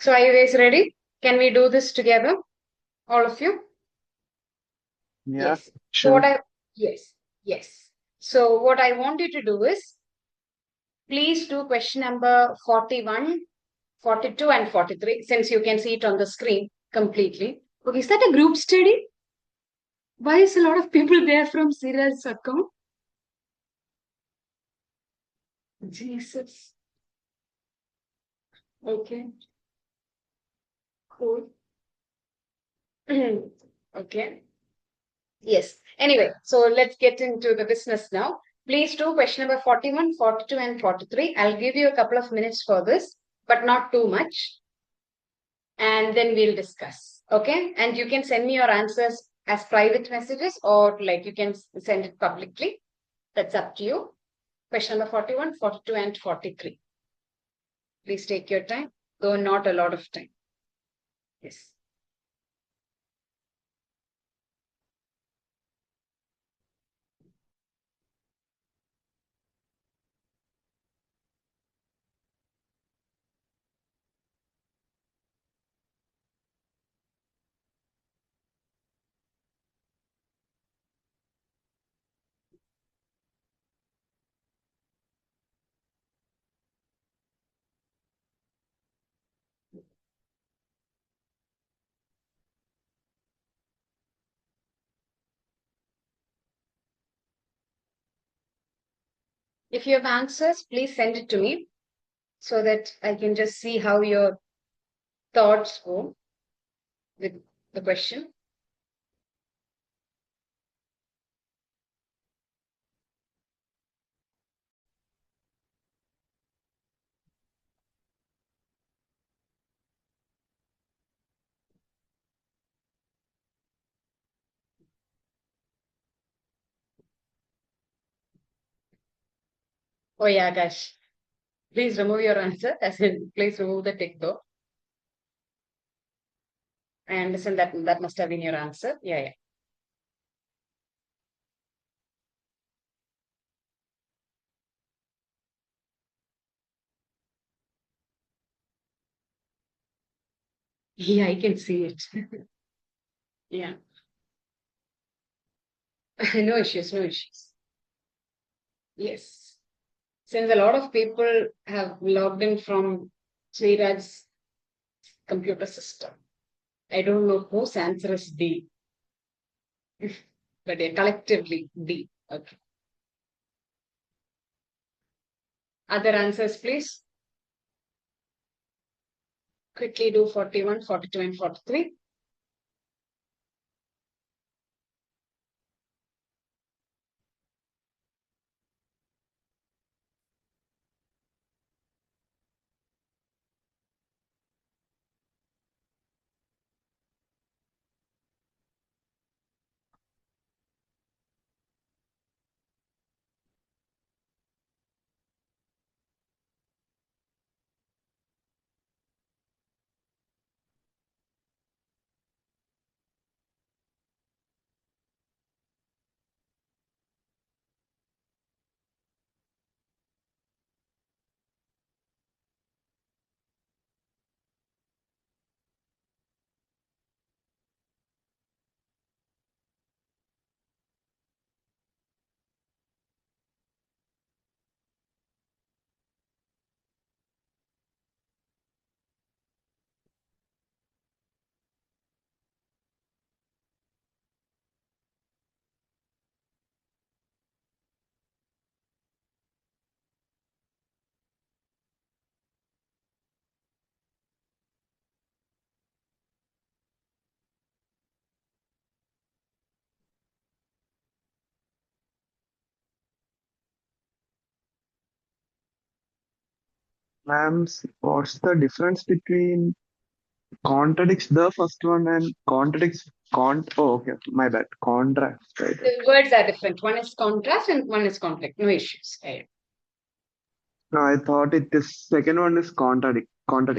So are you guys ready? Can we do this together? All of you? Yeah, Yes. So sure. yes, yes. So what I want you to do is please do question number 41, 42, and 43 since you can see it on the screen completely. Okay, is that a group study? Why is a lot of people there from Siraj's account? Jesus. Okay, cool. Okay. Yes. Anyway, so let's get into the business now. Please do question number 41, 42, and 43. I'll give you a couple of minutes for this, but not too much. And then we'll discuss. Okay. And you can send me your answers as private messages or like you can send it publicly. That's up to you. Question number 41, 42, and 43. Please take your time, though not a lot of time. Yes. If you have answers, please send it to me so that I can just see how your thoughts go with the question. Oh yeah, gosh. Please remove your answer. As in, please remove the tick though. I understand that must have been your answer. Yeah, yeah. Yeah, I can see it. Yeah. No issues, no issues. Yes. Since a lot of people have logged in from Sriraj's computer system. I don't know whose answer is D, but yeah, collectively D. Okay. Other answers, please. Quickly do 41, 42, and 43. Ma'am, what's the difference between contradicts the first one and contradicts oh, okay, my bad. Contrast, right? The words are different. One is contrast and one is conflict. No issues. Yeah. No, I thought it is second one is contradicts. Okay,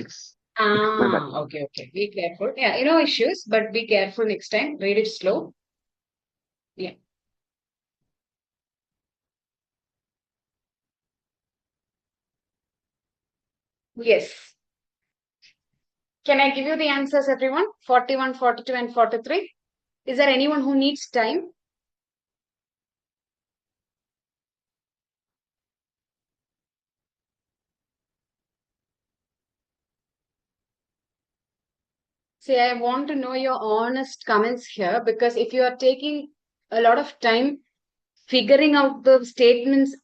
my bad. Ah, okay, okay. Be careful. Yeah, no issues, but be careful next time. Read it slow. Yeah. Yes. Can I give you the answers, everyone? 41, 42, and 43. Is there anyone who needs time? See, I want to know your honest comments here, because if you are taking a lot of time figuring out the statements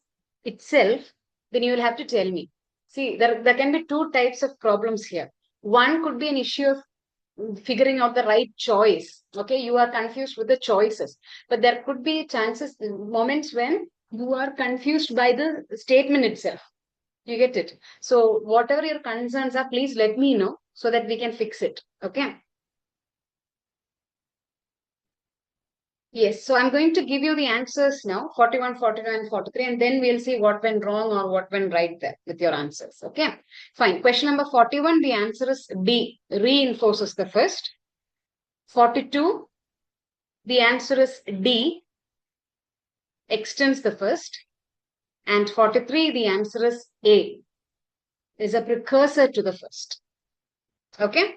itself, then you will have to tell me. See, there can be two types of problems here. One could be an issue of figuring out the right choice. Okay, you are confused with the choices, but there could be chances, moments when you are confused by the statement itself. You get it? So, whatever your concerns are, please let me know so that we can fix it. Okay. Yes, so I'm going to give you the answers now, 41, 42, and 43, and then we'll see what went wrong or what went right there with your answers. Okay, fine. Question number 41, the answer is D, reinforces the first. 42, the answer is D, extends the first. And 43, the answer is A, is a precursor to the first. Okay.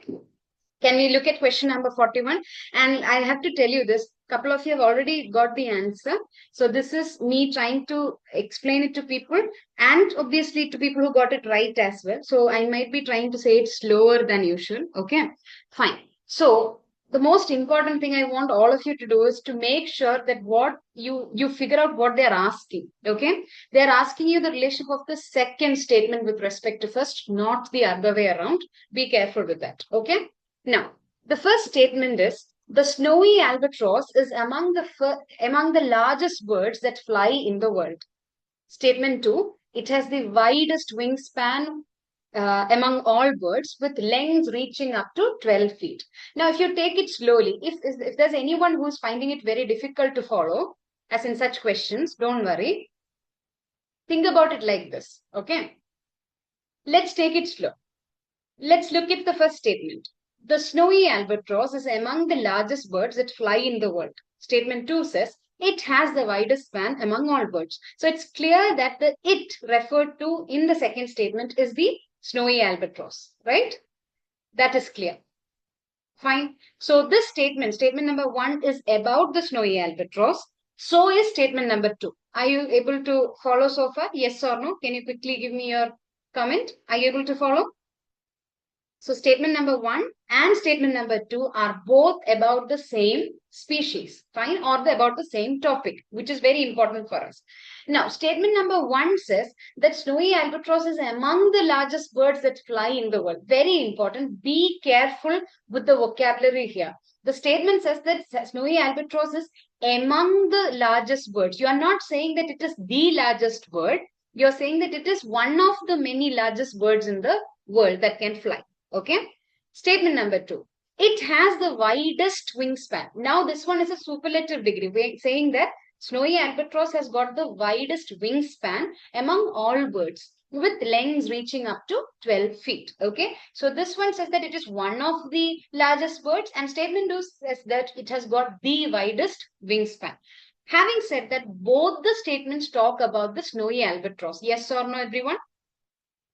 Can we look at question number 41? And I have to tell you this, couple of you have already got the answer. So this is me trying to explain it to people, and obviously to people who got it right as well. So I might be trying to say it slower than usual. Okay, fine. So the most important thing I want all of you to do is to make sure that what you figure out what they're asking. Okay, they're asking you the relationship of the second statement with respect to first, not the other way around. Be careful with that. Okay. Now, the first statement is the snowy albatross is among the largest birds that fly in the world. Statement 2, it has the widest wingspan among all birds, with lengths reaching up to 12 feet. Now, if you take it slowly, if there's anyone who's finding it very difficult to follow, as in such questions, don't worry. Think about it like this, okay? Let's take it slow. Let's look at the first statement. The snowy albatross is among the largest birds that fly in the world. Statement 2 says it has the widest span among all birds. So it's clear that the it referred to in the second statement is the snowy albatross, right? That is clear. Fine. So this statement number 1, is about the snowy albatross. So is statement number 2. Are you able to follow so far? Yes or no? Can you quickly give me your comment? Are you able to follow? So statement number 1 and statement number 2 are both about the same species, fine, or about the same topic, which is very important for us. Now, statement number 1 says that snowy albatross is among the largest birds that fly in the world. Very important. Be careful with the vocabulary here. The statement says that snowy albatross is among the largest birds. You are not saying that it is the largest bird. You are saying that it is one of the many largest birds in the world that can fly. Okay. Statement number 2. It has the widest wingspan. Now, this one is a superlative degree. We're saying that snowy albatross has got the widest wingspan among all birds, with lengths reaching up to 12 feet. Okay. So this one says that it is one of the largest birds, and statement 2 says that it has got the widest wingspan. Having said that, both the statements talk about the snowy albatross. Yes or no, everyone?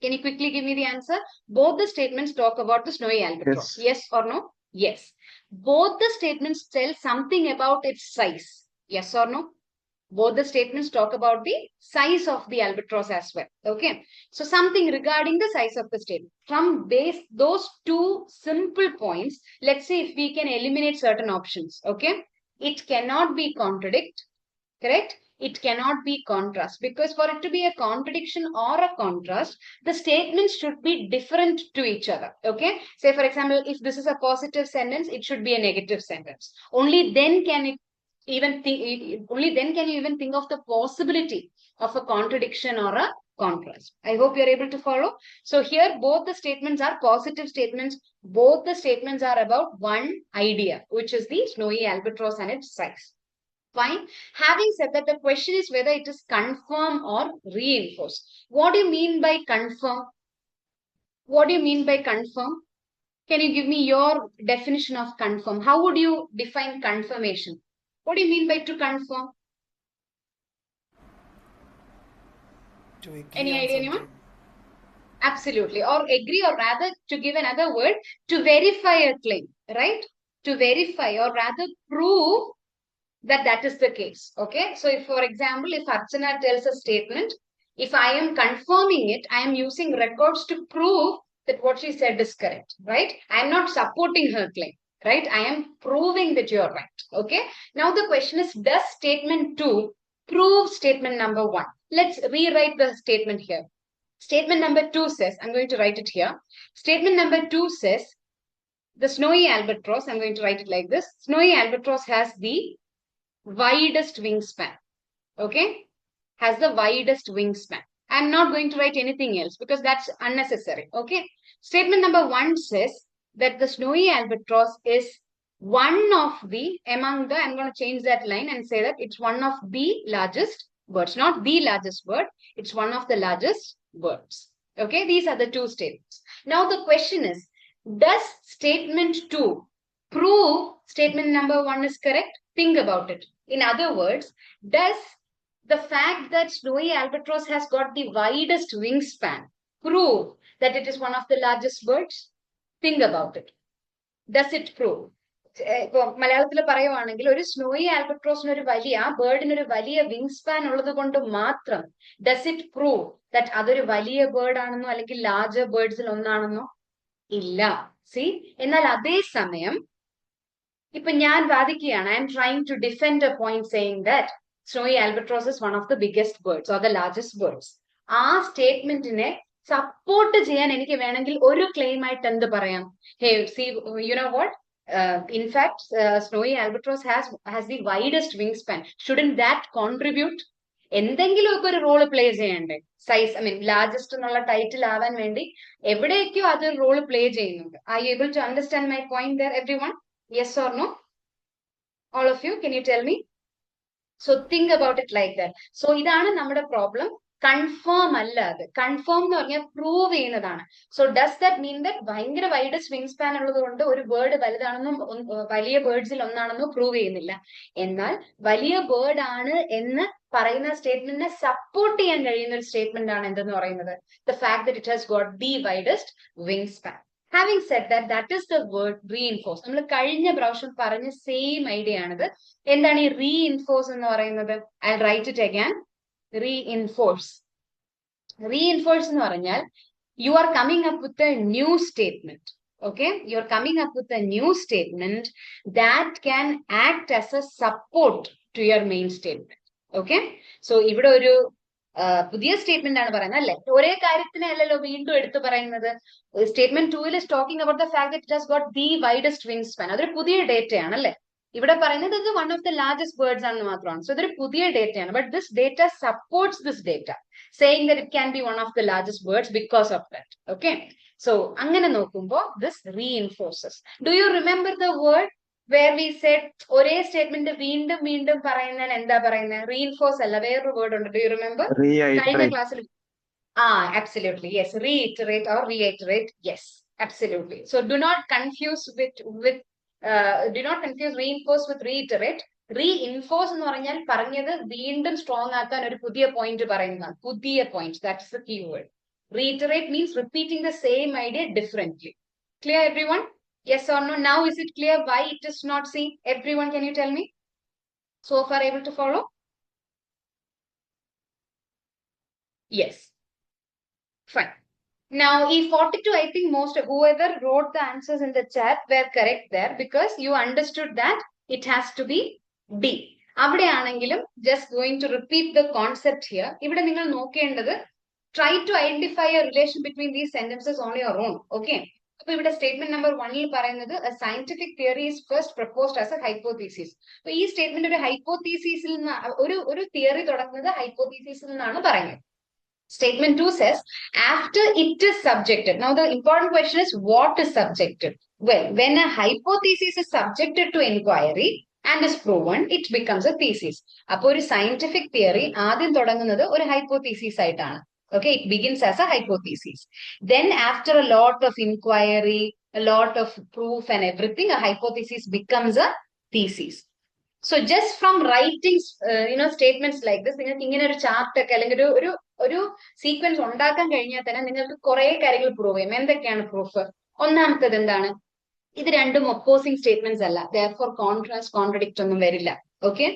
Can you quickly give me the answer? Both the statements talk about the snowy albatross. Yes. Yes or no? Yes. Both the statements tell something about its size. Yes or no? Both the statements talk about the size of the albatross as well. Okay. So something regarding the size of the statement. From those two simple points, let's see if we can eliminate certain options. Okay. It cannot be contradict. Correct? It cannot be contrast, because for it to be a contradiction or a contrast, the statements should be different to each other. Okay. Say, for example, if this is a positive sentence, it should be a negative sentence. Only then can you even think of the possibility of a contradiction or a contrast. I hope you're able to follow. So here both the statements are positive statements. Both the statements are about one idea, which is the snowy albatross and its size. Fine. Having said that, the question is whether it is confirm or reinforce. What do you mean by confirm? What do you mean by confirm? Can you give me your definition of confirm? How would you define confirmation? What do you mean by to confirm? To agree Any on idea, something. anyone? Absolutely. Or agree, or rather, to give another word, to verify a claim, right? To verify, or rather prove that that is the case. Okay. So if, for example, if Archana tells a statement, if I am confirming it, I am using records to prove that what she said is correct, right? I am not supporting her claim, right? I am proving that you are right. Okay. Now the question is, does statement 2 prove statement number 1? Let's rewrite the statement here. Statement number 2 says, I'm going to write it here. Statement number 2 says, the snowy albatross, I'm going to write it like this. Snowy albatross has the widest wingspan. Okay? Has the widest wingspan. I'm not going to write anything else because that's unnecessary. Okay? Statement number 1 says that the snowy albatross is one of the, among the, I'm going to change that line and say that it's one of the largest birds. Not the largest bird, it's one of the largest birds. Okay? These are the two statements. Now the question is, does statement 2 prove statement number 1 is correct? Think about it. In other words, does the fact that snowy albatross has got the widest wingspan prove that it is one of the largest birds? Think about it. Does it prove? ഇപ്പൊ മലയാളത്തിൽ പറയുവാണെങ്കിൽ ഒരു snowy ആൽബട്രോസിന് ഒരു വലിയ ആ ബേർഡിന് ഒരു വലിയ wing span ഉള്ളത് കൊണ്ട് മാത്രം ഡസ് ഇറ്റ് പ്രൂവ് ദാറ്റ് അതൊരു വലിയ ബേർഡ് ആണെന്നോ അല്ലെങ്കിൽ ലാർജർ ബേർഡ്സിൽ ഒന്നാണെന്നോ ഇല്ല. സി, എന്നാൽ അതേ സമയം ഇപ്പൊ ഞാൻ വാദിക്കുകയാണ്, I'm trying to defend a point saying that snowy albatross is one of the biggest birds or the largest birds. ആ സ്റ്റേറ്റ്മെന്റിനെ സപ്പോർട്ട് ചെയ്യാൻ എനിക്ക് വേണമെങ്കിൽ ഒരു ക്ലെയിം ആയിട്ട് എന്ത് പറയാം? Hey, see, you know what, in fact, snowy albatross has the widest wingspan. Shouldn't that contribute? എന്തെങ്കിലും ഒക്കെ ഒരു റോള് പ്ലേ ചെയ്യണ്ടേ? സൈസ്, ഐ മീൻ ലാർജസ്റ്റ് എന്നുള്ള ടൈറ്റിൽ ആവാൻ വേണ്ടി എവിടെയൊക്കെയോ അത് റോള് പ്ലേ ചെയ്യുന്നുണ്ട്. Are you able to understand my point there, everyone? Yes or no? All of you, can you tell me? So think about it like that. So ഇതാണ് നമ്മുടെ problem. Confirm അല്ല അത്. Confirm എന്ന് പറഞ്ഞാൽ prove ചെയ്യുന്നതാണ്. So does that mean that ഭയങ്കര widest wing span ഉള്ളത് കൊണ്ട് ഒരു ബേർഡ് വലുതാണെന്നും വലിയ ബേർഡ്സിൽ ഒന്നാണെന്നും പ്രൂവ് ചെയ്യുന്നില്ല. എന്നാൽ വലിയ ബേർഡ് ആണ് എന്ന് പറയുന്ന സ്റ്റേറ്റ്മെന്റിനെ സപ്പോർട്ട് ചെയ്യാൻ കഴിയുന്ന ഒരു സ്റ്റേറ്റ്മെന്റ് ആണ് എന്തെന്ന് പറയുന്നത്, the fact that it has got the widest wing span. Having said that, that is the word reinforce. നമ്മൾ കഴിഞ്ഞ പ്രാവശ്യം പറഞ്ഞ സെയിം ഐഡിയ ആണിത്. എന്താണ് ഈ റീഇൻഫോഴ്സ് എന്ന് പറയുന്നത്? I write it again. Reinforce. Reinforce എന്ന് പറഞ്ഞാൽ you are coming up with a new statement. Okay, you're coming up with a new statement that can act as a support to your main statement. Okay, so ഇവിടെ ഒരു പുതിയ statement ആണ് പറയുന്നത് അല്ലെ? ഒരേ കാര്യത്തിനെ അല്ലല്ലോ വീണ്ടും എടുത്തു പറയുന്നത്. Statement 2 is talking about the fact that it has got the widest wingspan. അതൊരു പുതിയ ഡേറ്റയാണ് അല്ലെ? ഇവിടെ പറയുന്നത് ഇത് one of the largest birds ആണെന്ന് മാത്രമാണ്. സോ ഇതൊരു പുതിയ ഡേറ്റയാണ്. But this data supports this data, saying that it can be one of the largest birds because of that. Okay, so അങ്ങനെ നോക്കുമ്പോൾ this reinforces. Do you remember the word where we said ഒരേ statement വീണ്ടും വീണ്ടും പറയുന്നതിന് എന്താ പറയുന്നത്? Reinforce അല്ല, വേറൊരു വേർഡ് ഉണ്ട്. Do you remember? കഴിഞ്ഞ ക്ലാസ്സിൽ absolutely, yes, reiterate or reiterate. Yes, absolutely. So do not confuse do not confuse reinforce with reiterate. Reinforce എന്ന് പറഞ്ഞാൽ പറഞ്ഞത് വീണ്ടും സ്ട്രോങ് ആക്കാൻ ഒരു പുതിയ പോയിന്റ് പറയുന്നതാണ്. പുതിയ point, that's the key word. Reiterate means repeating the same idea differently. Clear, everyone? Yes or no? Now is it clear why it is not C? Everyone, can you tell me? So far able to follow? Yes. Fine. Now, E42, I think most of whoever wrote the answers in the chat were correct there because you understood that it has to be D. അവിടെയാണെങ്കിലും just going to repeat the concept here. ഇവിടെ നിങ്ങൾ നോക്കേണ്ടത് try to identify a relation between these sentences on your own. Okay. അപ്പൊ ഇവിടെ statement number 1ൽ പറയുന്നത് a scientific theory is first proposed as a hypothesis. അപ്പൊ ഈ statement ഒരു ഹൈപ്പോത്തീസിസിൽ നിന്ന് ഒരു തിയറി തുടങ്ങുന്നത് ഹൈപ്പോത്തീസിസിൽ നിന്നാണ് പറയുന്നത്. Statement 2 says, after it is subjected. Now, the important question is, what is subjected? Well, when a hypothesis is subjected to inquiry and is proven, it becomes a thesis. അപ്പോൾ ഒരു scientific theory ആദ്യം തുടങ്ങുന്നത് ഒരു hypothesis ആയിട്ടാണ്. Okay, it begins as a hypothesis. Then, after a lot of inquiry, a lot of proof and everything, a hypothesis becomes a thesis. So, just from writing, statements like this, നിങ്ങൾക്ക് ഇങ്ങനെ ഒരു chart ഒക്കെ അല്ലെങ്കിൽ ഒരു ഒരു sequence ഉണ്ടാക്കാൻ കഴിഞ്ഞാൽ തന്നെ നിങ്ങൾക്ക് കുറെ കാര്യങ്ങൾ പ്രൂവ് ചെയ്യും. എന്തൊക്കെയാണ് പ്രൂഫ്? ഒന്നാമത്തത് എന്താണ്? ഇത് രണ്ടും ഒപ്പോസിംഗ് സ്റ്റേറ്റ്മെന്റ്സ് അല്ല, therefore കോൺട്രാസ്റ്റ് കോൺട്രഡിക്റ്റ് ഒന്നും വരില്ല. Okay,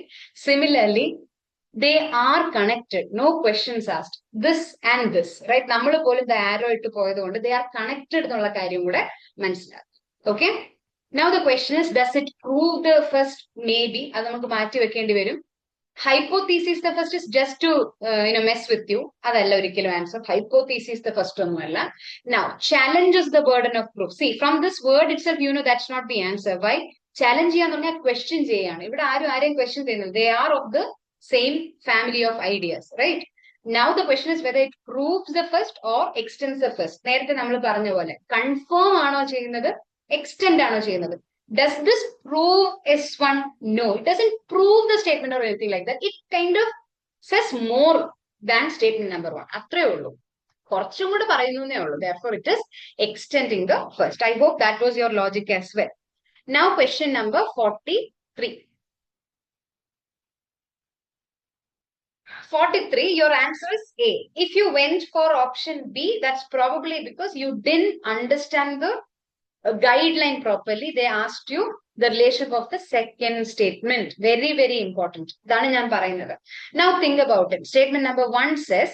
similarly they are connected, no questions asked, this and this, right? നമ്മൾ പോലും the arrow ഇട്ട് പോയത് കൊണ്ട് they are connected എന്നുള്ള കാര്യം കൂടെ മനസ്സിലാക്കും. Okay, now the question is, does it prove the first? Maybe അത് നമുക്ക് മാറ്റി വെക്കേണ്ടി വരും. Hypothesis the first is just to mess with you. അതല്ല ഒരിക്കലും ആൻസർ. Hypothesis the first ഒന്നുമല്ല. Now challenges the burden of proof. See, from this word itself you know that's not the answer. Why? Challenge ചെയ്യാന്ന് പറഞ്ഞാൽ question ചെയ്യാണ്. ഇവിടെ ആരെയും question ചെയ്യുന്നില്ല. They are of the same family of ideas, right? Now the question is whether it proves the first or extends the first. നേരത്തെ നമ്മൾ പറഞ്ഞ പോലെ confirm ആണോ ചെയ്യുന്നത്, extend ആണോ ചെയ്യുന്നത്? Does this prove S1? No, it doesn't prove the statement or anything like that. It kind of says more than statement number 1. അത്രേ ഉള്ളൂ, കുറച്ചും കൂടെ പറയുന്നേ ഉള്ളൂ. Therefore it is extending the first. I hope that was your logic as well. Now question number 43. 43, your answer is A. If you went for option B, that's probably because you didn't understand the guideline properly. They asked you the relationship of the second statement. Very, very important. That's what I'm saying. Now think about it. Statement number 1 says,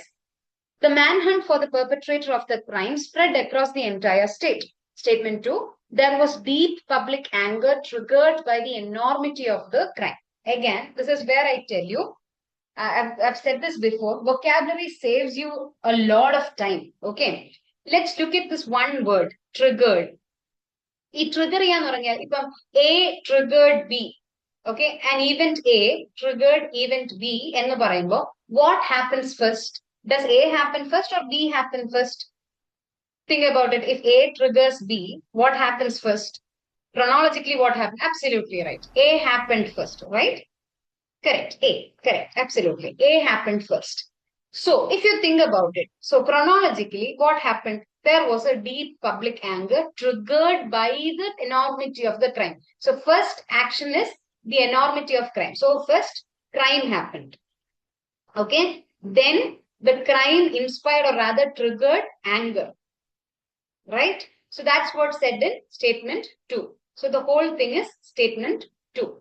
the manhunt for the perpetrator of the crime spread across the entire state. Statement 2, there was deep public anger triggered by the enormity of the crime. Again, this is where I tell you, I've said this before, vocabulary saves you a lot of time. Okay, let's look at this one word, triggered. ഈ trigger ചെയ്യാന്ന് പറഞ്ഞാൽ ഇപ്പം A triggered B, okay, an event A triggered event B എന്ന് പറയുമ്പോൾ what happens first? Does A happen first or B happen first? Think about it. If A triggers B, what happens first? Chronologically, what happened? Absolutely right. A happened first, right? Correct. A, correct. Absolutely. A happened first. So if you think about it, so chronologically, what happened? There was a deep public anger triggered by the enormity of the crime. So first action is the enormity of crime. So first crime happened. Okay. Then the crime inspired or rather triggered anger. Right. So that's what's said in statement 2. So the whole thing is statement 2.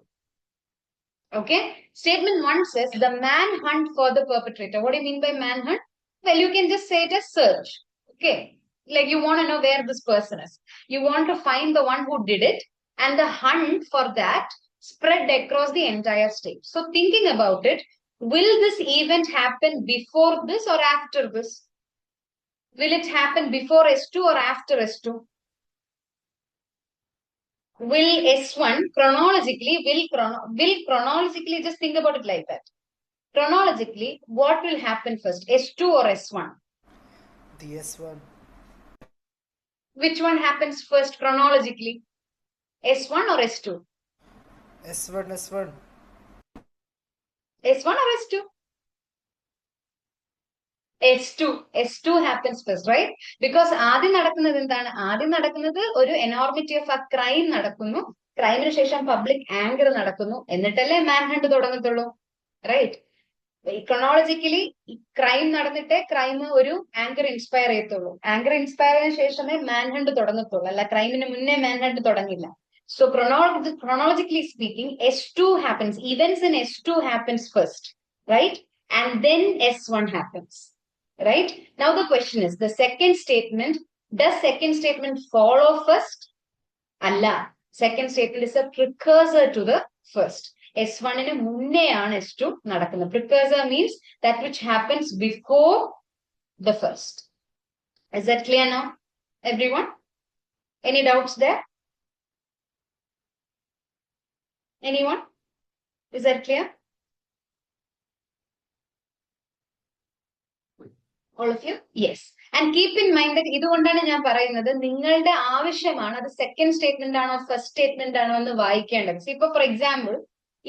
Okay. Statement 1 says the manhunt for the perpetrator. What do you mean by manhunt? Well, you can just say it as search. Okay. Like you want to know where this person is. You want to find the one who did it, and the hunt for that spread across the entire state. So thinking about it, will this event happen before this or after this? Will it happen before S2 or after S2? Will S1 chronologically, chronologically, just think about it like that. Chronologically, what will happen first, S2 or S1? The S1. Which one happens first chronologically? S1 or S2? S1. S1 or S2? S2 happens first, right? Because ആദ്യം നടക്കുന്നത് എന്താണ്? ആദ്യം നടക്കുന്നത് ഒരു enormity of a crime നടക്കുന്നു. ക്രൈമിന് ശേഷം public anger നടക്കുന്നു. എന്നിട്ടല്ലേ മാൻഹണ്ട് തുടങ്ങത്തുള്ളൂ, റൈറ്റ്? chronologically ക്രൈം നടന്നിട്ടേ ക്രൈം ഒരു ആങ്കർ ഇൻസ്പയർ ചെയ്യത്തുള്ളൂ. ആങ്കർ ഇൻസ്പയർ ചെയ്തതിനു ശേഷമേ മാൻഹണ്ട് തുടങ്ങത്തുള്ളൂ, അല്ല ക്രൈമിന് മുന്നേ മാൻഹണ്ട് തുടങ്ങില്ല. So chronologically speaking, S2 happens. Events in S2 happens first, right? And then S1 happens, right? Now the question is, the second statement, does second statement follow first? Allah. Second statement is a precursor to the first. S1 ന് മുന്നെയാണ് S2 നടക്കുന്നത്. Precursor means that which happens before the first. Is that clear now, everyone? Any doubts there? Anyone? Is that clear? All of you? Yes. And keep in mind that ഇതുകൊണ്ടാണ് ഞാൻ പറയുന്നത് നിങ്ങളുടെ ആവശ്യമാണ് അത് second statement ആണോ first statement ആണോ എന്ന് വായിക്കേണ്ടത്. ഇപ്പൊ ഫോർ എക്സാമ്പിൾ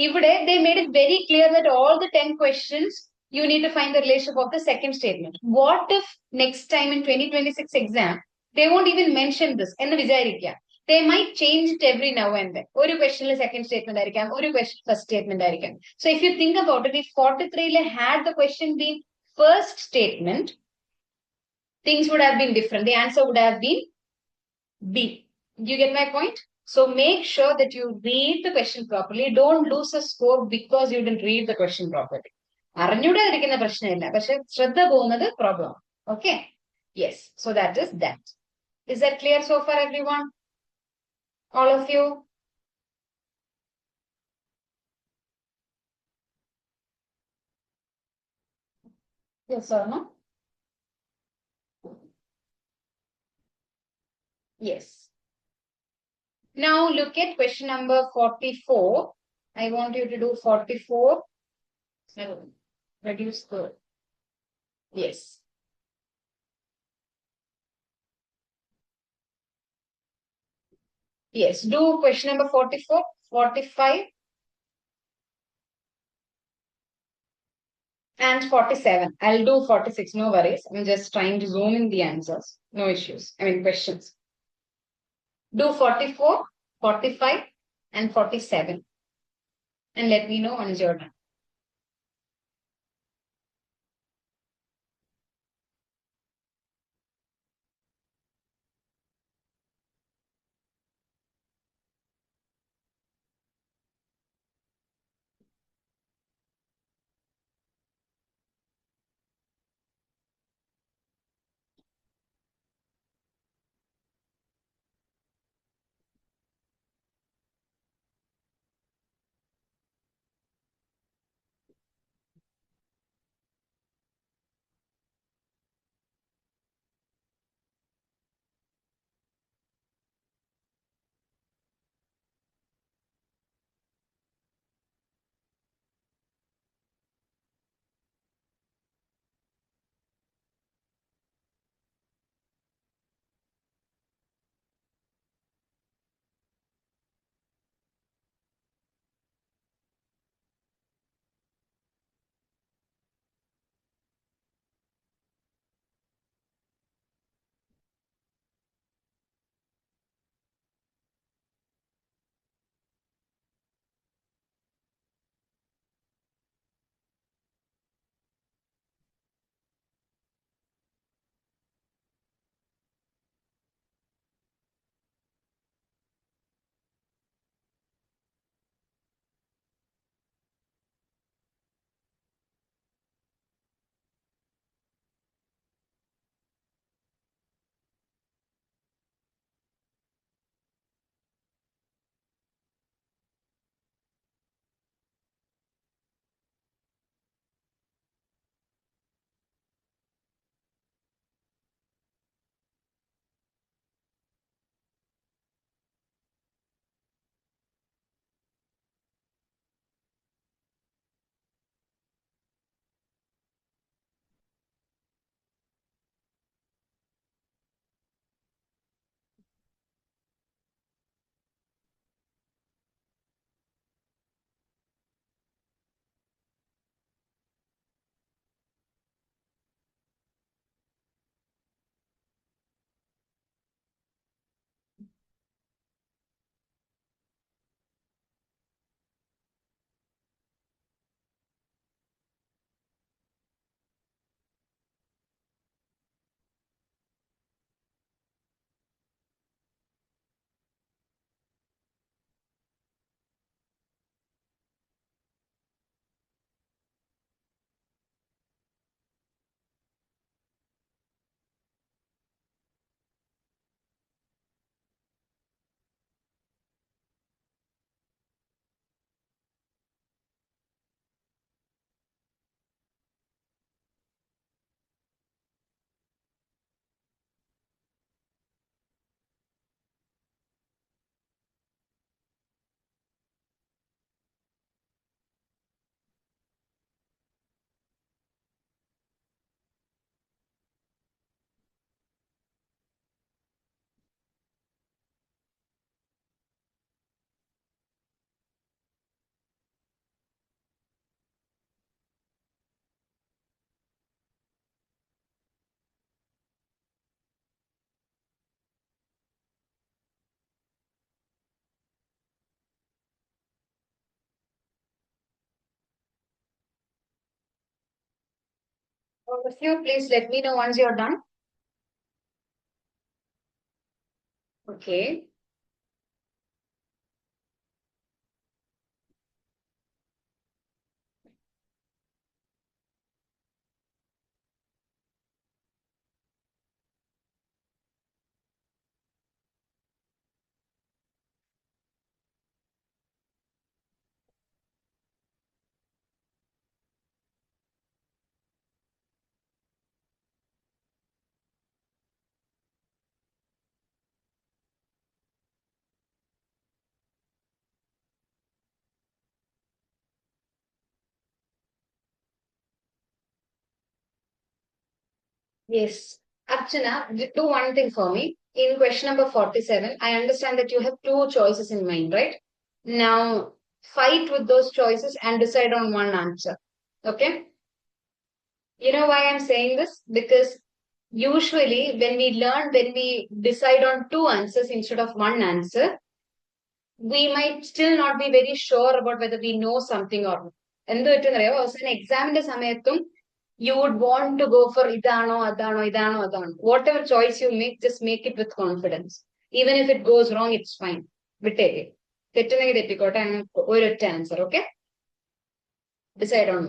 ഇവിടെ they made it very clear that all the 10 questions you need to find the relationship of the second statement. What if next time in 2026 exam they won't even mention this എന്ന് വിചാരിക്കുക. They might change it every now and then. ഒരു ക്വസ്റ്റനിൽ second statement ആയിരിക്കാം, ഒരു question first statement ആയിരിക്കാം. So if you think about it, if 43 had the question been first statement, things would have been different. The answer would have been B. Do you get my point? So make sure that you read the question properly. Don't lose a score because you didn't read the question properly. അറിഞ്ഞൂടാതിരിക്കുന്ന പ്രശ്നമില്ല പക്ഷെ ശ്രദ്ധ പോകുന്നത് problem. Okay? Yes. So that is that. Is that clear so far, everyone? All of you? Yes or no? Yes. Now look at question number 44. I want you to do 44. Reduce the. Yes. Yes. Do question number 44, 45, and 47. I'll do 46. No worries. I'm just trying to zoom in the answers. No issues. I mean, questions. Do 44, 45, and 47. And let me know when you're done. All of you, please let me know once you're done. Okay. Yes. Archana, do one thing for me. In question number 47, I understand that you have two choices in mind, right? Now, fight with those choices and decide on one answer. Okay? You know why I'm saying this? Because usually when we decide on two answers instead of one answer, we might still not be very sure about whether we know something or not. എന്ത് പറ്റുന്നറിയോ അവസാനം എക്സാമിന്റെ സമയത്തും you would want to go for ഇതാണോ അതാണോ ഇതാണോ അതാണോ whatever choice you make, just make it with confidence. Even if it goes wrong, it's fine. വിട്ടേക്ക് തെറ്റുന്നെങ്കിൽ തെറ്റിക്കോട്ടെ അങ്ങനെ ഒരൊറ്റ answer. Okay, decide on.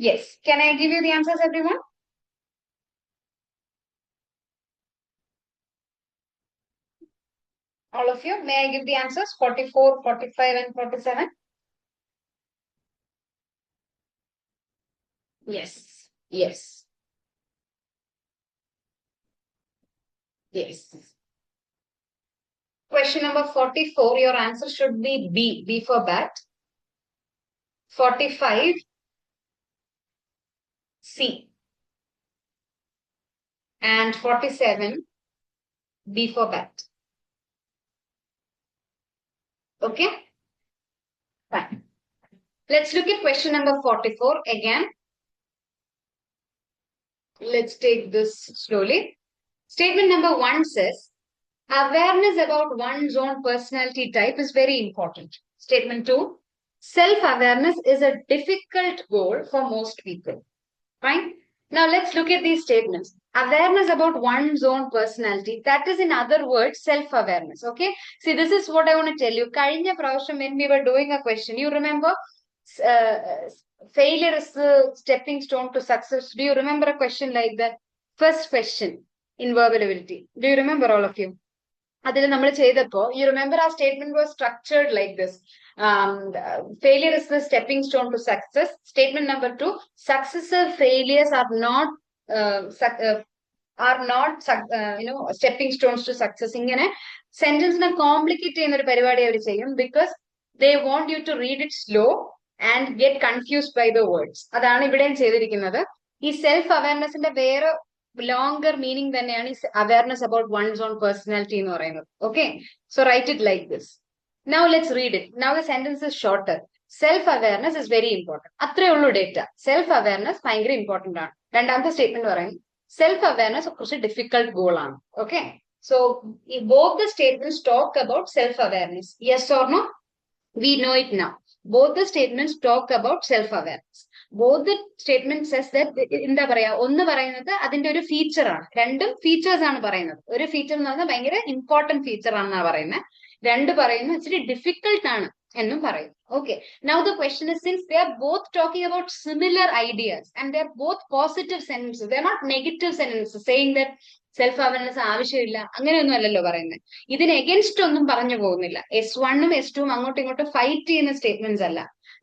Yes. Can I give you the answers, everyone? All of you, may I give the answers? 44, 45, and 47? Yes. Yes. Yes. Question number 44, your answer should be B. B for bat. 45, C. And 47, B for bat. Okay? Fine. Let's look at question number 44 again. Let's take this slowly. Statement number 1 says, awareness about one's own personality type is very important. Statement 2, self-awareness is a difficult goal for most people. Fine. Now let's look at these statements. Awareness about one's own personality, that is in other words, self-awareness. Okay. See, this is what I want to tell you. Karinya Pravasham, when we were doing a question, you remember failure is the stepping stone to success. Do you remember a question like that? First question in verbal ability. Do you remember, all of you? You remember our statement was structured like this. Failure is the stepping stone to success. Statement number 2, successive failures are not stepping stones to success. Ingane sentence na complicate cheyyunna oru parivadi avaru cheyyum because they want you to read it slow and get confused by the words. അതാണ് ഇവിടെയും ചെയ്തിരിക്കുന്നത്. ഈ self അവയർനെസിന്റെ വേറെ longer meaning തന്നെയാണ് awareness about one's own personality എന്ന് പറയുന്നത്. Okay, so write it like this. Now let's read it. Now the sentence is shorter. Self awareness is very important. അത്രേ ഉള്ളൂ ഡേറ്റ. സെൽഫ് അവയർനെസ് ഭയങ്കര important ആണ്. രണ്ടാമത്തെ statement പറയുന്നത് self awareness കുറച്ച് difficult goal ആണ്. Okay, so both the statements talk about self awareness. Yes or no? We know it now. Both the statements talk about self awareness. Both the statements says that എന്താ പറയാ, ഒന്ന് പറയുന്നത് അതിന്റെ ഒരു feature ആണ്, രണ്ടും features ആണ് പറയുന്നത്. ഒരു ഫീച്ചർ എന്ന് പറഞ്ഞാൽ ഭയങ്കര ഇമ്പോർട്ടന്റ് ഫീച്ചർ ആണെന്നാണ് പറയുന്നത്. രണ്ട് പറയുന്നത് ഇച്ചിരി ഡിഫിക്കൽട്ട് ആണ് എന്നും പറയും. Okay, now the question is, since they are both talking about similar ideas and they are both positive sentences, they are not negative sentences saying that self awareness ആവശ്യമില്ല, അങ്ങനെയൊന്നും അല്ലല്ലോ പറയുന്നത്. ഇതിന് എഗൻസ്റ്റ് ഒന്നും പറഞ്ഞു പോകുന്നില്ല. S1ഉം S2ഉം അങ്ങോട്ടും ഇങ്ങോട്ടും ഫൈറ്റ് ചെയ്യുന്ന സ്റ്റേറ്റ്മെന്റ്സ് അല്ല.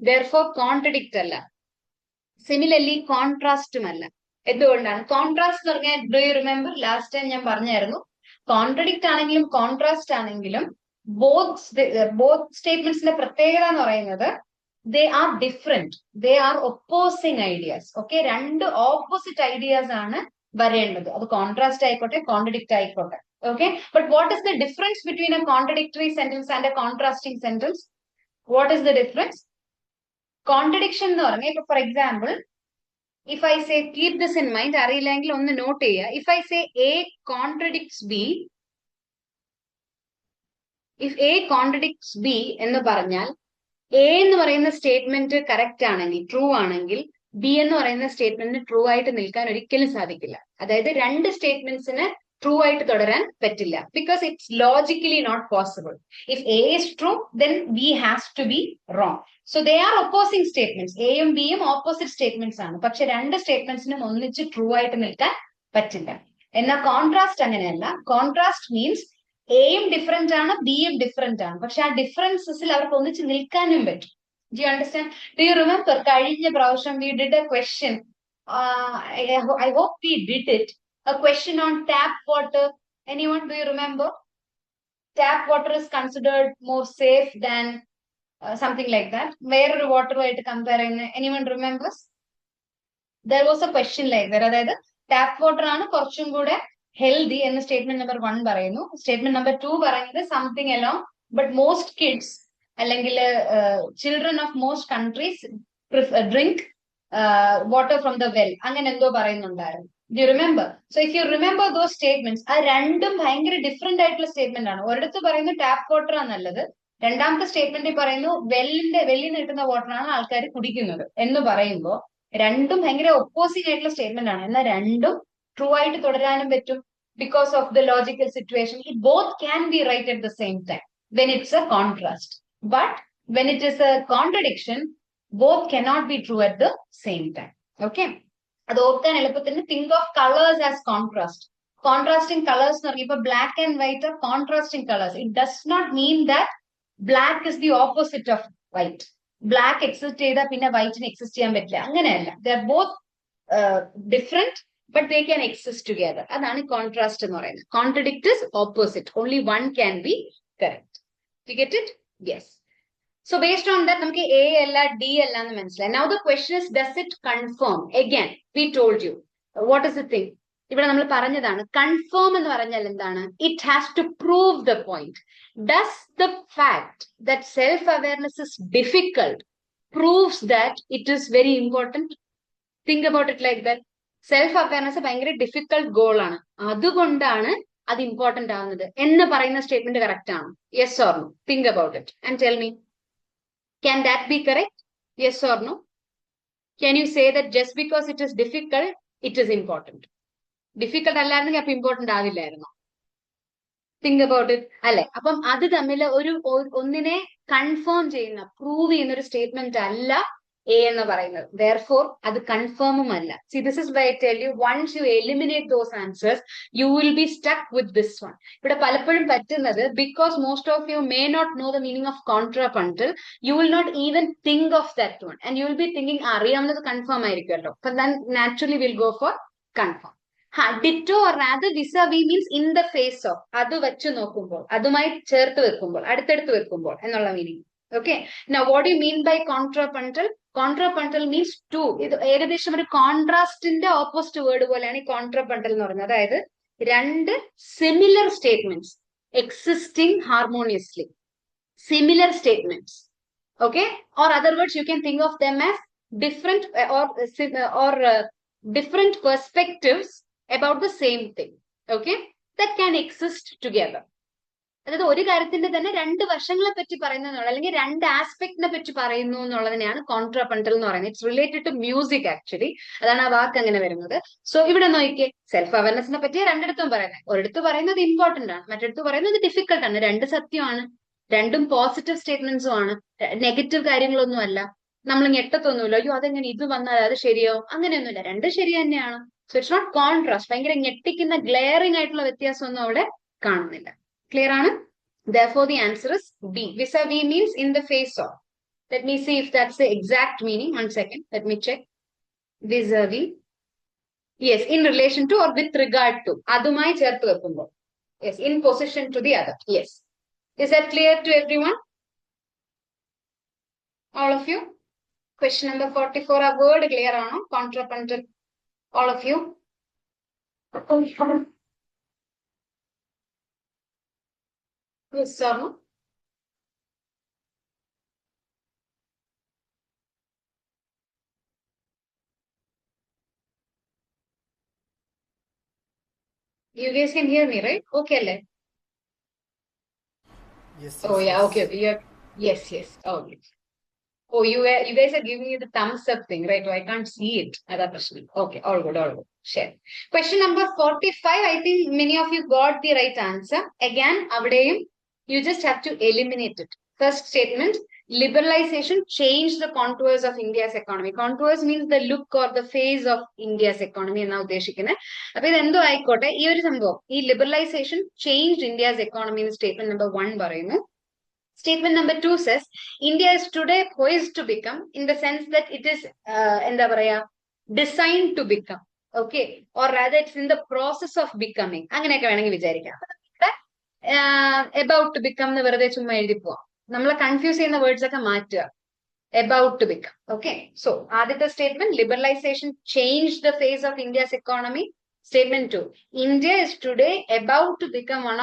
ദെയർഫോർ കോൺട്രഡിക്റ്റ് അല്ല. സിമിലർലി കോൺട്രാസ്റ്റും അല്ല. എന്തുകൊണ്ടാണ് കോൺട്രാസ്റ്റ് പറഞ്ഞാൽ? Do you remember last time ഞാൻ പറഞ്ഞായിരുന്നു, കോൺട്രഡിക്റ്റ് ആണെങ്കിലും കോൺട്രാസ്റ്റ് ആണെങ്കിലും ബോത്ത് സ്റ്റേറ്റ്മെന്റ്സിന്റെ പ്രത്യേകത എന്ന് പറയുന്നത് they are different, they are opposing ideas. Okay, രണ്ട് ഓപ്പോസിറ്റ് ഐഡിയാസ് ആണ് വരേണ്ടത്. അത് കോൺട്രാസ്റ്റ് ആയിക്കോട്ടെ, കോൺട്രഡിക്റ്റ് ആയിക്കോട്ടെ. Okay, but what is the difference between a contradictory sentence and a contrasting sentence? What is the difference? Contradiction എന്ന് പറഞ്ഞാൽ ഇപ്പൊ for example, if I say, keep this in mind, അറിയില്ലെങ്കിൽ ഒന്ന് നോട്ട് ചെയ്യുക. If I say A contradicts B, if A contradicts B എന്ന് പറഞ്ഞാൽ A എന്ന് പറയുന്ന സ്റ്റേറ്റ്മെന്റ് കറക്റ്റ് ആണെങ്കിൽ, ട്രൂ ആണെങ്കിൽ, ബി എന്ന് പറയുന്ന സ്റ്റേറ്റ്മെന്റിന് ട്രൂ ആയിട്ട് നിൽക്കാൻ ഒരിക്കലും സാധിക്കില്ല. അതായത് രണ്ട് സ്റ്റേറ്റ്മെന്റ്സിന് ട്രൂ ആയിട്ട് തുടരാൻ പറ്റില്ല. Because it's logically not possible. If A is true, then B has to be wrong. So they are opposing statements. എയും ബിയും ഓപ്പോസിറ്റ് സ്റ്റേറ്റ്മെന്റ്സ് ആണ്. പക്ഷെ രണ്ട് സ്റ്റേറ്റ്മെന്റ്സിനും ഒന്നിച്ച് ട്രൂ ആയിട്ട് നിൽക്കാൻ പറ്റില്ല. എന്നാൽ കോൺട്രാസ്റ്റ് അങ്ങനെയല്ല. കോൺട്രാസ്റ്റ് മീൻസ് എയും ഡിഫറെന്റ് ആണ്, ബിയും ഡിഫറെന്റ് ആണ്. പക്ഷെ ആ ഡിഫറൻസസിൽ അവർക്ക് ഒന്നിച്ച് നിൽക്കാനും പറ്റും. Do you understand? Do you remember കഴിഞ്ഞ പ്രാവശ്യം we did a question? I hope we did it. A question on tap water. Anyone, do you remember? Tap water is considered more safe than something like that. വേറൊരു water ആയിട്ട് compare ചെയ്യുന്ന anyone remembers? There was a question like that. അതായത് tap water ആണ് കുറച്ചും കൂടെ healthy എന്ന് statement number 1 പറയുന്നു. Statement number 2 പറയുന്നത് something along, but most kids അല്ലെങ്കിൽ children of most countries drink water from the well, അങ്ങനെ എന്തോ പറയുന്നുണ്ടായിരുന്നു. You remember? So if you remember those statements, ആ രണ്ടും ഭയങ്കര ഡിഫറെന്റ് ആയിട്ടുള്ള സ്റ്റേറ്റ്മെന്റ് ആണ്. ഒരിടത്ത് പറയുന്നു ടാപ്പ് വാട്ടർ ആണ് നല്ലത്, രണ്ടാമത്തെ സ്റ്റേറ്റ്മെന്റിൽ പറയുന്നു വെല്ലിൽ നിന്ന് കിട്ടുന്ന വാട്ടർ ആണ് ആൾക്കാർ കുടിക്കുന്നത് എന്ന് പറയുമ്പോൾ രണ്ടും ഭയങ്കര ഒപ്പോസിറ്റ് ആയിട്ടുള്ള സ്റ്റേറ്റ്മെന്റ് ആണ്. എന്നാൽ രണ്ടും ട്രൂ ആയിട്ട് തുടരാനും പറ്റും because of the logical situation. It both can be right at the same time when it's a contrast. But when it is a contradiction, both cannot be true at the same time. Okay? അത് ഓർക്കാൻ എളുപ്പത്തിന് think of colors as contrast. Contrasting colors എന്ന് പറയുമ്പോൾ black and white are contrasting colors. It does not mean that black is the opposite of white. Black exist ചെയ്താൽ പിന്നെ white exist ചെയ്യാൻ പറ്റില്ല, അങ്ങനെയല്ല. They are both different, but they can exist together. അതാണ് contrast എന്ന് പറയുന്നത്. Contradict is opposite. Only one can be correct. You get it? Yes. So based on that, നമുക്ക് A അല്ല D അല്ല എന്ന് മനസ്സിലായി. Now the question is, does it confirm? Again, we told you. What is the thing? ഇവിടെ നമ്മൾ പറഞ്ഞതാണ്, confirm എന്ന് പറഞ്ഞാൽ എന്താണ്? It has to prove the point. Does the fact that self-awareness is difficult proves that it is very important? Think about it like that. Self-awareness ഭയങ്കര difficult goal ആണ്, അതുകൊണ്ടാണ് അത് ഇമ്പോർട്ടന്റ് ആവുന്നത് എന്ന് പറയുന്ന സ്റ്റേറ്റ്മെന്റ് കറക്റ്റ് ആണ്? Yes or no? Think about it and tell me. Can that be correct? Yes or no? Can you say that just because it is difficult it is important? Difficult അല്ലായിരുന്നെങ്കിൽ അപ്പൊ important ആവില്ലായിരുന്നു. Think about it, അല്ലെ? അപ്പം അത് തമ്മിൽ ഒന്നിനെ confirm ചെയ്യുന്ന, prove ചെയ്യുന്ന ഒരു സ്റ്റേറ്റ്മെന്റ് അല്ല A എന്ന് പറയുന്നത്. Therefore, അത് കൺഫേമും അല്ല. See, this is why I tell you, once you eliminate those answers, you will be stuck with this one. ഇവിടെ പലപ്പോഴും പറ്റുന്നത്, because most of you may not know the meaning of contrapuntal, you will not even think of that one. And you will be thinking, അറിയാവുന്നത് confirm ആയിരിക്കുമല്ലോ. But then naturally we'll go for confirm. Ditto or rather vis-a-vis means in the face of. അത് വെച്ച് നോക്കുമ്പോൾ, അതുമായി ചേർത്ത് വെക്കുമ്പോൾ, അടുത്തടുത്ത് വെക്കുമ്പോൾ എന്നുള്ള meaning. Okay. Now, what do you mean by contrapuntal? Contrapuntal means two. ഇത് ഏകദേശം ഒരു കോൺട്രാസ്റ്റിന്റെ ഓപ്പോസിറ്റ് വേർഡ് പോലെയാണ് ഈ കോൺട്രാപണ്ടൽ എന്ന് പറയുന്നത്. അതായത് രണ്ട് similar statements existing harmoniously. Similar statements. Okay? Or other words, you can think of them as different different perspectives about the same thing. Okay? That can exist together. അതായത് ഒരു കാര്യത്തിന്റെ തന്നെ രണ്ട് വശങ്ങളെ പറ്റി പറയുന്നു, അല്ലെങ്കിൽ രണ്ട് ആസ്പെക്ടിനെ പറ്റി പറയുന്നു എന്നുള്ളതിനെയാണ് കോൺട്രാപണ്ടൽ എന്ന് പറയുന്നത്. It's related to music actually. അതാണ് ആ വാക്ക് അങ്ങനെ വരുന്നത്. സോ ഇവിടെ നോക്കിയേ, സെൽഫ് അവയർനെസിനെ പറ്റി രണ്ടിടത്തും പറയുന്നത്. ഒരിടത്ത് പറയുന്നത് ഇമ്പോർട്ടന്റ് ആണ്, മറ്റിടത്ത് പറയുന്നത് ഡിഫിക്കൽട്ട് ആണ്. രണ്ട് സത്യമാണ്, രണ്ടും പോസിറ്റീവ് സ്റ്റേറ്റ്മെന്റ്സും ആണ്, നെഗറ്റീവ് കാര്യങ്ങളൊന്നും അല്ല. നമ്മൾ ഞെട്ടത്തൊന്നുമില്ല, അയ്യോ അതെങ്ങനെ ഇത് വന്നാൽ അത് ശരിയാവും, അങ്ങനെയൊന്നുമില്ല. രണ്ടും ശരി തന്നെയാണ്. So it's not contrast. ഭയങ്കര ഞെട്ടിക്കുന്ന ഗ്ലെയറിംഗ് ആയിട്ടുള്ള വ്യത്യാസമൊന്നും അവിടെ കാണുന്നില്ല. Clear ആണ്? Therefore, the answer is B. Vis-a-vis means in the face of. Let me see if that's the exact meaning. 1 second. Let me check. Vis-a-vis. Yes, in relation to or with regard to. അതുമായി ചേർത്ത് വെക്കുമ്പോൾ. Yes, in position to the other. Yes. Is that clear to everyone? All of you? Question number 44. A word clear ആണോ? Contrapuntal. All of you? Yes or no? You guys can hear me, right? Okay, Le. Yes, Oh yes, yeah, okay, yes. okay. Yes, yes. Oh, yes. Oh, you guys are giving me the thumbs up thing, right? Oh, I can't see it. That question. Okay, all good, all good. Share. Question number 45. I think many of you got the right answer. Again, avadeyum, you just have to eliminate it. First statement, liberalization changed the contours of India's economy. Contours means the look or the face of India's economy എന്നാ ഉദ്ദേശിക്കുന്നത്. അപ്പൊ ഇതെന്തോ ആയിക്കോട്ടെ, ഈ ഒരു സംഭവം, ഈ liberalization changed India's economy എന്ന് statement number 1 പറയുന്നു. Statement number 2 says India is today poised to become, in the sense that it is എന്താ പറയാ, designed to become, okay, or rather it's in the process of becoming. അങ്ങനെയൊക്കെ വേണമെങ്കിൽ വിചാരിക്കാം. About to become എന്ന് വെറുതെ ചുമ്മാ എഴുതി പോവാം. നമ്മളെ കൺഫ്യൂസ് ചെയ്യുന്ന വേർഡ്സ് ഒക്കെ മാറ്റുക. About to become. Okay. So, ആദ്യത്തെ statement, liberalization changed the face of India's economy. Statement 2, India is today about to become one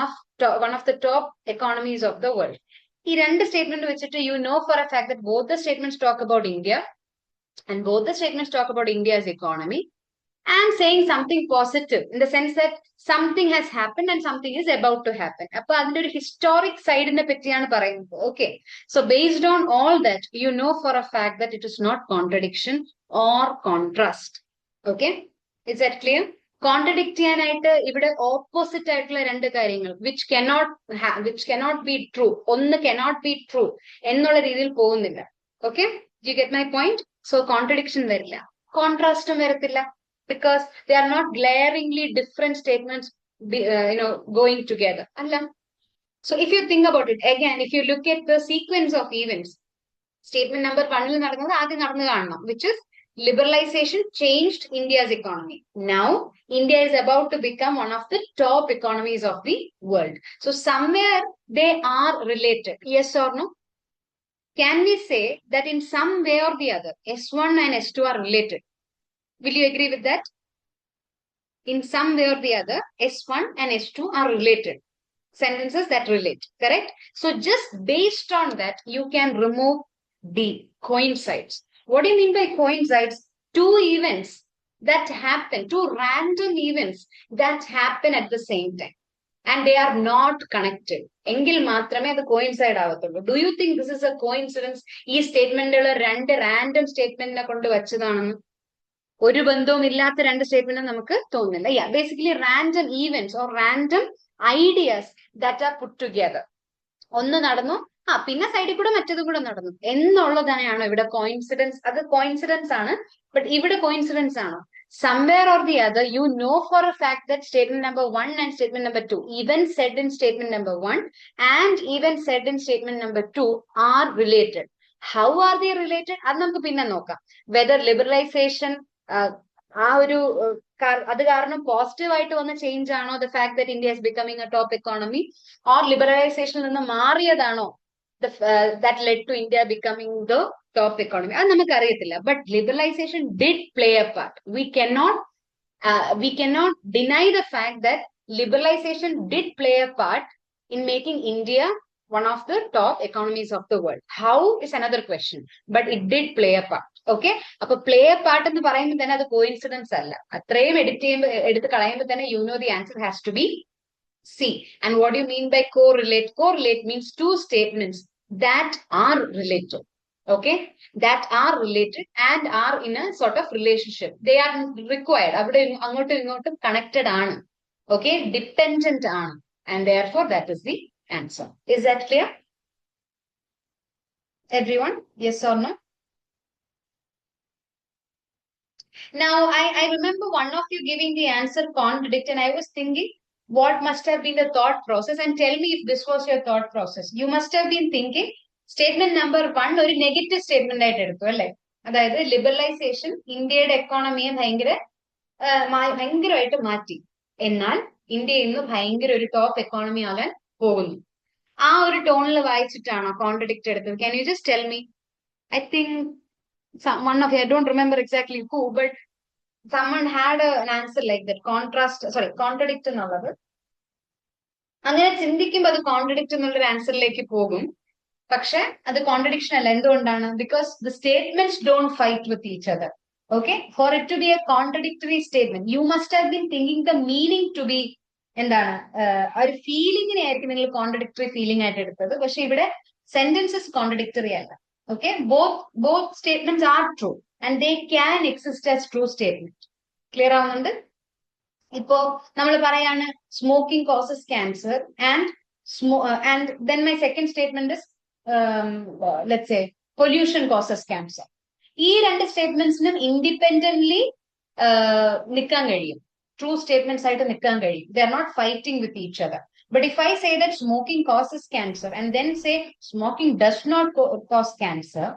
of the top economies of the world. ഈ രണ്ട് സ്റ്റേറ്റ്മെന്റ് വെച്ചിട്ട് you know for a fact that both the statements talk about India and both the statements talk about India's economy and saying something positive in the sense that something has happened and something is about to happen. അപ്പൊ അതിന്റെ ഒരു historic സൈഡിനെ പറ്റിയാണ് പറയുന്നത്. Okay. So based on all that, you know for a fact that it is not contradiction or contrast. Okay. Is that clear? Contradict ചെയ്യാനായിട്ട് ഇവിടെ opposite ആയിട്ടുള്ള രണ്ട് കാര്യങ്ങൾ വിച്ച് കനോട്ട് ബി ട്രൂ, ഒന്ന് കനോട്ട് ബി ട്രൂ എന്നുള്ള രീതിയിൽ പോകുന്നില്ല. Okay, U get my point? So contradiction വരില്ല, കോൺട്രാസ്റ്റും വരത്തില്ല, because they are not glaringly different statements going together. So if you think about it again, if you look at the sequence of events, statement number 1 നടന്നത് ആദ്യം നടന്നു കാണണം, which is liberalization changed India's economy. Now India is about to become one of the top economies of the world. So somewhere they are related. Yes or no? Can we say that in some way or the other S1 and S2 are related? Will you agree with that? In some way or the other S1 and S2 are related. Sentences that relate, correct? So just based on that you can remove D, coincides. What do you mean by coincides? Two events that happen, two random events that happen at the same time and they are not connected. എങ്കിൽ മാത്രമേ അത് coincide ആവത്തുള്ളൂ. Do you think this is a coincidence? ഈ സ്റ്റേറ്റ്മെന്റുകൾ രണ്ട് random സ്റ്റേറ്റ്മെന്റിനെ കൊണ്ട് വെച്ചതാണെന്ന് ഒരു ബന്ധവും ഇല്ലാത്ത രണ്ട് സ്റ്റേറ്റ്മെന്റ് നമുക്ക് തോന്നുന്നില്ല. Yeah, basically random events or random ideas that are put together. ഒന്ന് നടന്നു, പിന്നെ സൈഡിൽ കൂടെ മറ്റേതും കൂടെ നടന്നു എന്നുള്ളതാണ് ഇവിടെ കോയിൻസിഡൻസ്. അത് കോയിൻസിഡൻസ് ആണ്, ബട്ട് ഇവിടെ കോയിൻസിഡൻസ് ആണോ? Somewhere or the other, you know for a fact that statement number 1 and statement number 2, even said in statement number 1 and even said in statement number 2 are related. How are they related? അത് നമുക്ക് പിന്നെ നോക്കാം. Whether liberalization ആ ഒരു അത് കാരണം positive ആയിട്ട് വന്ന ചേഞ്ച് ആണോ the fact that India is becoming a top economy, or ലിബറലൈസേഷനിൽ നിന്ന് മാറിയതാണോ that led to India becoming the top economy? അത് നമുക്ക് അറിയത്തില്ല. But liberalisation did play a part. We cannot deny the fact that liberalization did play a part in making India one of the top economies of the world. How is another question, but it did play a part. Okay, അപ്പൊ play a part എന്ന് പറയുമ്പോൾ തന്നെ അത് coincidence അല്ല. അത്രയും എടുത്ത് കളയുമ്പോൾ തന്നെ you know the answer has to be C. And what do you mean by correlate? Correlate means two statements that are related. Okay, that are related and are in a sort of relationship. They are required. അവിടെ അങ്ങോട്ടും ഇങ്ങോട്ടും connected ആണ്. Okay, dependent ആണ്. And therefore that is the answer. Is that clear? Everyone? Yes or no? Now, I remember one of you giving the answer contradict, and I was thinking, what must have been the thought process? And tell me if this was your thought process. You must have been thinking, statement number 1 ഒരു negative statement ആയിട്ട് എടുത്തു അല്ലെ? അതായത് liberalisation ഇന്ത്യയുടെ എക്കോണമിയെ ഭയങ്കരമായിട്ട് മാറ്റി, എന്നാൽ India ഇന്ന് ഭയങ്കര ഒരു ടോപ്പ് എക്കോണമി ആകാൻ പോകുന്നു. ആ ഒരു ടോണിൽ വായിച്ചിട്ടാണോ കോൺട്രഡിക്റ്റ് എടുത്തത്? Can you just tell me? I think one of you, I don't remember exactly who, but someone had an answer like that. Contradict എന്നുള്ളത്. അങ്ങനെ ചിന്തിക്കുമ്പോൾ അത് കോൺട്രഡിക്റ്റ് എന്നുള്ളൊരു ആൻസറിലേക്ക് പോകും. പക്ഷെ അത് കോൺട്രഡിക്ഷൻ അല്ല. എന്തുകൊണ്ടാണ്? Because the statements don't fight with each other. Okay, for it to be a contradictory statement you must have been thinking the meaning to be എന്താണ്, ആ ഒരു ഫീലിംഗിനെ ആയിരിക്കും നിങ്ങൾ കോൺട്രഡിക്ടറി ഫീലിംഗ് ആയിട്ട് എടുത്തത്. പക്ഷെ ഇവിടെ സെന്റൻസസ് കോൺട്രഡിക്ടറി അല്ല. Okay, both statements are true and they can exist as true statement. Clear ആവുന്നുണ്ട്? ഇപ്പോ നമ്മൾ പറയാണ് smoking causes cancer and then my second statement is let's say pollution causes cancer. ഈ രണ്ട് സ്റ്റേറ്റ്മെന്റ്സിനും ഇൻഡിപെൻഡന്റ്ലി നിൽക്കാൻ കഴിയും, ട്രൂ സ്റ്റേറ്റ്മെന്റ്സ് ആയിട്ട് നിൽക്കാൻ കഴിയും. They are not fighting with each other. But if I say that smoking causes cancer and then say smoking does not cause cancer,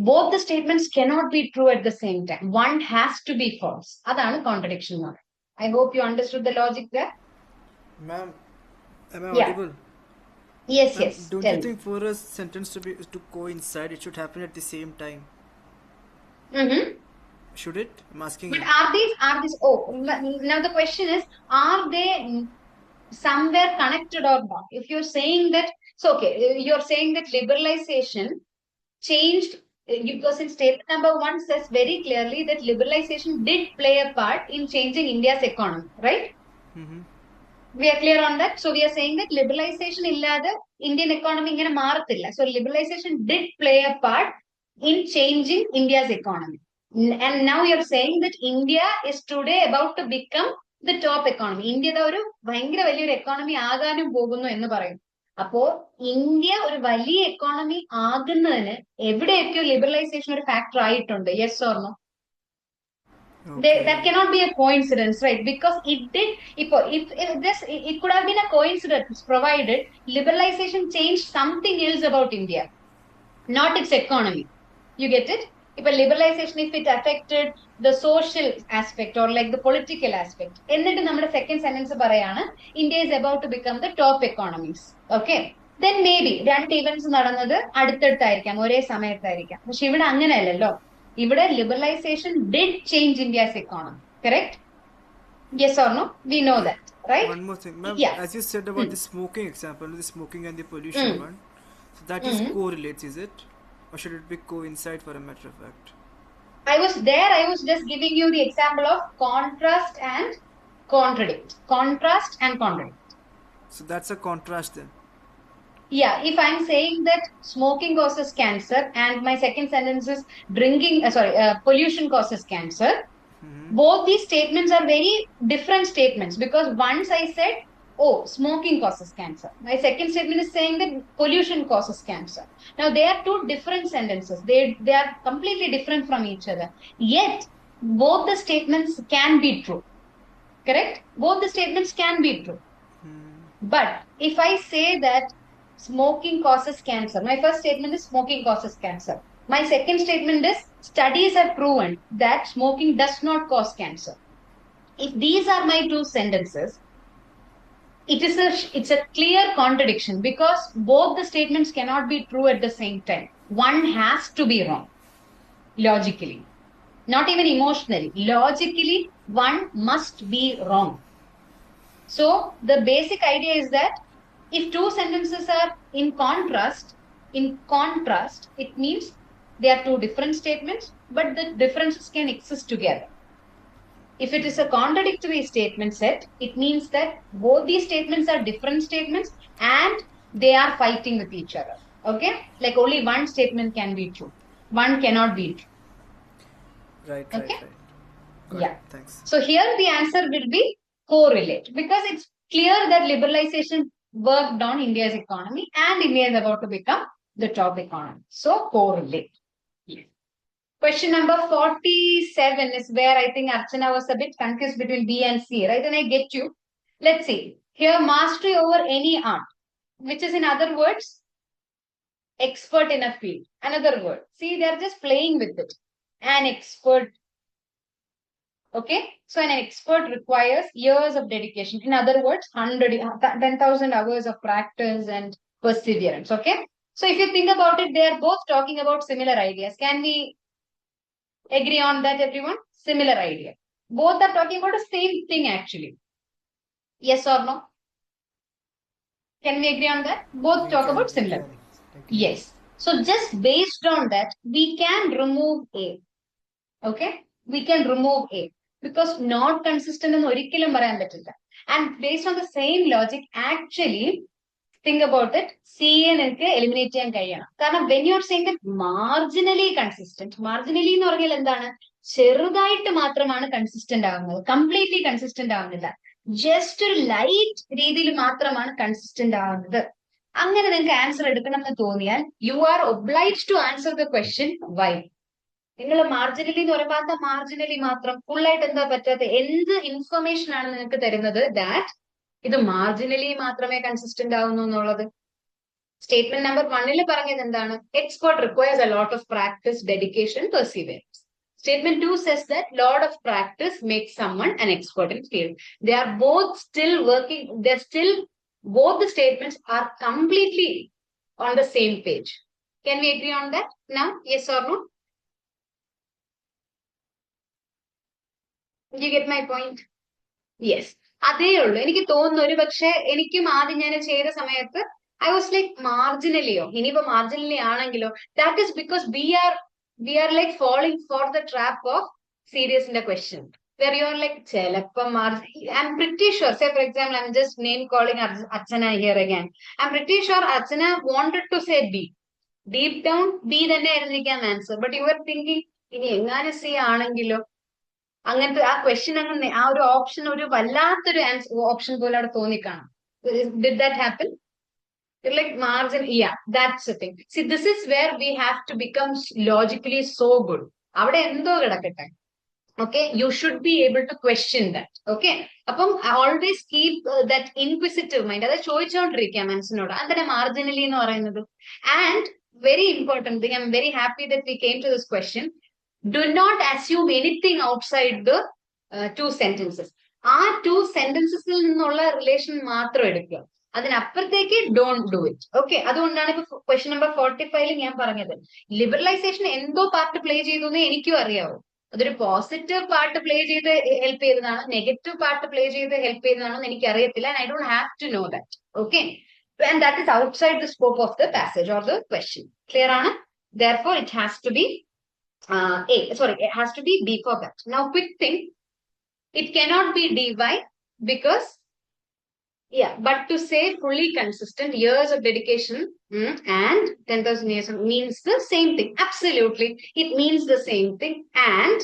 both the statements cannot be true at the same time. One has to be false. Adana contradiction. I hope you understood the logic there. Ma'am, am I Yeah. audible? Yes, Ma'am, yes. don't Tell you me. think for a sentence to coincide, it should happen at the same time? Mm-hmm. Should it? I'm asking But you. are these? Oh, now the question is, are they somewhere connected or not? If you're saying that, so okay, you're saying that liberalization changed, because in statement number 1 says very clearly that liberalization did play a part in changing India's economy, right? Mm-hmm. We are clear on that. So we are saying that liberalization illade Indian economy ingane maarathilla. So liberalization did play a part in changing India's economy. And now you're saying that India is today about to become the top economy. India oru ഭയങ്കര വലിയൊരു economy ആകാനും പോകുന്നു എന്ന് പറയും. അപ്പോ India ഒരു വലിയ economy ആകുന്നതിന് എവിടെയൊക്കെയോ ലിബറലൈസേഷൻ ഒരു ഫാക്ടർ ആയിട്ടുണ്ട്. Yes or no? That cannot be a coincidence, right? Because it did. It could have been a coincidence provided liberalization changed something else about India, not its economy. You get it? If a liberalization, if it affected the social aspect or like the political aspect, എന്നിട്ട് നമ്മുടെ second sentence പറയാണ് India is about to become the top economies. Okay? Then maybe രണ്ട് events നടന്നത് അടുത്തടുത്തായിരിക്കാം, ഒരേ സമയത്തായിരിക്കാം. പക്ഷെ ഇവിടെ അങ്ങനെയല്ലല്ലോ. ഇവിടെ liberalization did change India's economy. Correct? Yes or no? We know that, right? One more thing, ma'am. Yeah. As you said about the smoking example, the smoking and the pollution one, so that is correlates, is it? Or should it be coincide for a matter of fact? I was just giving you the example of contrast and contradict. Contrast and contradict. So that's a contrast then. Yeah, if I'm saying that smoking causes cancer and my second sentence is pollution causes cancer, both these statements are very different statements, because once I said, oh, smoking causes cancer. My second statement is saying that pollution causes cancer. Now, they are two different sentences. They are completely different from each other. Yet, both the statements can be true. Correct? Both the statements can be true. But if I say that smoking causes cancer, my first statement is smoking causes cancer. My second statement is studies have proven that smoking does not cause cancer. If these are my two sentences, it's a clear contradiction, because both the statements cannot be true at the same time. One has to be wrong, logically, not even emotionally. Logically, one must be wrong. So the basic idea is that if two sentences are in contrast, it means they are two different statements, but the differences can exist together. If it is a contradictory statement set, it means that both these statements are different statements and they are fighting with each other. Okay? Like only one statement can be true. One cannot be true. Right. Okay? Got Yeah. it. Thanks. So here the answer will be correlate, because it's clear that liberalization worked on India's economy and India is about to become the top economy. So correlate. Yes. Question number 47 is where I think Archana was a bit confused between B and C, right? And I get you. Let's see. Here, mastery over any art, which is in other words, expert in a field. Another word. See, they're just playing with it. An expert. Okay, so an expert requires years of dedication. In other words, 10,000 hours of practice and perseverance. Okay, so if you think about it, they are both talking about similar ideas. Can we agree on that, everyone? Similar idea. Both are talking about the same thing, actually. Yes or no? Can we agree on that? Both We talk can, about we similar. can. Agree. Yes. So just based on that, we can remove A. Okay? We can remove A. Because not consistent എന്ന് ഒരിക്കലും പറയാൻ പറ്റില്ല. And based on the same logic, actually, think about it. C യെ നിങ്ങൾക്ക് eliminate ചെയ്യാൻ കഴിയണം. കാരണം when you are saying that marginally consistent, marginally എന്ന് പറഞ്ഞാൽ എന്താണ്? ചെറുതായിട്ട് മാത്രമാണ് കൺസിസ്റ്റന്റ് ആവുന്നത്. കംപ്ലീറ്റ്ലി കൺസിസ്റ്റന്റ് ആവുന്നില്ല. ജസ്റ്റ് ഒരു ലൈറ്റ് രീതിയിൽ മാത്രമാണ് കൺസിസ്റ്റന്റ് ആവുന്നത്. അങ്ങനെ നിങ്ങൾക്ക് ആൻസർ എടുക്കണം എന്ന് തോന്നിയാൽ you are obliged to answer the question why. നിങ്ങൾ മാർജിനലി എന്ന് പറയുമ്പോൾ മാർജിനലി മാത്രം ഫുൾ ആയിട്ട് എന്താ പറ്റാത്ത എന്ത് ഇൻഫർമേഷൻ ആണ് നിങ്ങൾക്ക് തരുന്നത് ദാറ്റ് ഇത് മാർജിനലി മാത്രമേ കൺസിസ്റ്റന്റ് ആവുന്നു എന്നുള്ളത്. സ്റ്റേറ്റ്മെന്റ് നമ്പർ 1 പറഞ്ഞത് എന്താണ്? Expert requires a lot of practice, dedication, perseverance. Statement 2 says that lot of practice makes someone an expert in field. They are both still working. Both the statements are completely on the same page. Can we agree on that now? Yes or no? Did you get my point? Yes. അതേ ഉള്ളൂ. എനിക്ക് തോന്നുന്നു ഒരു പക്ഷെ എനിക്കും ആദ്യം ഞാൻ ചെയ്ത സമയത്ത് I was like marginally. ഇനിയിപ്പോ marginally ആണെങ്കിലോ that is because we are like falling for the trap of serious in the question where you are like I'm pretty sure, say for example, I'm just name calling Archana here again. I'm pretty sure Archana wanted to say B. Deep down B തന്നെ ആയിരിക്കാം answer. But you are thinking ഇനി എങ്ങനെ C ആണെങ്കിലോ അങ്ങനത്തെ ആ question അങ്ങനെ ആ ഒരു ഓപ്ഷൻ ഒരു വല്ലാത്തൊരു ഓപ്ഷൻ പോലെ അവിടെ തോന്നിക്കാണാം. Did that happen? Like margin, yeah, that's the thing. See, this is where we have to become logically so good. അവിടെ എന്തോ കിടക്കട്ടെ. Okay, you should be able to question that. Okay, അപ്പം always keep that inquisitive mind. അത് ചോദിച്ചോണ്ടിരിക്കാം മനസ്സിനോട്. അതിന്റെ marginally എന്ന് പറയുന്നത്. And very important thing, I'm very happy that we came to this question. Do not assume anything outside the two sentences. ആ two sentences നിന്നുള്ള relation മാത്രം എടുക്കുക. അതിനപ്പുറത്തേക്ക് ഡോണ്ട് ഡു ഇറ്റ്. ഓക്കെ, അതുകൊണ്ടാണ് ഇപ്പൊ ക്വസ്റ്റ്യൻ നമ്പർ 45 ഞാൻ പറഞ്ഞത് ലിബറലൈസേഷൻ എന്തോ പാർട്ട് പ്ലേ ചെയ്തു എന്ന് എനിക്കും അറിയാവൂ. അതൊരു പോസിറ്റീവ് പാർട്ട് പ്ലേ ചെയ്ത് ഹെൽപ്പ് ചെയ്തതാണോ നെഗറ്റീവ് പാർട്ട് പ്ലേ ചെയ്ത് ഹെൽപ്പ് ചെയ്തതാണോ എന്ന് എനിക്ക് അറിയത്തില്ല. I don't have to know that. Okay, and that is outside the scope of the passage or the question. Clear ആണ്? Therefore it has to be it has to be B for that. Now quick thing, it cannot be D. Why? Because but to say fully consistent, years of dedication and 10,000 years means the same thing. Absolutely, it means the same thing. And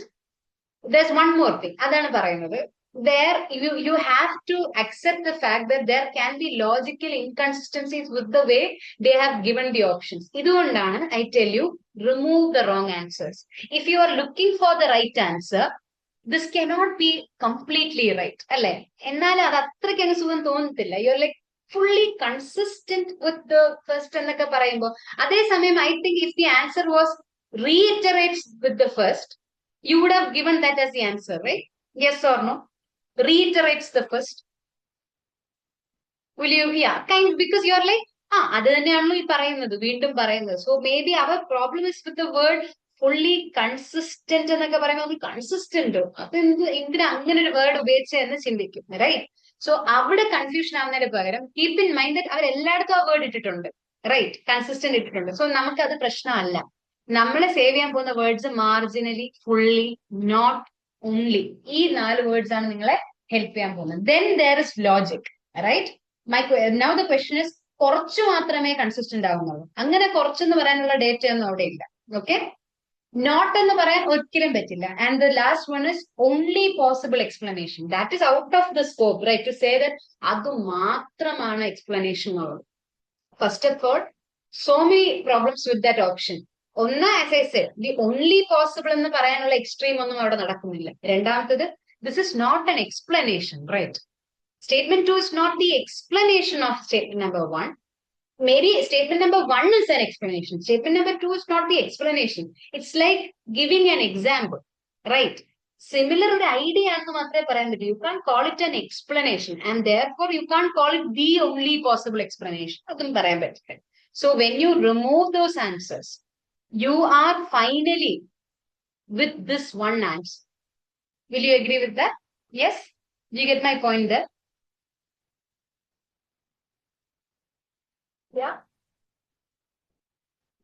there's one more thing. Adana parayunnathu. There you have to accept the fact that there can be logical inconsistencies with the way they have given the options. Idondana I tell you, remove the wrong answers. If you are looking for the right answer, this cannot be completely right. അല്ലെ? എന്നാൽ അത് അത്രയ്ക്ക് അങ്ങ് സുഖം തോന്നത്തില്ല. You are like fully consistent with the first എന്നൊക്കെ പറയുമ്പോൾ അതേസമയം I think if the answer was reiterates with the first you would have given that as the answer, right? Yes or no? Reiterates the first. Will you? Yeah, kind of, because you're like, അത് തന്നെയാണല്ലോ ഈ പറയുന്നത്, വീണ്ടും പറയുന്നത്. So maybe our problem is with the word fully consistent എന്നൊക്കെ പറയുമ്പോൾ consistent എന്തിനാ അങ്ങനെ ഒരു വേർഡ് ഉപയോഗിച്ചെന്ന് ചിന്തിക്കും, റൈറ്റ്? സോ അവിടെ കൺഫ്യൂഷൻ ആവുന്നതിന് പകരം കീപ് ഇൻ മൈൻഡ് ദാറ്റ് അവർ എല്ലായിടത്തും ആ വേർഡ് ഇട്ടിട്ടുണ്ട്, റൈറ്റ്? കൺസിസ്റ്റന്റ് ഇട്ടിട്ടുണ്ട്. സോ നമുക്കത് പ്രശ്നമല്ല. നമ്മളെ സേവ് ചെയ്യാൻ പോകുന്ന words marginally, fully, not, only, ഈ 4 വേർഡ്സ് ആണ് നിങ്ങളെ ഹെൽപ്പ് ചെയ്യാൻ പോകുന്നത്. Then there is logic, right? Now the question is കുറച്ചു മാത്രമേ കൺസിസ്റ്റന്റ് ആവുന്നുള്ളൂ. അങ്ങനെ കുറച്ചെന്ന് പറയാനുള്ള ഡേറ്റ ഒന്നും അവിടെ ഇല്ല. ഓക്കെ, നോട്ട് എന്ന് പറയാൻ ഒരിക്കലും പറ്റില്ല. And the last one is only possible explanation. That is out of the scope, right? To say that അത് മാത്രമാണ് എക്സ്പ്ലനേഷൻ ഉള്ളത്. First of all, so many problems with that option. ഒന്ന്, as I said, the only possible എന്ന് പറയാനുള്ള extreme ഒന്നും അവിടെ നടക്കുന്നില്ല. രണ്ടാമത്തത്, this is not an explanation, right? Statement 2 is not the explanation of statement number 1. Maybe statement number 1 is an explanation. Statement number 2 is not the explanation. It's like giving an example, right? Similar idea as you can't call it an explanation, and therefore you can't call it the only possible explanation. So when you remove those answers, you are finally with this one answer. Will you agree with that? Yes? Do you get my point there?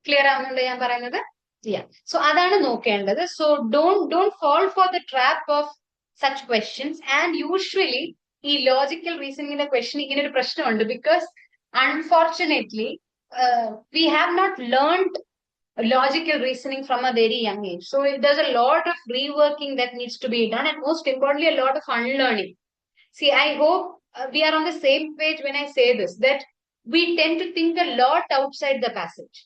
Clear ആവുന്നുണ്ടോ ഞാൻ പറയുന്നത്? So അതാണ് നോക്കേണ്ടത്. So don't fall for the trap of such questions. And usually ഈ logical റീസണിങ്ങിന്റെ question ഇങ്ങനെ ഒരു പ്രശ്നമുണ്ട്, because unfortunately we have not learned logical reasoning from a very young age. So there's a lot of reworking that needs to be done, and most importantly, a lot of unlearning. See, I hope we are on the same page when I say this, that we tend to think a lot outside the passage.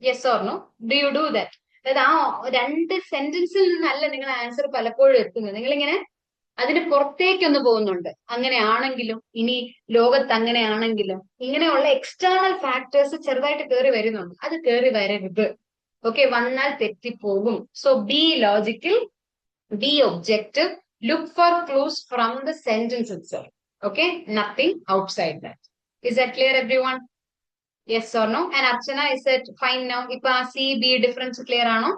Yes or no? Do you do that? അതായത് ആ രണ്ട് സെന്റൻസിൽ നിന്നല്ല നിങ്ങൾ answer പലപ്പോഴും എത്തുന്നത്. നിങ്ങളിങ്ങനെ അതിന് പുറത്തേക്കൊന്ന് പോകുന്നുണ്ട്. അങ്ങനെയാണെങ്കിലും, ഇനി ലോകത്ത് അങ്ങനെയാണെങ്കിലും, ഇങ്ങനെയുള്ള എക്സ്റ്റേണൽ ഫാക്ടേഴ്സ് ചെറുതായിട്ട് കയറി വരുന്നുണ്ട്. അത് കയറി വരരുത്. ഓക്കെ, വന്നാൽ തെറ്റിപ്പോകും. So be logical, be objective, look for clues from the sentence itself. Okay, nothing outside that. Is that clear, everyone? Yes or no? And Archana, is that fine now? Ipa C B difference clear ano?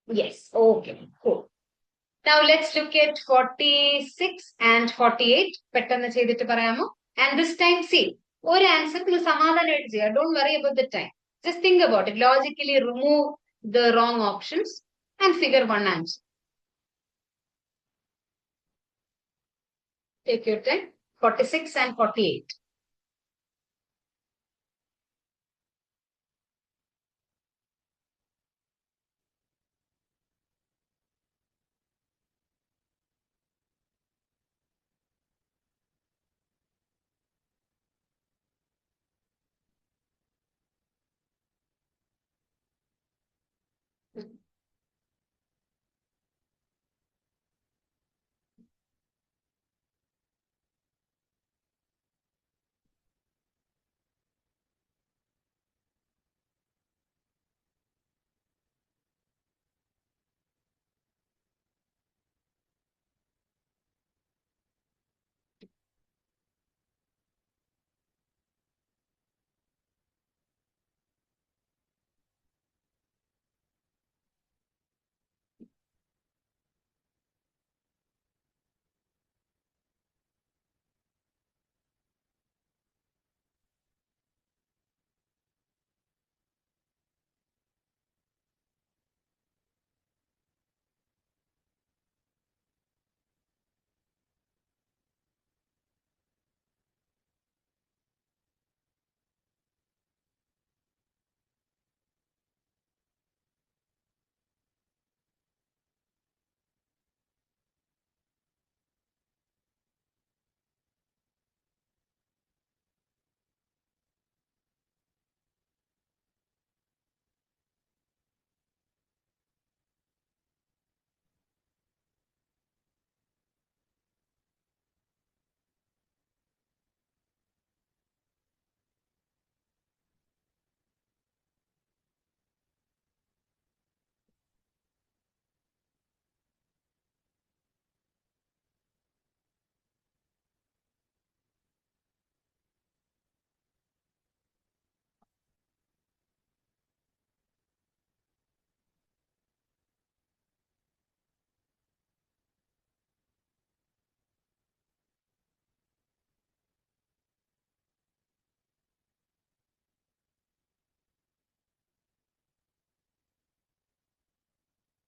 Yes. Okay, cool. Now let's look at 46 and 48. പെട്ടെന്ന് ചെയ്തിട്ട് പറയാമോ? And this time, see, ഒരു answer നിങ്ങൾ സമാധാനമായിട്ട് ചെയ്യുക. Don't worry about the time. Just think about it. Logically remove the wrong options and figure one answer. Take your time. 46 and 48.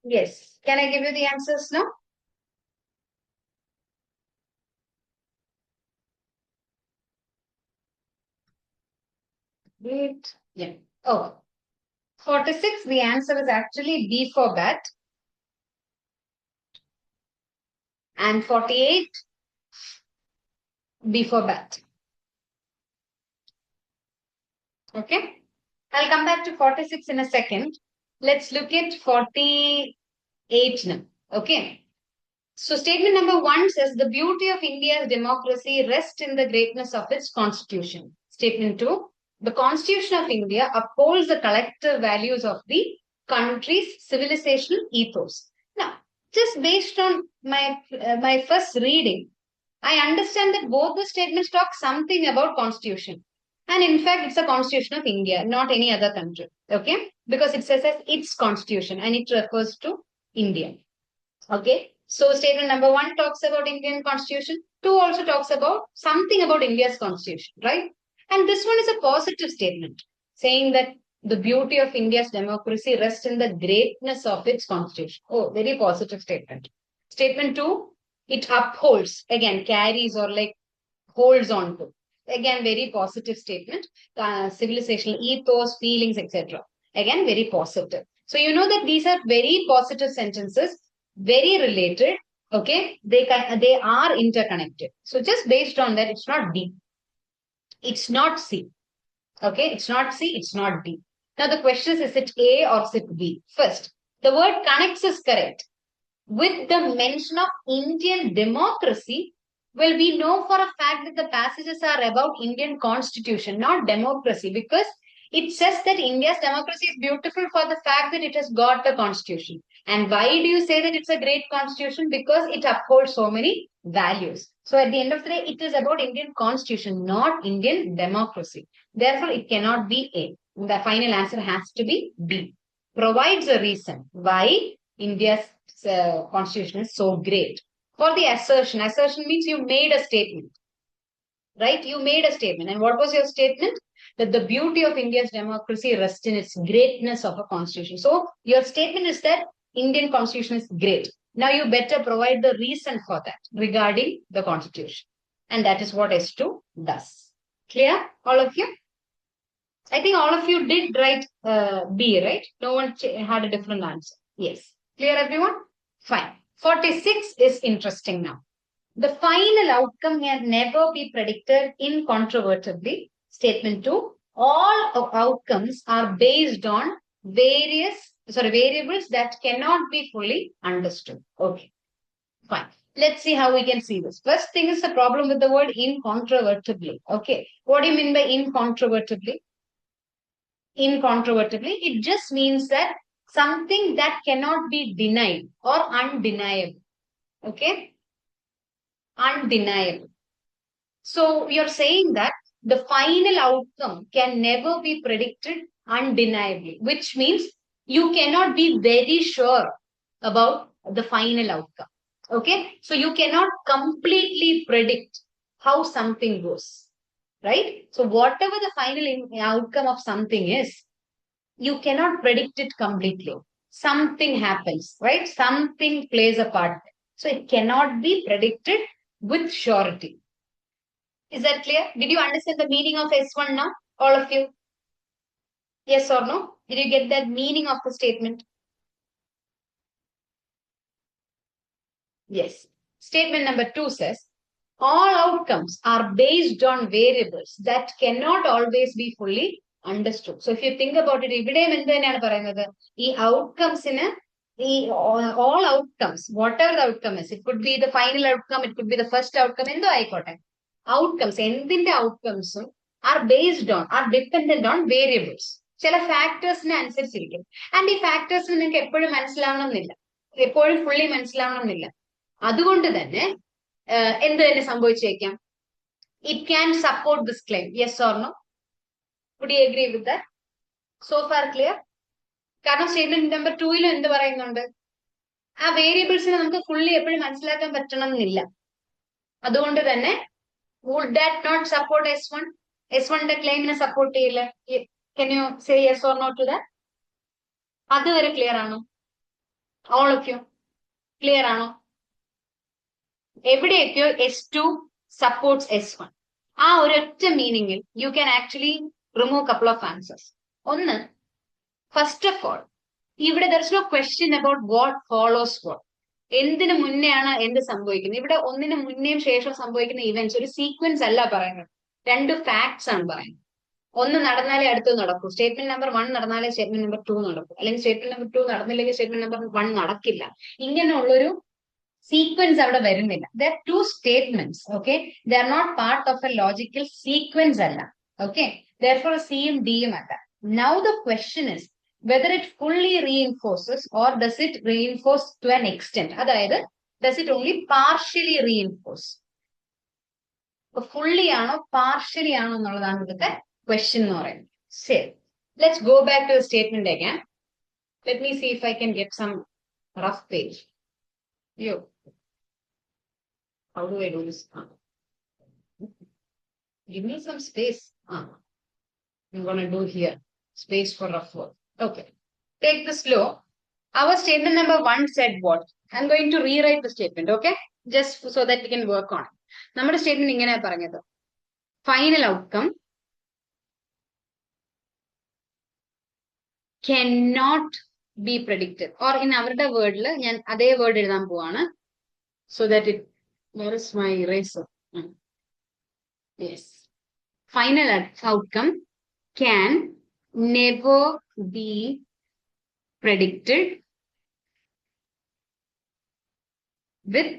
Yes. Can I give you the answers now? Wait. Yeah. Oh. 46, the answer is actually B for bat. And 48, B for bat. Okay. I'll come back to 46 in a second. Let's look at 48 now. Okay. So statement number 1 says the beauty of India's democracy rests in the greatness of its constitution. Statement 2, the Constitution of India upholds the collective values of the country's civilizational ethos. Now, just based on my first reading, I understand that both the statements talk something about constitution. And in fact, it's a constitution of India, not any other country. Okay? Because it says as its constitution and it refers to India. Okay? So statement number 1 talks about Indian constitution. 2 also talks about something about India's constitution, right? And this one is a positive statement, saying that the beauty of India's democracy rests in the greatness of its constitution. Oh, very positive statement. Statement 2, it upholds, again, carries or like holds on to. Again, very positive statement. Civilizational ethos, feelings, etc. Again, very positive. So you know that these are very positive sentences, very related. Okay, they are interconnected. So just based on that, it's not D. It's not C. Okay, it's not C, it's not D. Now the question is it A or is it B? First, the word connects is correct. With the mention of Indian democracy, well, we know for a fact that the passages are about Indian constitution, not democracy, because it says that India's democracy is beautiful for the fact that it has got a constitution. And why do you say that it's a great constitution? Because it upholds so many values. So at the end of the day, it is about Indian constitution, not Indian democracy. Therefore, it cannot be A. The final answer has to be B. Provides a reason why India's constitution is so great. For the assertion, assertion means you made a statement, right? You made a statement. And what was your statement? That the beauty of India's democracy rests in its greatness of a constitution. So your statement is that Indian constitution is great. Now you better provide the reason for that regarding the constitution. And that is what S2 does. Clear, all of you? I think all of you did write B, right? No one had a different answer. Yes. Clear, everyone? Fine. 46 is interesting now. The final outcome can never be predicted incontrovertibly. Statement 2. All outcomes are based on variables that cannot be fully understood. Okay. Fine. Let's see how we can see this. First thing is the problem with the word incontrovertibly. Okay. What do you mean by incontrovertibly? Incontrovertibly, it just means that something that cannot be denied or undeniable. Okay? Undeniable. So you're saying that the final outcome can never be predicted undeniably, which means you cannot be very sure about the final outcome. Okay? So you cannot completely predict how something goes. Right? So whatever the final outcome of something is, you cannot predict it completely. Something happens, right? Something plays a part. So it cannot be predicted with surety. Is that clear? Did you understand the meaning of S1 now? All of you? Yes or no? Did you get that meaning of the statement? Yes. Statement number 2 says, all outcomes are based on variables that cannot always be fully understood. So if you think about it, all outcomes, whatever the outcome is, it could be the final outcome, it could be the first outcome, outcomes, outcomes are based on, are dependent on variables. ചില ഫാക്ടേഴ്സിനെ അനുസരിച്ചിരിക്കും. And ഈ ഫാക്ടേഴ്സിന് നിങ്ങൾക്ക് എപ്പോഴും മനസ്സിലാവണമെന്നില്ല, എപ്പോഴും fully മനസ്സിലാവണമെന്നില്ല. അതുകൊണ്ട് തന്നെ എന്ത് തന്നെ സംഭവിച്ചേക്കാം. It can support this claim. Yes or no? Would you agree with that? So far clear? കാരണം സ്റ്റേറ്റ്മെന്റ് നമ്പർ 2 എന്ത് പറയുന്നുണ്ട്? ആ വേരിയബിൾസിനെ നമുക്ക് ഫുള്ളി എപ്പോഴും മനസ്സിലാക്കാൻ പറ്റണം എന്നില്ല. അതുകൊണ്ട് തന്നെ would that not support S1? S1ന്റെ ക്ലെയിമിനെ സപ്പോർട്ട് ചെയ്യില്ല. Can you say yes or no to that? അതുവരെ ക്ലിയർ ആണോ? All of you ക്ലിയർ ആണോ? എവിടെയൊക്കെയോ S2 supports S1. ആ ഒരൊറ്റ മീനിങ്ങിൽ you can actually remove couple of answers. ഒന്ന്, ഫസ്റ്റ് ഓഫ് ഓൾ, ഇവിടെ there is no question about what follows what. എന്തിനു മുന്നെയാണ് എന്ത് സംഭവിക്കുന്നത്? ഇവിടെ ഒന്നിനു മുന്നേയും ശേഷം സംഭവിക്കുന്ന ഇവന്റ്സ് ഒരു സീക്വൻസ് അല്ല പറയുന്നത്, രണ്ട് ഫാക്ട്സ് ആണ് പറയുന്നത്. ഒന്ന് നടന്നാലേ അടുത്ത് നടക്കൂ. സ്റ്റേറ്റ്മെന്റ് നമ്പർ 1 നടന്നാലേ സ്റ്റേറ്റ്മെന്റ് നമ്പർ 2 നടക്കൂ, അല്ലെങ്കിൽ സ്റ്റേറ്റ്മെന്റ് നമ്പർ 2 നടന്നില്ലെങ്കിൽ സ്റ്റേറ്റ്മെന്റ് നമ്പർ 1 നടക്കില്ല. ഇങ്ങനെയുള്ളൊരു sequence avada varunilla. There are two statements, okay? They are not part of a logical sequence alla, okay? Therefore C and D alla. Now the question is whether it fully reinforces or does it reinforce to an extent. Adayathu, does it only partially reinforce? Fully aano partially aano ennalladana idukku question nu parayunnu. So let's go back to the statement again. Let me see if I can get some rough page. Yo, how do I do this? Give me some space. I'm going to do here. Space for rough work. Okay. Take this slow. Our statement number 1 said what? I'm going to rewrite the statement, okay? Just so that we can work on it. നമ്മുടെ statement ഇങ്ങനെയാ പറഞ്ഞത്. Final outcome cannot be predicted. Or in അവരുടെ വേർഡിൽ ഞാൻ അതേ word എഴുതാൻ പോവാണ്. So that it, where is my eraser? Yes. Final outcome can never be predicted with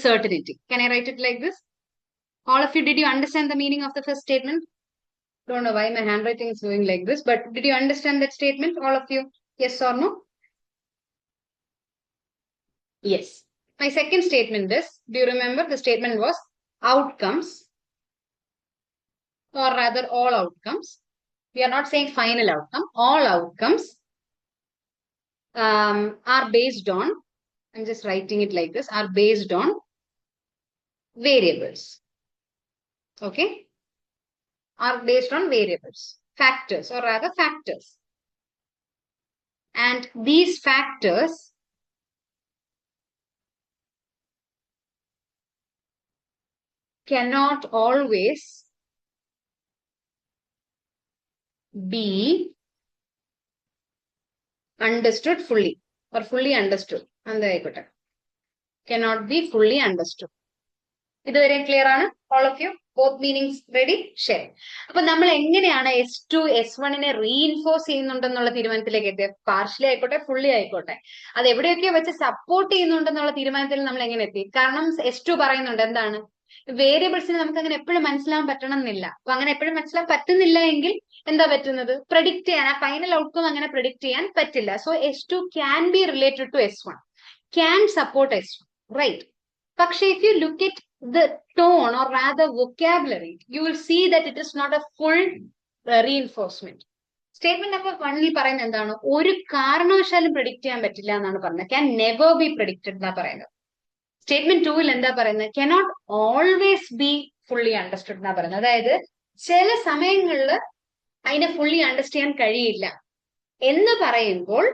certainty. Can I write it like this? All of you, did you understand the meaning of the first statement? Don't know why my handwriting is going like this, but did you understand that statement? All of you, yes or no? Yes. My second statement is, do you remember the statement was outcomes, or rather all outcomes. We are not saying final outcome. All outcomes are based on, I'm just writing it like this, are based on variables. Okay? Are based on variables, factors, or rather factors. And these factors cannot always be understood fully or fully understood. Cannot be fully understood. ഇതുവരെ clear ആണ്? All of you? Both meanings ready? Share. അപ്പൊ നമ്മൾ എങ്ങനെയാണ് S2 S1നെ reinforce ചെയ്യുന്നുണ്ടെന്നുള്ള തീരുമാനത്തിലേക്ക് എത്തിയത്? Partially ആയിക്കോട്ടെ, fully ആയിക്കോട്ടെ, അത് എവിടെയൊക്കെ വെച്ച് സപ്പോർട്ട് ചെയ്യുന്നുണ്ടെന്നുള്ള തീരുമാനത്തിൽ നമ്മൾ എങ്ങനെ എത്തി? കാരണം S2 പറയുന്നുണ്ട് എന്താണ്? വേരിയബിൾസിന് നമുക്ക് അങ്ങനെ എപ്പോഴും മനസ്സിലാൻ പറ്റണം എന്നില്ല. അപ്പൊ അങ്ങനെ എപ്പോഴും മനസ്സിലാൻ പറ്റുന്നില്ല എങ്കിൽ എന്താ പറ്റുന്നത്? പ്രഡിക്ട് ചെയ്യാൻ, ആ ഫൈനൽ ഔട്ട്കം അങ്ങനെ പ്രഡിക്ട് ചെയ്യാൻ പറ്റില്ല. So S2 can be related to S1, can support S1, right? പക്ഷെ if you look at the tone or rather vocabulary, you will see that it is not a full reinforcement. Statement number 1ൽ പറയുന്നത് എന്താണ്? ഒരു കാരണവശാലും predict ചെയ്യാൻ പറ്റില്ല എന്നാണ് പറയുന്നത്. ക്യാൻ നെവർ ബി പ്രഡിക്റ്റഡ് എന്നാ പറയുന്നത്. സ്റ്റേറ്റ്മെന്റ് 2ൽ എന്താ പറയുന്നത്? Cannot always be fully understood എന്നാ പറയുന്നത്. അതായത് ചില സമയങ്ങളിൽ അതിനെ ഫുള്ളി അണ്ടർസ്റ്റാൻഡ് കഴിയില്ല എന്ന് പറയുമ്പോൾ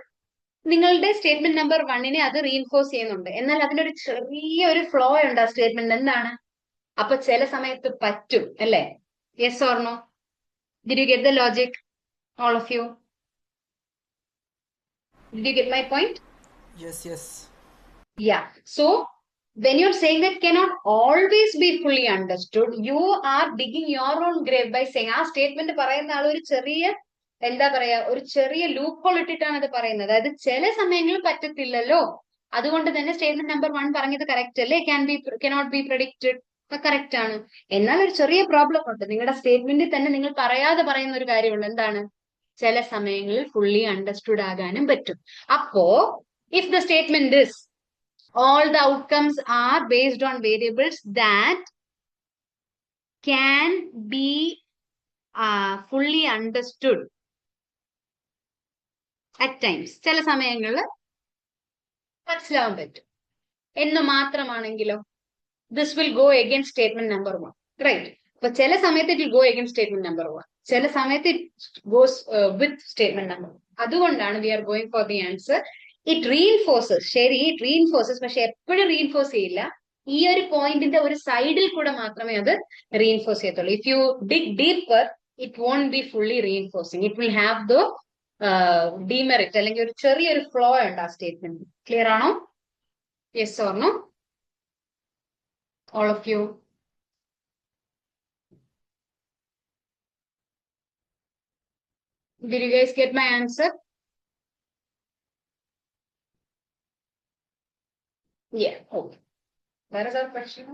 നിങ്ങളുടെ സ്റ്റേറ്റ്മെന്റ് നമ്പർ 1നെ അത് റീഇൻഫോഴ്സ് ചെയ്യുന്നുണ്ട്. എന്നാൽ അതിനൊരു ചെറിയൊരു ഫ്ലോ ഉണ്ട് ആ സ്റ്റേറ്റ്മെന്റ്. എന്താണ്? അപ്പൊ ചില സമയത്ത് പറ്റും അല്ലേ? Yes or no? Did you get the logic, all of you? Did you get my point? Yes. Yeah. So when you're saying that cannot always be fully understood, you are digging your own grave by saying ആ statement പറയുന്ന ആൾ ഒരു ചെറിയ എന്താ പറയാ, ഒരു ചെറിയ loop whole ഇട്ടിട്ടാണ് അത് പറയുന്നത്. അതായത് ചില സമയങ്ങളിൽ പറ്റത്തില്ലല്ലോ, അതുകൊണ്ട് തന്നെ സ്റ്റേറ്റ്മെന്റ് നമ്പർ 1 പറഞ്ഞത് കറക്റ്റ് അല്ലേ? കനോട്ട് ബി പ്രഡിക്റ്റഡ്, കറക്റ്റ് ആണ്. എന്നാൽ ഒരു ചെറിയ പ്രോബ്ലം ഉണ്ട്. നിങ്ങളുടെ സ്റ്റേറ്റ്മെന്റിൽ തന്നെ നിങ്ങൾ പറയാതെ പറയുന്ന ഒരു കാര്യമുണ്ട്. എന്താണ്? ചില സമയങ്ങളിൽ ഫുള്ളി അണ്ടർസ്റ്റുഡ് ആകാനും പറ്റും. അപ്പോ if the statement is all the outcomes are based on variables that can be fully understood at times, ചില സമയങ്ങളിൽ മനസ്സിലാവാൻ പറ്റും എന്ന് മാത്രമാണെങ്കിലോ this will go against statement number 1, right? അപ്പൊ ചില സമയത്ത് it will go against statement number 1, ചില സമയത്ത് it goes with statement number 1. അതുകൊണ്ടാണ് we are going for the answer. It reinforces. ശരി, ഇറ്റ് റീഇൻഫോഴ്സസ്, പക്ഷെ എപ്പോഴും റീഇൻഫോഴ്സ് ചെയ്യില്ല. ഈ ഒരു പോയിന്റിന്റെ ഒരു സൈഡിൽ കൂടെ മാത്രമേ അത് റീഇൻഫോഴ്സ് ചെയ്യത്തുള്ളൂ. If you dig deeper it won't be fully reinforcing. It will have the demerit, അല്ലെങ്കിൽ ഒരു ചെറിയൊരു ഫ്ലോ ഉണ്ട് ആ സ്റ്റേറ്റ്മെന്റ്. ക്ലിയർ ആണോ? Yes or no, all of you? Did you guys get my answer? Yeah, okay. Where is our question?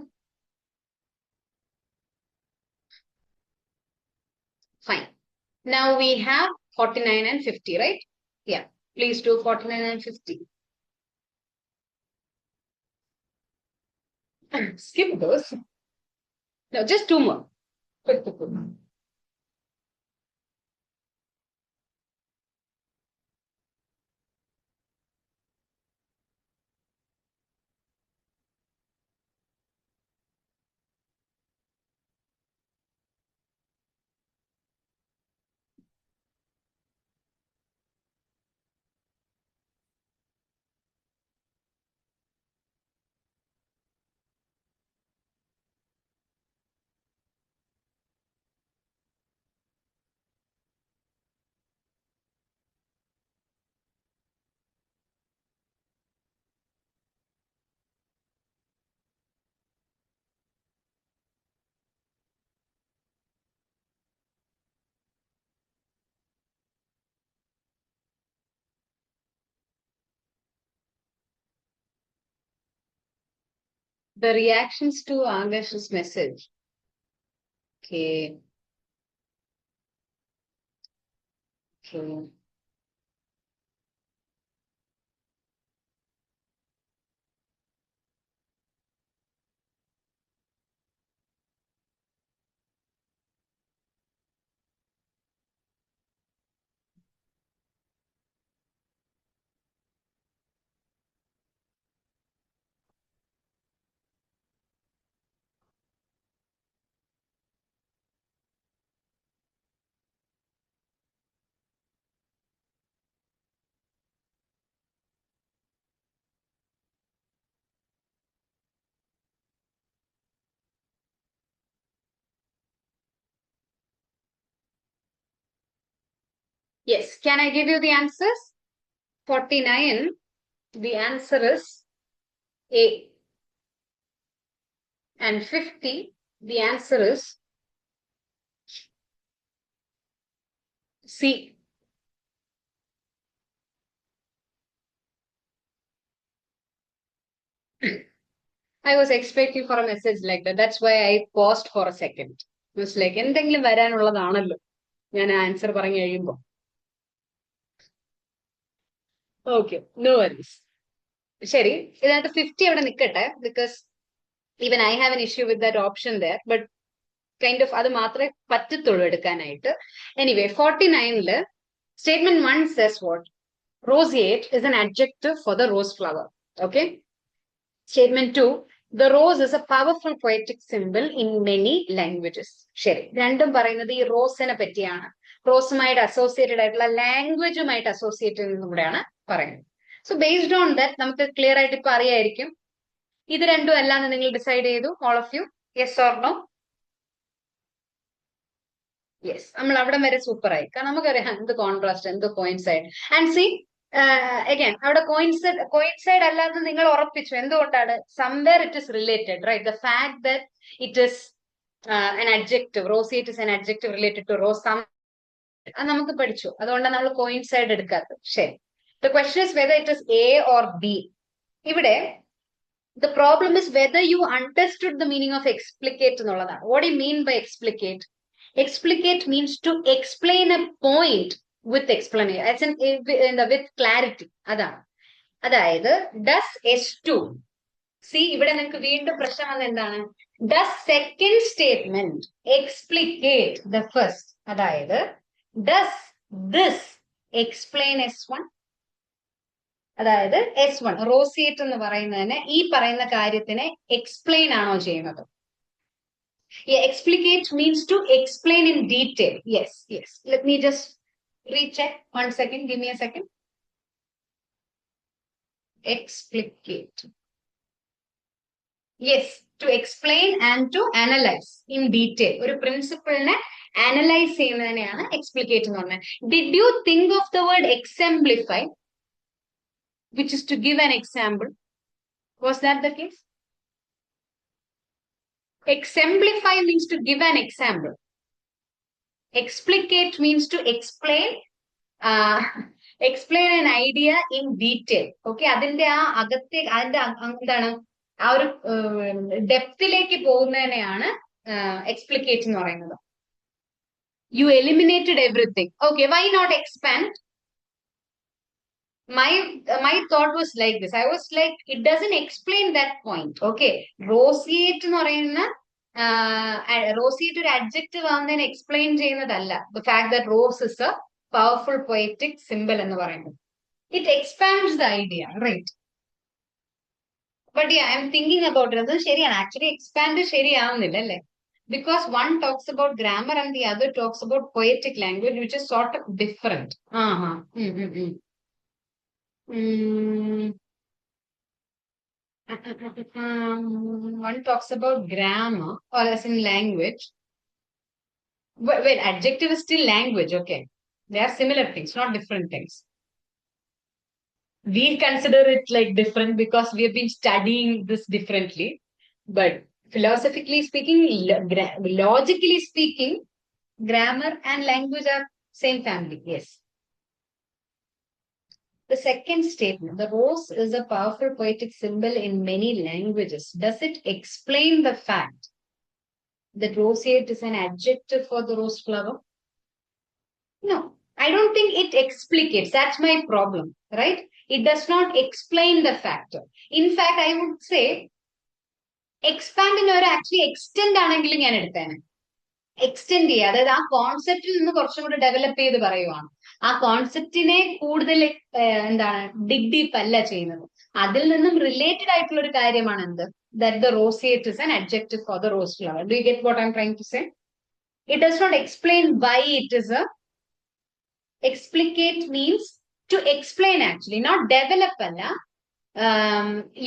Fine. Now we have 49 and 50, right? Yeah. Please do 49 and 50. Skip those. No, just 2 more. Quick. The reactions to Angash's message. Okay. Okay. Yes. Can I give you the answers? 49. The answer is A. And 50. The answer is C. I was expecting for a message like that. That's why I paused for a second. It was like, എന്തെങ്കിലും വരാനുള്ളതാണല്ലോ ഞാൻ answer പറഞ്ഞു കഴിയുമ്പോൾ. Okay, no worries. ശരി, ഇതിനകത്ത് 50 അവിടെ നിൽക്കട്ടെ, because even I have an issue with that option there, but kind of അത് മാത്രമേ പറ്റത്തുള്ളൂ എടുക്കാനായിട്ട്. എനിവേ 49-ല് statement 1 says what? Roseate is an adjective for the rose flower. Okay. Statement 2, the rose is a powerful poetic symbol in many languages. ശരി, രണ്ടും പറയുന്നത് ഈ റോസിനെ പറ്റിയാണ്. റോസുമായിട്ട് അസോസിയേറ്റഡ് ആയിട്ടുള്ള ലാംഗ്വേജുമായിട്ട് അസോസിയേറ്റ് ചെയ്യുന്നതും കൂടെയാണ് പറയുന്നത്. സോ ബേസ്ഡ് ഓൺ ദാറ്റ് നമുക്ക് ക്ലിയർ ആയിട്ട് ഇപ്പൊ അറിയായിരിക്കും ഇത് രണ്ടും അല്ലാന്ന് നിങ്ങൾ ഡിസൈഡ് ചെയ്തു, all of you. Yes or no? Yes, നമ്മൾ അവിടെ വരെ സൂപ്പർ ആയി. കാരണം നമുക്കറിയാം എന്ത് കോൺട്രാസ്റ്റ്, എന്ത് കോയിൻസൈഡ്. ആൻഡ് സി അഗൈൻ അവിടെ കോയിൻസൈഡ് അല്ലാതെ നിങ്ങൾ ഉറപ്പിച്ചു. എന്തുകൊണ്ടാണ്? Somewhere it is related, right? The fact that it is an adjective, roseate is an adjective related to rose. അത് നമുക്ക് പഠിച്ചു, അതുകൊണ്ടാണ് നമ്മൾ കോയിൻസൈഡ് എടുക്കാത്തത്. ശരി, the question is whether it is A or B. ഇവിടെ the problem is whether you understood the meaning of explicate എന്നുള്ളതാണ്. What do you mean by explicate? Explicate means to explain a point with explanation, as in with clarity. അതാണ്. അതായത് does S2, see ഇവിടെ നിങ്ങൾക്ക് വീണ്ടും പ്രശ്നം വന്നത് എന്താണ്? Does second statement explicate the first? അതായത് does this explain S1? അതായത് S1 റോസിയേറ്റ് എന്ന് പറയുന്നതിന് ഈ പറയുന്ന കാര്യത്തിനെ എക്സ്പ്ലെയിൻ ആണോ ചെയ്യുന്നത്? Explicate means to explain in detail. Yes, yes. Let me just recheck. 1 second. Give me a second. Explicate. Yes, to explain and to analyze in detail. ഒരു പ്രിൻസിപ്പിളിനെ analyse ചെയ്യുന്നതിനെയാണ് എക്സ്പ്ലിക്കേറ്റ് എന്ന് പറഞ്ഞത്. Did you think of the word exemplify, which is to give an example? Was that the case? Exemplify means to give an example. Explicate means to explain an idea in detail. Okay, അതിന്റെ ആ അകത്തെ അതിന്റെ എന്താണ് ആ ഒരു ഡെപ്തിലേക്ക് പോകുന്നതിനെയാണ് എക്സ്പ്ലിക്കേറ്റ് എന്ന് പറയുന്നത്. You eliminated everything. Okay, why not expand? My thought was like this. I was like, it doesn't explain that point. Okay, roseate എന്ന് പറയുന്ന റോസിയേറ്റ് ഒരു അഡ്ജക്റ്റീവ് ആവുന്നതിന് എക്സ്പ്ലെയിൻ ചെയ്യുന്നതല്ല. The fact that rose is a powerful poetic symbol എന്ന് പറയുന്നത്. It expands the idea, right? But yeah, I'm thinking about it. അത് ശരിയാണ്. Actually expand ശരിയാവുന്നില്ല അല്ലേ? Because one talks about grammar and the other talks about poetic language, which is sort of different. One talks about grammar or as in language. Wait, adjective is still language, okay? They are similar things, not different things. We consider it like different because we have been studying this differently. But philosophically speaking, logically speaking, grammar and language are same family, yes. The second statement, the rose is a powerful poetic symbol in many languages. Does it explain the fact that roseate is an adjective for the rose flower? No, I don't think it explicates. That's my problem, right? It does not explain the factor. In fact, I would say expand in or actually extend ആണെങ്കിലും ഞാൻ എടുത്തേനെ. Extend ചെയ്യുക, അതായത് ആ കോൺസെപ്റ്റിൽ നിന്ന് കുറച്ചും കൂടെ develop ചെയ്ത് പറയുവാണ്. ആ കോൺസെപ്റ്റിനെ കൂടുതൽ എന്താണ് ഡിഗ് ഡീപ്പ് അല്ല ചെയ്യുന്നത്. അതിൽ നിന്നും റിലേറ്റഡ് ആയിട്ടുള്ള ഒരു കാര്യമാണ് എന്ത്, that the roseate is an adjective for the rose flower. Do you get what I'm trying to say? It does not explain why it is a explicate means to explain actually, not develop alla.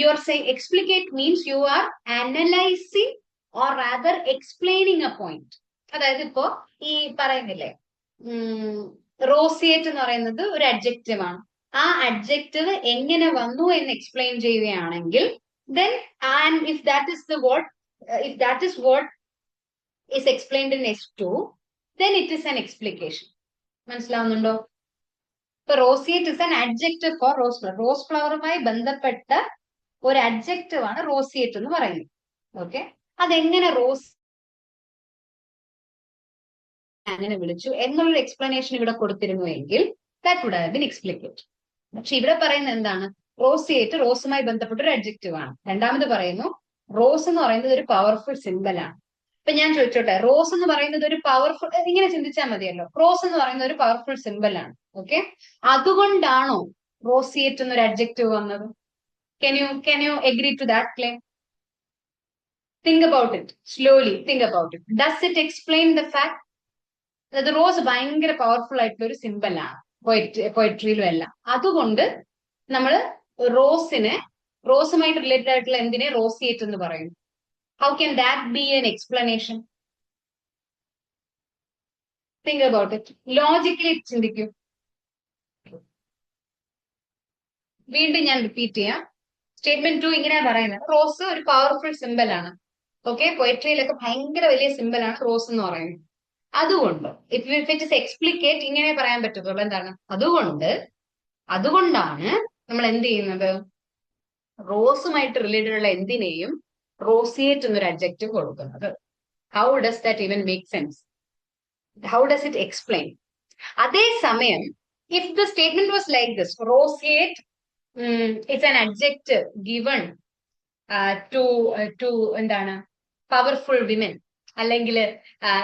You are saying explicate means you are analyzing or rather explaining a point. അതായത് ഇപ്പോ ഈ പറയുന്നില്ലേ റോസിയേറ്റ് എന്ന് പറയുന്നത് ഒരു adjective ആണ്. ആ adjective എങ്ങനെ വന്നു എന്ന് എക്സ്പ്ലെയിൻ ചെയ്യുകയാണെങ്കിൽ then and if that is what is explained in S2, then it is an explication. മനസ്സിലാവുന്നുണ്ടോ? ഇപ്പൊ roseate is an adjective for rose flower. Rose ഫ്ലവറുമായി ബന്ധപ്പെട്ട ഒരു അഡ്ജക്റ്റീവ് ആണ് റോസിയേറ്റ് എന്ന് പറയുന്നത്. ഓക്കെ, അതെങ്ങനെ റോസ് അങ്ങനെ വിളിച്ചു എന്നുള്ളൊരു എക്സ്പ്ലനേഷൻ ഇവിടെ കൊടുത്തിരുന്നു എങ്കിൽ ദാറ്റ് വുഡ് ഹാവ് ബീൻ എക്സ്പ്ലിക്കേറ്റ്. പക്ഷെ ഇവിടെ പറയുന്നത് എന്താണ്? റോസിയേറ്റ് റോസുമായി ബന്ധപ്പെട്ട ഒരു അഡ്ജക്റ്റീവ് ആണ്. രണ്ടാമത് പറയുന്നു റോസ് എന്ന് പറയുന്നത് ഒരു പവർഫുൾ സിമ്പൽ ആണ്. ഇപ്പൊ ഞാൻ ചോദിച്ചോട്ടെ, റോസ് എന്ന് പറയുന്നത് ഒരു പവർഫുൾ, ഇങ്ങനെ ചിന്തിച്ചാൽ മതിയല്ലോ, റോസ് എന്ന് പറയുന്നത് ഒരു പവർഫുൾ സിമ്പൽ ആണ്. ഓക്കെ, അതുകൊണ്ടാണോ റോസിയേറ്റ് എന്നൊരു അഡ്ജക്റ്റീവ് വന്നത്? Can you agree to that claim? Think about it slowly. Think about it. Does it explain the fact that the rose ഭയങ്കര പവർഫുൾ ആയിട്ടുള്ള ഒരു സിമ്പൽ ആണ് പോയട്രിയിലും എല്ലാം? അതുകൊണ്ട് നമ്മൾ റോസുമായിട്ട് റിലേറ്റഡ് ആയിട്ടുള്ള എന്തിനെ റോസിയേറ്റ് എന്ന് പറയുന്നു. How can that be an explanation? Think about it. Logically ചിന്തിക്കൂ. വീണ്ടും ഞാൻ റിപ്പീറ്റ് ചെയ്യാം. സ്റ്റേറ്റ്മെന്റ് 2 ഇങ്ങനെയാ പറയുന്നത്, റോസ് ഒരു പവർഫുൾ സിമ്പൽ ആണ്. ഓക്കെ, പോയട്രിയിലൊക്കെ ഭയങ്കര വലിയ സിമ്പൽ ആണ് റോസ് എന്ന് പറയുന്നത്. അതുകൊണ്ട് ഇഫ് ഇറ്റ് ഇസ് എക്സ്പ്ലിക്കേറ്റ് ഇങ്ങനെ പറയാൻ പറ്റത്തുള്ളൂ. എന്താണ്? അതുകൊണ്ടാണ് നമ്മൾ എന്ത് ചെയ്യുന്നത്, റോസുമായിട്ട് റിലേറ്റഡ് ഉള്ള എന്തിനേയും റോസിയേറ്റ് എന്നൊരു അഡ്ജക്റ്റീവ് കൊടുക്കുന്നത്. How does that even make sense? How does it explain? അതേസമയം if the statement was like this, roseate it's an adjective given to എന്താണ് പവർഫുൾ വിമൻ, അല്ലെങ്കിൽ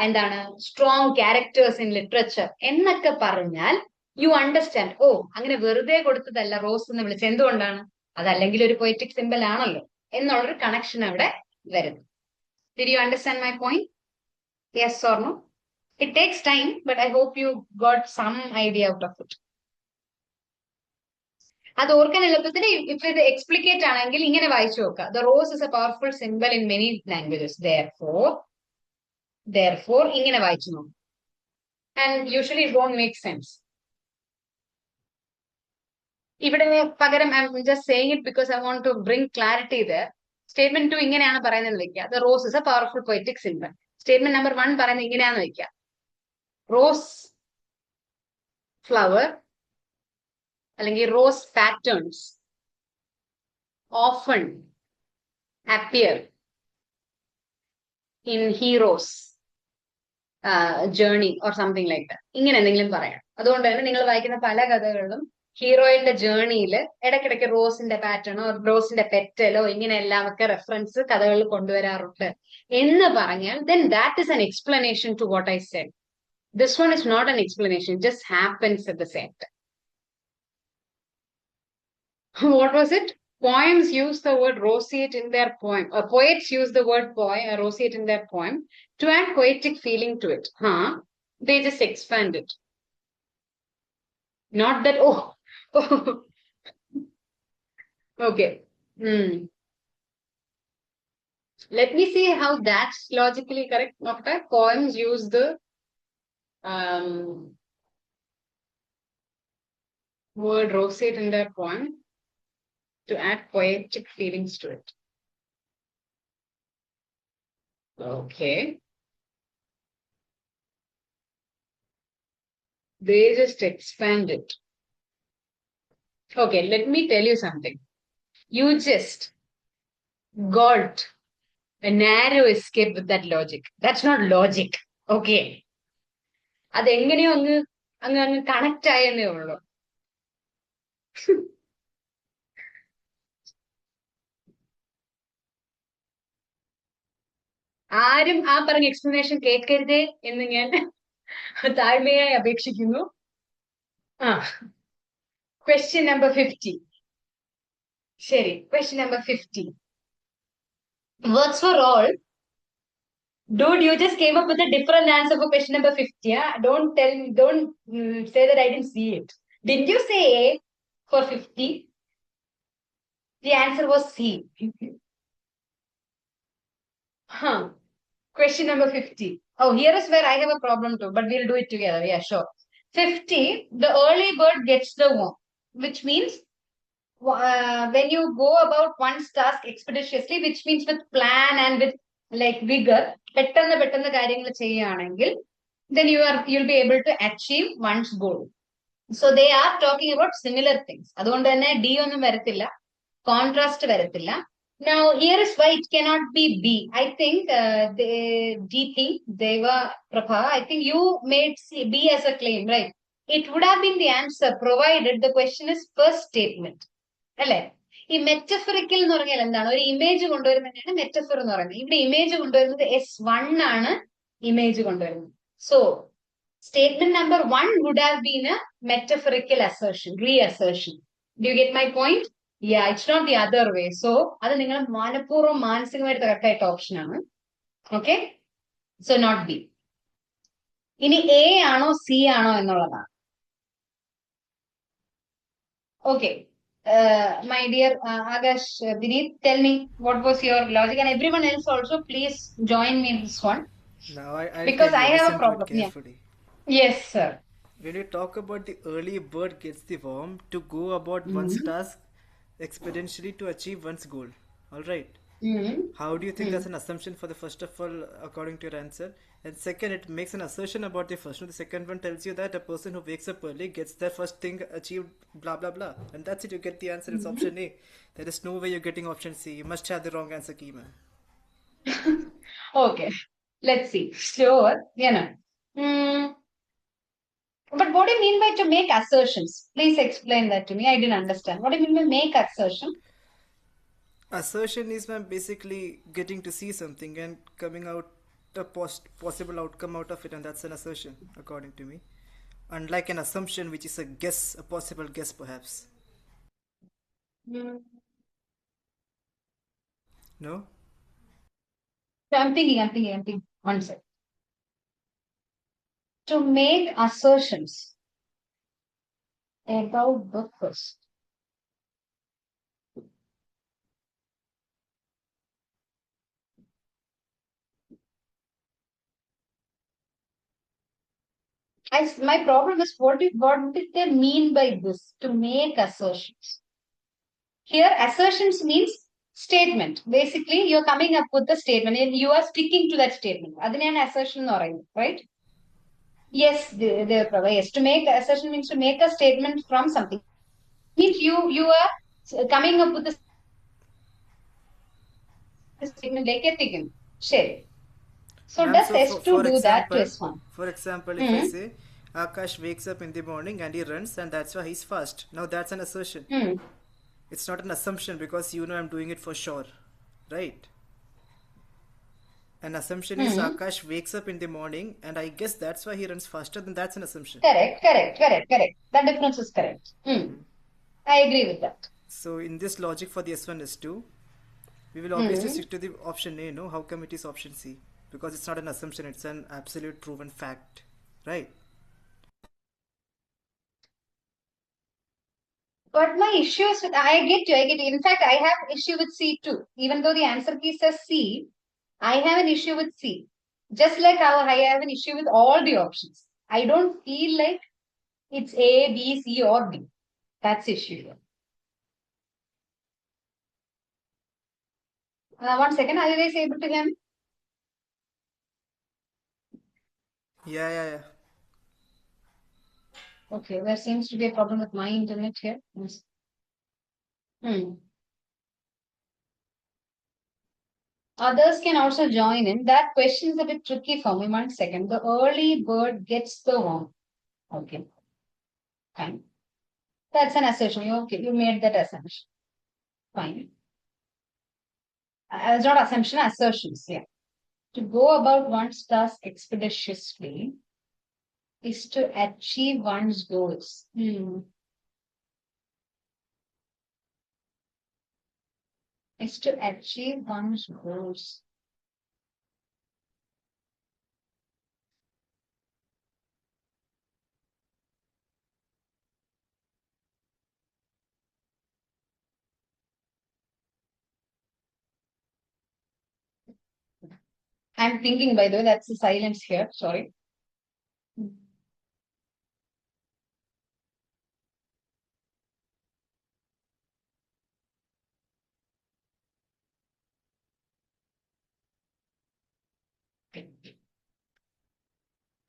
എന്താണ് സ്ട്രോങ് ക്യാരക്ടേഴ്സ് ഇൻ ലിറ്ററേച്ചർ എന്നൊക്കെ പറഞ്ഞാൽ യു അണ്ടർസ്റ്റാൻഡ്, ഓ അങ്ങനെ വെറുതെ കൊടുത്തതല്ല rose എന്ന് വിളിച്ചത്, എന്തുകൊണ്ടാണ്? അതല്ലെങ്കിൽ ഒരു പൊയറ്റിക് സിമ്പൽ ആണല്ലോ എന്നുള്ളൊരു കണക്ഷൻ അവിടെ വരുന്നു. Did you understand my point? Yes or no? It takes time, but I hope you got some idea out of it. അത് ഓർക്കാൻ എളുപ്പത്തിന് ഇഫ് ഇത് എക്സ്പ്ലിക്കേറ്റ് ആണെങ്കിൽ ഇങ്ങനെ വായിച്ചു നോക്കുക. The rose is a powerful symbol in many languages. Therefore ഇങ്ങനെ വായിച്ചു നോക്കും. And usually it won't make sense. ഇവിടെ പകരം I'm just saying it because I want to bring clarity there. Statement 2 ഇങ്ങനെയാണ് പറയുന്നത് വെക്കുക, the rose is a powerful poetic symbol. Statement number 1 പറയുന്നത് ഇങ്ങനെയാന്ന് വെക്കുക, റോസ് ഫ്ലവർ അല്ലെങ്കിൽ rose patterns often appear in hero's journey or something like that. ഇങ്ങനെ എന്തെങ്കിലും പറയാം. അതുകൊണ്ട് തന്നെ നിങ്ങൾ വായിക്കുന്ന പല കഥകളിലും ഹീറോയിന്റെ ജേർണിയിൽ ഇടയ്ക്കിടയ്ക്ക് റോസിന്റെ പാറ്റേണോ റോസിന്റെ പെറ്റലോ ഇങ്ങനെ എല്ലാമൊക്കെ റെഫറൻസ് കഥകളിൽ കൊണ്ടുവരാറുണ്ട് എന്ന് പറഞ്ഞാൽ then that is an explanation to what I said. This one is not an explanation, it just happens at the same time. What was it? Poems use the word roseate in their poem. Poets use the word roseate in their poem to add poetic feeling to it. They just expand it. Not that, oh. Okay. Let me see how that's logically correct. Okay. Poems use the word roseate in their poem to add poetic feelings to it. Okay. They just expand it. Okay, let me tell you something. You just got a narrow escape with that logic. That's not logic. Okay. അതെങ്ങനെയോ അങ്ങ് അങ്ങ് അങ്ങ് connect ആയെന്നേ ഉള്ളൂ. ആരും ആ പറഞ്ഞ explanation കേൾക്കരുതേ എന്ന് ഞാൻ താഴ്മയായി അപേക്ഷിക്കുന്നു. ആ, ക്വസ്റ്റ്യൻ നമ്പർ 50. ശരി, question number 50. Words for all. Dude, you just came up with a different answer for question number 50. Yeah? Don't say that I didn't see it. Didn't you say A for 50? The answer was C. Huh. Question number 50. Oh, here is where I have a problem too, but we'll do it together. Yeah, sure. 50, the early bird gets the worm, which means when you go about one's task expeditiously, which means with plan and with like vigor, പെട്ടെന്ന് കാര്യങ്ങൾ ചെയ്യുകയാണെങ്കിൽ then you'll be able to achieve one's goal. So they are talking about similar things. അതുകൊണ്ട് തന്നെ D ഒന്നും വരത്തില്ല, contrast വരത്തില്ല. Now here is why it cannot be B. I think DP, Deva Prabha, I think you made B as a claim, right? It would have been the answer provided the question is first statement. അല്ലെ? ഈ metaphorical എന്ന് പറഞ്ഞാൽ എന്താണ്? ഒരു image കൊണ്ടുവരുന്നതിനാണ് metaphor എന്ന് പറയുന്നത്. ഇവിടെ image കൊണ്ടുവരുന്നത് S1 ആണ് ഇമേജ് കൊണ്ടുവരുന്നത്. So statement number 1 would have been a metaphorical assertion, reassertion. Do you get my point? Yeah, it's not the other way. So അത് നിങ്ങൾ മനഃപൂർവ്വം മാനസികമായിട്ട് കറക്റ്റായിട്ട് ഓപ്ഷൻ ആണ്. Okay, so not B. ഇനി എ ആണോ സി ആണോ എന്നുള്ളതാണ്. Okay. My dear Agash, Vineet, tell me what was your logic, and everyone else also, please join me in this one. Now I'll Because tell I you, have a listen to problem. it carefully. Yes, sir. When you talk about the early bird gets the worm to go about one's task expeditiously to achieve one's goal. All right. How do you think that's an assumption for the first of all, according to your answer? And second, it makes an assertion about the first one. The second one tells you that a person who wakes up early gets their first thing achieved, blah blah blah. And that's it, you get the answer. It's option A. There is no way you're getting option C. You must have the wrong answer key, man. Okay, let's see. Slower, you know. But what do you mean by to make assertions? Please explain that to me. I didn't understand. What do you mean by make assertion? Assertion is man basically getting to see something and coming out a possible outcome out of it, and that's an assertion according to me, unlike an assumption which is a guess, a possible guess perhaps. No. So I'm thinking. One second. To make assertions about the first. My problem is what did they mean by this? To make assertions. Here, assertions means statement. Basically, you're coming up with a statement and you are sticking to that statement. That's assertion, right? Yes, yes. To make assertion means to make a statement from something. Means you are coming up with a statement like a thing. Share. So Ma'am, does so S2 for do that to example, S1? for example, if I say Akash wakes up in the morning and he runs and that's why he's fast. Now that's an assertion. It's not an assumption because you know I'm doing it for sure, right? An assumption is Akash wakes up in the morning and I guess that's why he runs faster, then that's an assumption. Correct. That difference is correct. I agree with that. So in this logic for the S1, S2, we will obviously stick to the option A, no? How come it is option C? Because it's not an assumption, it's an absolute proven fact, right? But my issue is with, I get you. In fact, I have issue with C too. Even though the answer key says C, I have an issue with C. Just like how I have an issue with all the options. I don't feel like it's A, B, C, or D. That's the issue here. 1 second, are you guys able to hear me? Yeah. Okay, there seems to be a problem with my internet here. Yes. Hmm. Others can also join in. That question is a bit tricky for me. 1 second. The early bird gets the worm. Okay, fine. That's an assertion. Okay, you made that assumption. Fine. It's not assumption, assertions. Yeah. To go about one's task expeditiously is to achieve one's goals. Is to achieve one's goals. I'm thinking, by the way, that's the silence here. Sorry.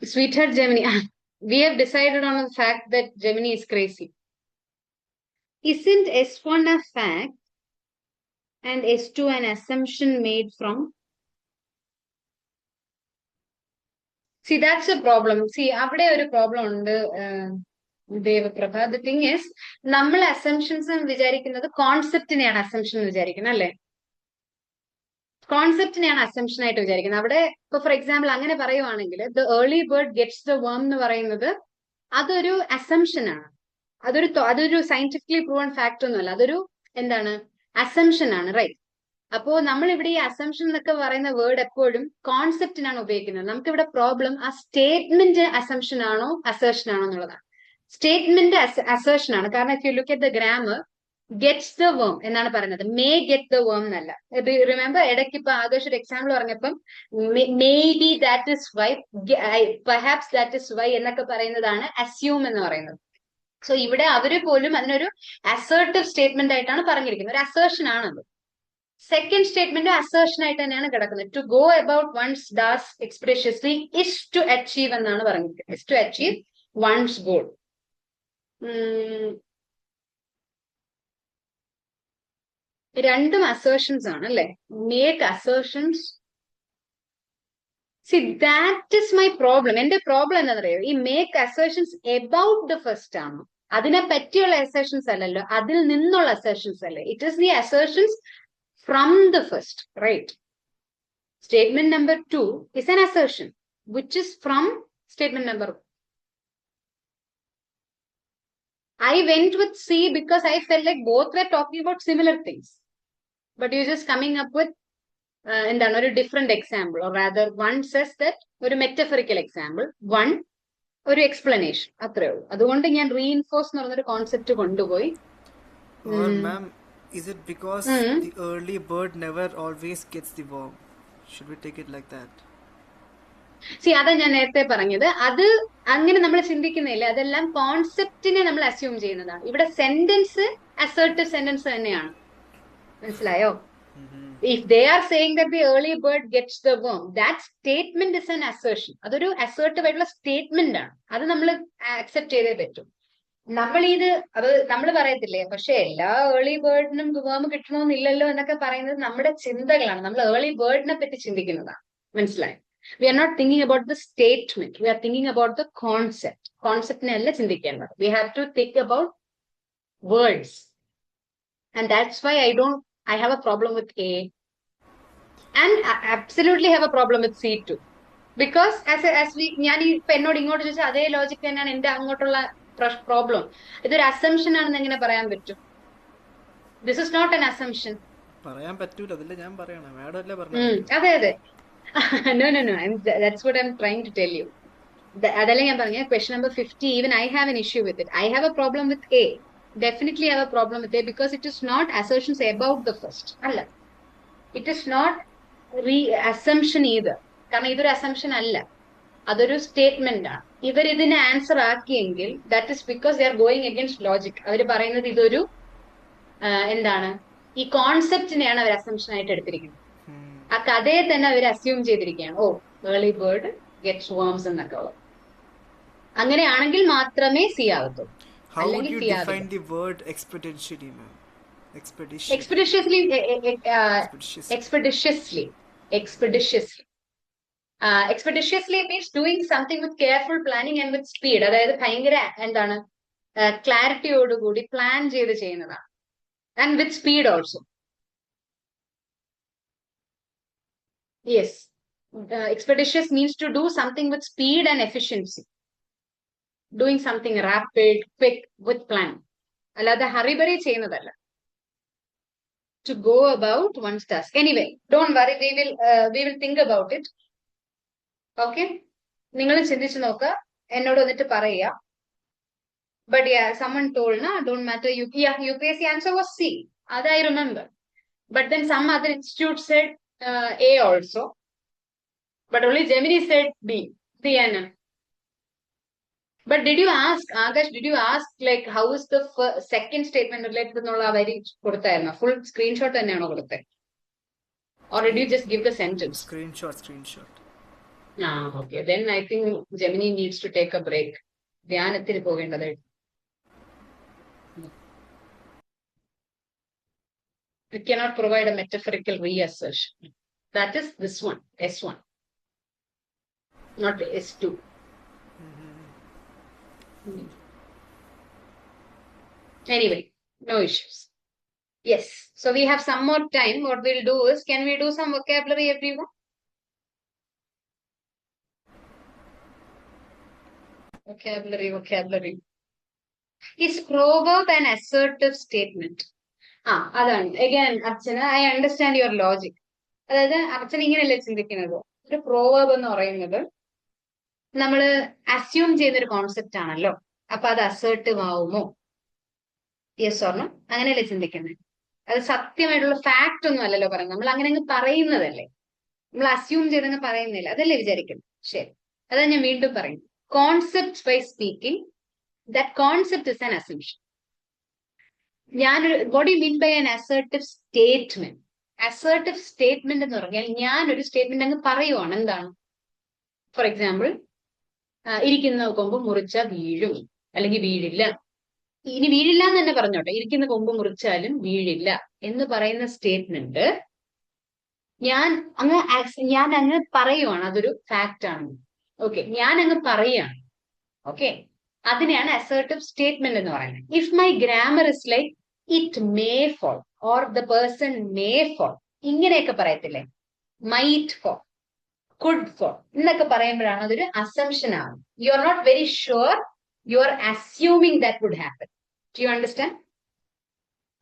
Sweetheart Gemini, we have decided on the fact that Gemini is crazy. Isn't S1 a fact and S2 an assumption made from? See, that's a problem. See, അവിടെ ഒരു problem ഉണ്ട് Devaprabha. The thing is, നമ്മൾ assumptions വിചാരിക്കുന്നത് കോൺസെപ്റ്റിനെയാണ് assumption എന്ന് വിചാരിക്കുന്നത്, അല്ലേ? കോൺസെപ്റ്റിനെയാണ് assumption ആയിട്ട് വിചാരിക്കുന്നത്. അവിടെ ഇപ്പൊ ഫോർ എക്സാമ്പിൾ അങ്ങനെ പറയുവാണെങ്കിൽ the early bird gets the worm എന്ന് പറയുന്നത് അതൊരു അസംഷൻ ആണ്. അതൊരു സയന്റിഫിക്കലി പ്രൂവൺ ഫാക്ട് ഒന്നുമല്ല. അതൊരു എന്താണ്, അസംഷൻ ആണ്, റൈറ്റ്? അപ്പോ നമ്മൾ ഇവിടെ ഈ അസംഷൻ എന്നൊക്കെ പറയുന്ന വേർഡ് എപ്പോഴും കോൺസെപ്റ്റിനാണ് ഉപയോഗിക്കുന്നത്. നമുക്കിവിടെ പ്രോബ്ലം ആ സ്റ്റേറ്റ്മെന്റ് അസംഷൻ ആണോ അസേർഷൻ ആണോ എന്നുള്ളതാണ്. സ്റ്റേറ്റ്മെന്റ് അസേർഷൻ ആണ്. കാരണം if you look at the grammar, gets the വേം എന്നാണ് പറയുന്നത്, മേ ഗെറ്റ് ദ വേം എന്നല്ല. റിമെമ്പർ, ഇടയ്ക്ക് ഇപ്പൊ ആകാശ് ഒരു എക്സാമ്പിൾ പറഞ്ഞപ്പം maybe that is why, perhaps that is why എന്നൊക്കെ പറയുന്നതാണ് അസ്യൂം എന്ന് പറയുന്നത്. സോ ഇവിടെ അവര് പോലും അതിനൊരു അസേർട്ടീവ് സ്റ്റേറ്റ്മെന്റ് ആയിട്ടാണ് പറഞ്ഞിരിക്കുന്നത്. ഒരു അസേർഷൻ ആണത്. സെക്കൻഡ് സ്റ്റേറ്റ്മെന്റ് അസേർഷൻ ആയിട്ട് തന്നെയാണ് കിടക്കുന്നത്. To go about one's task expeditiously is to achieve എന്നാണ് പറഞ്ഞിരിക്കുന്നത്. Is to achieve one's goal. രണ്ടും അസേർഷൻസ് ആണ്, അല്ലെ? Make assertions. See, that is my problem. എന്റെ പ്രോബ്ലം എന്താണെന്ന് അറിയോ? ഈ make assertions about the first ആണ്. അതിനെ പറ്റിയുള്ള അസേർഷൻസ് അല്ലല്ലോ, അതിൽ നിന്നുള്ള അസേർഷൻസ് അല്ലേ. It is the assertions from the first, right? Statement number 2 is an assertion which is from statement number 1. I went with C because I felt like both were talking about similar things, but you're just coming up with a different example, or rather one says that or a metaphorical example, one or explanation. അതുകൊണ്ട് ഞാൻ reinforce എന്ന് പറഞ്ഞൊരു concept കൊണ്ടുപോയി. Ma'am, is it because the early bird never always gets the worm? Should we take it like that? See, അതാ ഞാൻ നേരത്തെ പറഞ്ഞത്. അത് അങ്ങനെ നമ്മൾ ചിന്തിക്കുന്നില്ല. അതെല്ലാം കോൺസെപ്റ്റിനെ നമ്മൾ അസ്യൂം ചെയ്യുന്നതാണ്. ഇവിടെ സെന്റൻസ് അസേർട്ടീവ് സെന്റൻസ് തന്നെയാണ്. മനസ്സിലായോ? If they are saying that the early bird gets the worm, that statement is an assertion. അതൊരു അസേർട്ടീവ് ആയിട്ടുള്ള സ്റ്റേറ്റ്മെന്റ് ആണ്. അത് നമ്മൾ അക്സെപ്റ്റ് ചെയ്തേ പറ്റും. അത് നമ്മൾ പറയത്തില്ലേ, പക്ഷെ എല്ലാ ഏർലി ബേർഡിനും വേം കിട്ടണമെന്നില്ലല്ലോ എന്നൊക്കെ പറയുന്നത് നമ്മുടെ ചിന്തകളാണ്. നമ്മൾ ഏർലി ബേർഡിനെ പറ്റി ചിന്തിക്കുന്നതാണ്. മനസ്സിലായോ? We are not thinking about the statement, we are thinking about the concept. കോൺസെപ്റ്റിനെ അല്ല ചിന്തിക്കേണ്ടത്. We have to think about words. And that's why I have a problem with A and I absolutely have a problem with C too. Because ഞാൻ ഇപ്പൊ എന്നോട് ഇങ്ങോട്ട് ചോദിച്ചാൽ അതേ logic തന്നെയാണ് എന്റെ അങ്ങോട്ടുള്ള പ്രോബ്ലം. ഇതൊരു അസംഷൻ ആണെന്ന് എങ്ങനെ പറയാൻ പറ്റും? This is not an assumption. പറയാൻ പറ്റൂല, അതല്ലേ ഞാൻ പറയണം. മാഡം അല്ലേ പറഞ്ഞത്? അതെ. No, that's what I'm trying to tell you. അതല്ലേ ഞാൻ പറഞ്ഞ question number 50. Even I have an issue with it. I have A problem with a. Definitely have a problem with it because it is not assertions about the first. Alla. It is not assumption either. കാരണം ഇതൊരു assumption അല്ല, അതൊരു statement ആണ്. ഇവർ ഇതിനെ answer ആക്കിയെങ്കിൽ that is because they are going against logic. അവർ പറയുന്നത് ഇതൊരു എന്താണ്, ഈ കോൺസെപ്റ്റിനെയാണ് അവർ അസംഷൻ ആയിട്ട് എടുത്തിരിക്കുന്നത്. ആ കഥയെ തന്നെ അവർ അസ്യൂം ചെയ്തിരിക്കുകയാണ്. ഓ, ഏർലി ബേർഡ് ഗെറ്റ്സ് വർംസ് എന്നൊക്കെ ഉള്ളത്. അങ്ങനെയാണെങ്കിൽ മാത്രമേ C ആവത്തുള്ളൂ. How would you define the word exponentially, ma'am? Expedition. Expeditiously, Expeditious. expeditiously. Expeditiously means doing something with careful planning and with speed. അതായത് ഭയങ്കര എന്താണ് ക്ലാരിറ്റിയോടുകൂടി പ്ലാൻ ചെയ്ത് ചെയ്യുന്നതാണ്. And with speed also. Yes. Expeditious means to do something with speed and efficiency. Doing something rapid, quick, with plan. അല്ലാതെ hurry-burry ചെയ്യുന്നതല്ല. To go about one's task. Anyway, don't worry, we will think about it. Okay? നിങ്ങൾ ചിന്തിച്ചു നോക്കുക, എന്നോട് വന്നിട്ട് പറയുക. But yeah, someone told, na, don't matter. UPSC answer was C. That I remember. But then some other institute said A also. But only Gemini said B. CNN. But did you ask, Akash, did you ask like how is the second statement related to the very full screenshot? Or did you just give the sentence? Screenshot. Okay. Then I think Gemini needs to take a break. ധ്യാനത്തിൽ പോകേണ്ടതായിട്ട്. We cannot provide a metaphorical reassertion. That is this one, S1. Not S2. Anyway, no issues. Yes. So we have some more time. What we'll do is, can we do some vocabulary, everyone? Vocabulary. Is proverb an assertive statement? അതാണ്. Again, Archana, I understand your logic. അതായത് അർച്ചന ഇങ്ങനെയല്ലേ ചിന്തിക്കുന്നത്. ഒരു proverb എന്ന് പറയുന്നത് നമ്മൾ assume ചെയ്യുന്നൊരു concept ആണല്ലോ. അപ്പൊ അത് അസേർട്ടീവ് ആവുമോ? Yes or no? അങ്ങനെയല്ലേ ചിന്തിക്കുന്നത്. അത് സത്യമായിട്ടുള്ള ഫാക്ട് ഒന്നും അല്ലല്ലോ പറയുന്നത്. നമ്മൾ അങ്ങനെ അങ്ങ് പറയുന്നതല്ലേ. നമ്മൾ അസ്യൂം ചെയ്തങ്ങ് പറയുന്നില്ല. അതല്ലേ വിചാരിക്കുന്നത്. ശരി, അതാ ഞാൻ വീണ്ടും പറയുന്നു. Concept by speaking, that concept is an assumption. what do you mean by an assertive statement? Assertive statement എന്ന് പറഞ്ഞാൽ ഞാനൊരു സ്റ്റേറ്റ്മെന്റ് അങ്ങ് പറയുവാണ്. എന്താണ്? ഫോർ എക്സാമ്പിൾ, ഇരിക്കുന്ന കൊമ്പ് മുറിച്ച വീഴും, അല്ലെങ്കിൽ വീഴില്ല. ഇനി വീഴില്ല എന്ന് തന്നെ പറഞ്ഞോട്ടെ, ഇരിക്കുന്ന കൊമ്പ് മുറിച്ചാലും വീഴില്ല എന്ന് പറയുന്ന സ്റ്റേറ്റ്മെന്റ് ഞാൻ അങ്ങ് പറയുവാണ്, അതൊരു ഫാക്റ്റ് ആണ്. ഓക്കെ, ഞാൻ അങ്ങ് പറയാണ്. ഓക്കെ, അതിനെയാണ് അസേർട്ടീവ് സ്റ്റേറ്റ്മെന്റ് എന്ന് പറയുന്നത്. If my grammar is like it may fall or the person may fall, ഇങ്ങനെയൊക്കെ പറയത്തില്ലേ, മൈറ്റ് ഫോൾ, കുഡ് ഫോൾ എന്നൊക്കെ പറയുമ്പോഴാണ് അതൊരു അസംഷൻ ആണ്. You are not very sure, you are assuming that would happen. Do you understand?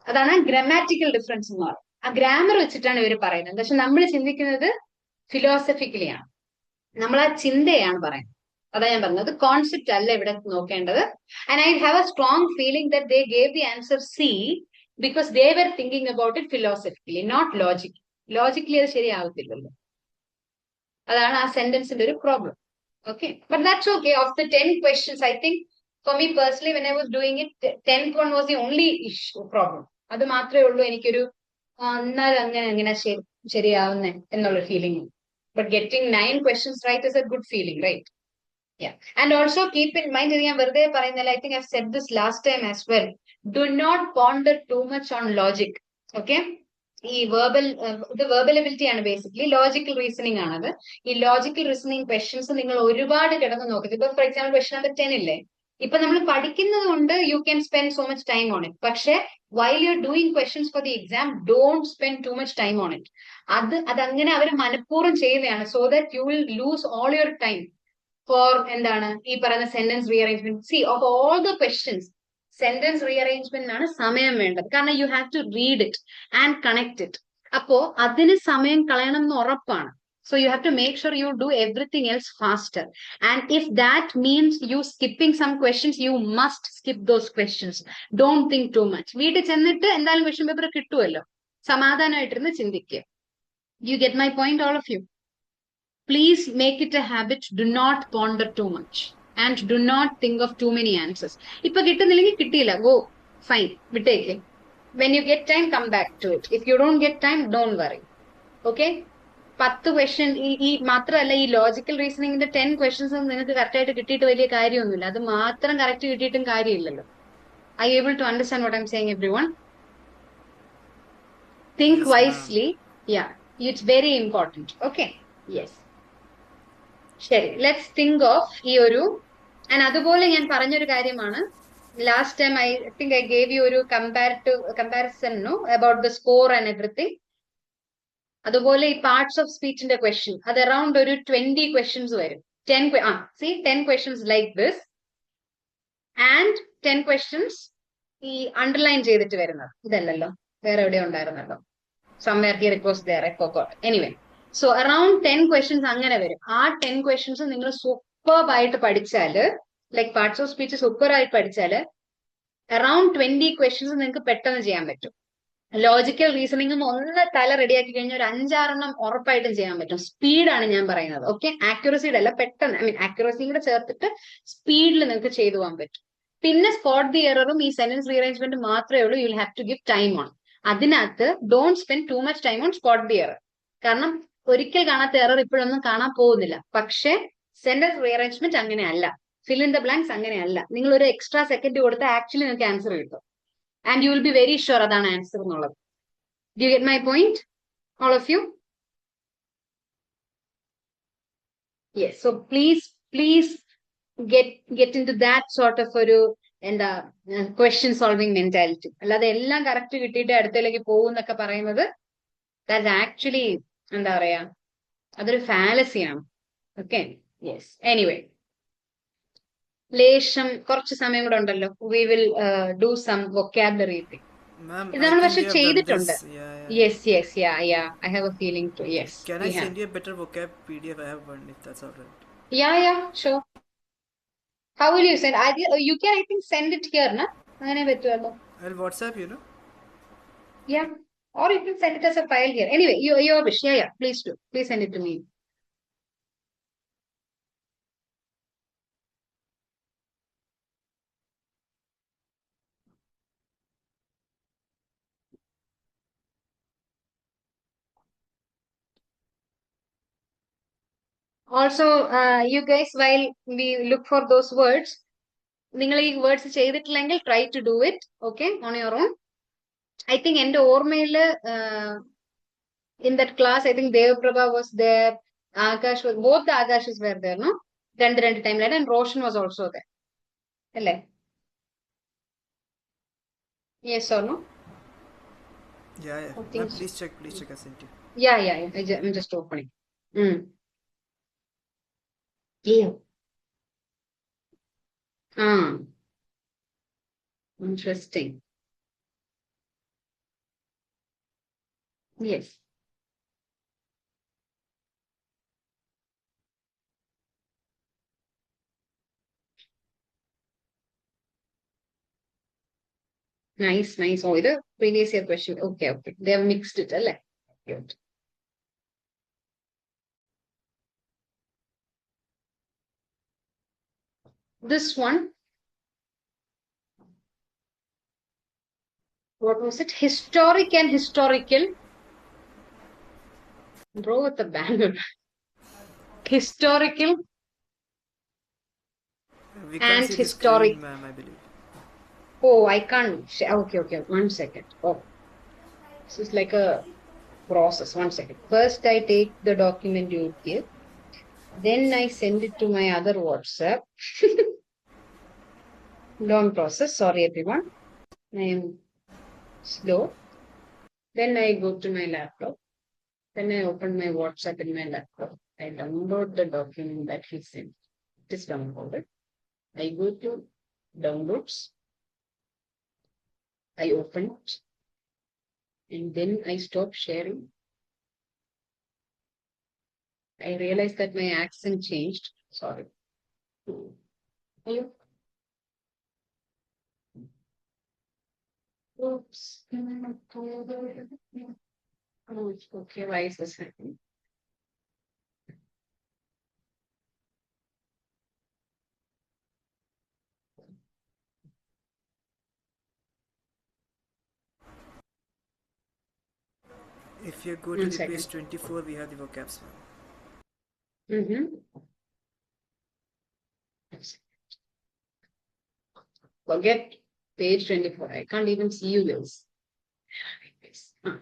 അതാണ് grammatical difference എന്ന് പറയുന്നത്. ആ ഗ്രാമർ വെച്ചിട്ടാണ് ഇവർ പറയുന്നത്. പക്ഷെ നമ്മൾ ചിന്തിക്കുന്നത് ഫിലോസഫിക്കലി ആണ്. നമ്മൾ ആ ചിന്തയാണ് പറയുന്നത്. അതാ ഞാൻ പറഞ്ഞത്, കോൺസെപ്റ്റ് അല്ല ഇവിടെ നോക്കേണ്ടത്. And I have a strong feeling that they gave the answer C because they were thinking about it philosophically, not logically. Logically അത് ശരിയാവത്തില്ലല്ലോ. അതാണ് ആ സെന്റൻസിന്റെ ഒരു problem. Okay, but that's okay. Of the 10 questions, I think for me personally, when I was doing it, 10th one was the only issue problem. അത് മാത്രമേ ഉള്ളൂ എനിക്കൊരു എന്നാൽ അങ്ങനെ ശരിയാവുന്നേ എന്നുള്ള feeling. But getting 9 questions right is a good feeling, right? Yeah. And also keep in mind, ഞാൻ വെറുതെ പറയുന്നില്ല, I think I've said this last time as well. Do not ponder too much on logic. Okay? ഈ verbal ability ആണ് basically. Logical reasoning ആണത്. ഈ logical reasoning questions നിങ്ങൾ ഒരുപാട് കിടന്ന് നോക്കുന്നത്. ഇപ്പൊ ഫോർ എക്സാമ്പിൾ ക്വസ്റ്റൻ നമ്പർ 10 ഇല്ലേ, ഇപ്പൊ നമ്മൾ പഠിക്കുന്നത് കൊണ്ട് you can spend so much time on it. പക്ഷെ while you are doing questions for the exam, don't spend too much time on it. അതങ്ങനെ അവർ മനഃപൂർവ്വം ചെയ്യുന്നതാണ്, so that you will lose all your time for എന്താണ് ഈ പറയുന്ന sentence rearrangement. See of all the questions, sentence റീഅറേഞ്ച്മെന്റിനാണ് സമയം വേണ്ടത്. കാരണം you have to read it and connect it. അപ്പോ അതിന് സമയം കളയണം എന്ന് ഉറപ്പാണ്. So you have to make sure you do everything else faster. And if that means you skipping some questions, you must skip those questions. Don't think too much. വീട്ടിൽ ചെന്നിട്ട് എന്തായാലും question paper കിട്ടുമല്ലോ, സമാധാനമായിട്ടിരുന്ന് ചിന്തിക്കുക. You get my point, all of you? Please make it a habit. Do not ponder too much. And do not think of too many answers. ഇപ്പൊ കിട്ടുന്നില്ലെങ്കിൽ കിട്ടിയില്ല, go, fine, വിട്ടേക്ക്. When you get time, come back to it. If you don't get time, don't worry. Okay? 10 question ഈ മാത്രമല്ല, ഈ logical റീസണിങ്ങിന്റെ 10 questions നിങ്ങൾക്ക് correct ആയിട്ട് കിട്ടിയിട്ട് വലിയ കാര്യമൊന്നുമില്ല. അത് മാത്രം കറക്റ്റ് കിട്ടിയിട്ടും കാര്യമില്ലല്ലോ. Are you able to understand what I'm saying, everyone? think Yes, ma'am. wisely. Yeah, it's very important. Okay. Yes. ശരി, ലെറ്റ്സ് തിങ്ക് ഓഫ് ഈ ഒരു ആൻഡ് അതുപോലെ ഞാൻ പറഞ്ഞൊരു കാര്യമാണ് last time I think I gave you ഒരു comparison no about the score and everything. അതുപോലെ ഈ പാർട്സ് ഓഫ് സ്പീച്ചിന്റെ ക്വസ്റ്റ്യൻ അത് അറൌണ്ട് ഒരു 20 ക്വസ്റ്റ്യൻസ് വരും. 10 questions like this and 10 questions ഈ അണ്ടർലൈൻ ചെയ്തിട്ട് വരുന്നത്. ഇതല്ലല്ലോ, വേറെ എവിടെ ഉണ്ടായിരുന്നല്ലോ, somewhere here it was there, I forgot. Anyway, so around 10 questions അങ്ങനെ വരും. ആ 10 questions നിങ്ങൾ സൂപ്പർ ആയിട്ട് പഠിച്ചാല്, like parts of speech super ആയിട്ട് പഠിച്ചാല് അറൌണ്ട് 20 questions നിങ്ങൾക്ക് പെട്ടെന്ന് ചെയ്യാൻ പറ്റും. ലോജിക്കൽ റീസണിംഗും ഒന്ന് തല റെഡിയാക്കി കഴിഞ്ഞാൽ ഒരു 5-6 ഉറപ്പായിട്ടും ചെയ്യാൻ പറ്റും. സ്പീഡാണ് ഞാൻ പറയുന്നത്. ഓക്കെ, ആക്യുറസിയുടെ അല്ല, പെട്ടെന്ന് ഐ മീൻ ആക്യുറസിയും കൂടെ ചേർത്തിട്ട് സ്പീഡിൽ നിങ്ങൾക്ക് ചെയ്തു പോകാൻ പറ്റും. പിന്നെ സ്പോട്ട് ദി എററും ഈ സെന്റൻസ് റീഅറേഞ്ച്മെന്റ് മാത്രമേ ഉള്ളൂ. You will have to give time on. അതിനകത്ത് don't spend too much time on spot the error. കാരണം ഒരിക്കൽ കാണാത്ത എറർ ഇപ്പോഴൊന്നും കാണാൻ പോകുന്നില്ല. പക്ഷെ സെന്റൻസ് റീഅറേഞ്ച്മെന്റ് അങ്ങനെയല്ല, ഫിൽ ഇൻ ദ ബ്ലാങ്ക്സ് അങ്ങനെയല്ല. നിങ്ങൾ ഒരു എക്സ്ട്രാ സെക്കൻഡ് കൊടുത്താൽ ആക്ച്വലി നിങ്ങൾക്ക് ആൻസർ കിട്ടും. And you will be very sure അതാണ് ആൻസർ എന്നുള്ളത്. Do you get my point, all of you? Yes. So please get into that sort of ഒരു എന്താ ക്വസ്റ്റ്യൻ സോൾവിങ് മെന്റാലിറ്റി. അല്ലാതെ എല്ലാം കറക്റ്റ് കിട്ടിയിട്ട് അടുത്തേക്ക് പോകുന്നൊക്കെ പറയുന്നത് ദാറ്റ് ആക്ച്വലി എന്താ പറയാ, അതൊരു ഫാലസിയാണ്. Okay, yes. എനിവേ, ലേശം കുറച്ച് സമയം കൂടെ ഉണ്ടല്ലോ. We will do some vocabulary thing. Ma'am, ഇത് I നമ്മൾ think പക്ഷെ we have done ചെയ്തിട്ടുണ്ട്. this. Yeah. Yes, yeah I have a feeling too. Yes, Can I send you a better vocab PDF? I have one, if that's alright. Yeah sure. How will you send? You can, I think, send it here, na? അങ്ങനെ പറ്റുമല്ലോ. I'll WhatsApp you, no? Yeah. Or you can send it as a file here. Anyway, your wish. Yeah. Please do. Please send it to me. Also, you guys, while we look for those words, നിങ്ങൾ ഈ words ചെയ്തിട്ടില്ലെങ്കിൽ try to do it, okay, on your own. I think എന്റെ ഓർമ്മയില് in that class, I think Devprabha was there, Akash was, both the Akashes were there, no? രണ്ട് timeline, and Roshan was also there. അല്ലേ? Yes or no? Yeah. Okay. Ma'am, please check. I sent you. Yeah. I'm just opening. Yeah. Interesting. Yes. Nice. Oh, ഇത് previous year question. Okay. They have mixed it, അല്ലേ? Good. This one, what was it? Historic and historical. Bro with the banger. Historical We can't and see the historic. screen, ma'am, I believe. Oh, I can't. Okay. 1 second. Oh, this is like a process. 1 second. First, I take the document you give. Then I send it to my other WhatsApp. Long process. Sorry, everyone. I am slow. Then I go to my laptop. Then I open my WhatsApp in my laptop. I download the document that he sent. It is downloaded. I go to downloads. I open it. And then I stop sharing. I realized that my accent changed. Sorry. Oops. Oh, okay. Why is this happening? If you go to the page 24, we have the vocabs, ma'am. Forget page 24. I can't even see you guys.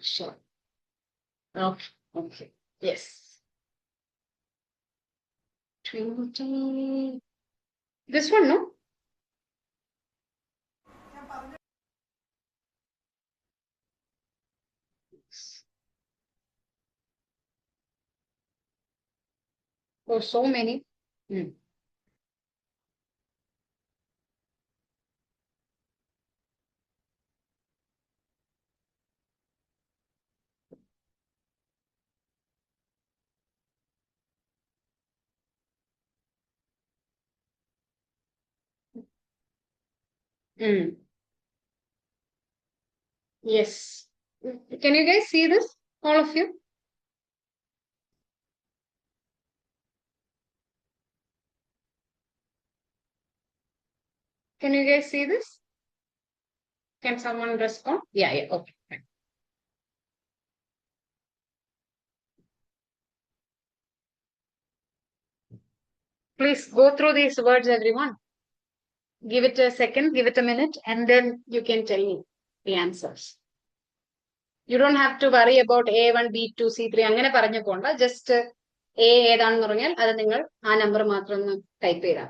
Sure. Okay. Okay. Yes. 20. This one, no? Oh, so many. Hmm. Hmm. Yes. Can you guys see this? All of you? Can you guys see this? Can someone respond? Yeah, yeah. Okay. Fine. Please go through these words, everyone. Give it a second, give it a minute, and then you can tell me the answers. You don't have to worry about A1, B2, C3. അങ്ങനെ പറഞ്ഞു പോണ്ട. Just A ഏതാണെന്ന് പറഞ്ഞാൽ അത് നിങ്ങൾ ആ number മാത്രം ഒന്ന് ടൈപ്പ് ചെയ്താൽ.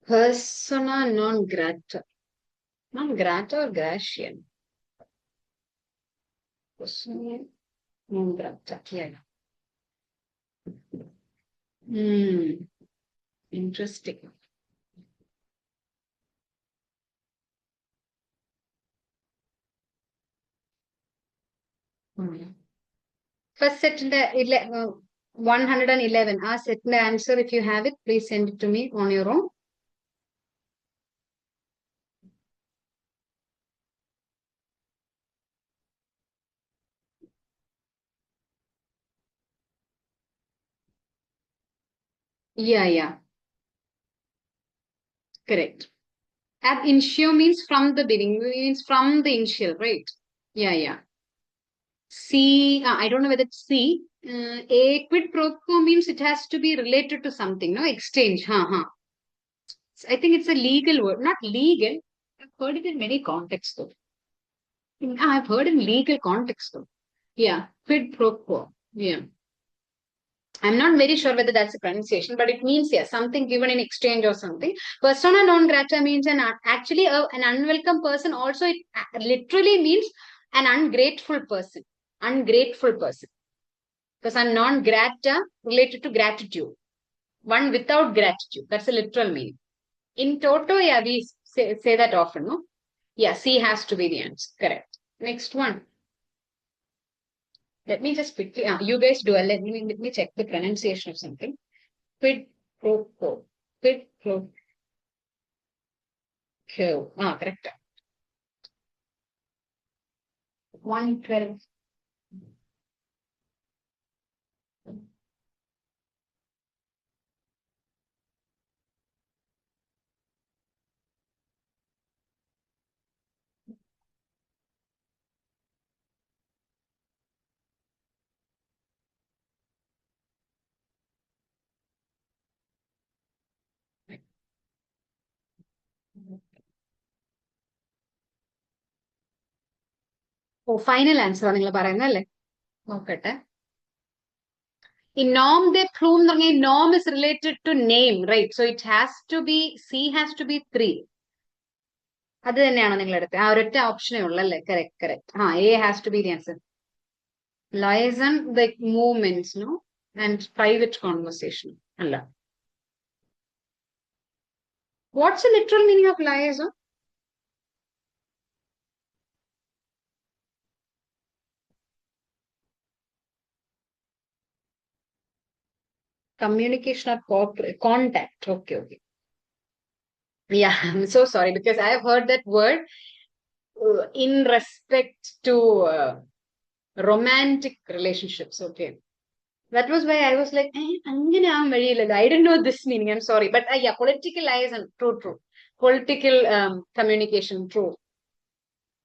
Persona non grata. Non grata or Gratian? Persona non grata. Yeah. Interesting. First set in the 111. Set the answer. If you have it, please send it to me on your own. Yeah. Correct. Ab initio means from the beginning, means from the initial, right? Yeah. C, I don't know whether it's C. A quid pro quo means it has to be related to something, no? Exchange. I think it's a legal word. Not legal. I've heard it in many contexts though. I've heard in legal context though. Yeah. Quid pro quo. Yeah. I'm not very sure whether that's a pronunciation, but it means, yeah, something given in exchange or something. Persona non grata means an unwelcome person. Also, it literally means an ungrateful person. Ungrateful person. Because a non grata related to gratitude. One without gratitude. That's a literal meaning. In toto, yeah, we say that often, no? Yeah, C has to be the answer. Correct. Next one. Let me just quickly, you guys do it. Let me check the pronunciation of something. Quid pro quo. Quid pro quo. Correct. 112. Oh, final answer നിങ്ങൾ പറയുന്നല്ലേ നോക്കട്ടെ In norm de plume norm is related to name, right? So it has to be, C has to be 3. അത് തന്നെയാണോ നിങ്ങൾ എടുത്തത് ഒരൊറ്റ ഓപ്ഷനേ ഉള്ളല്ലേ correct A has to be the answer. Liaison, the movements, no? And private conversation. Allah. What's the literal meaning of liaison? Communication or corporate contact. Okay. Yeah, I'm so sorry because I have heard that word in respect to romantic relationships. Okay. That was why I was like, I didn't know this meaning. I'm sorry. But yeah, political liaison. True. Political communication. True.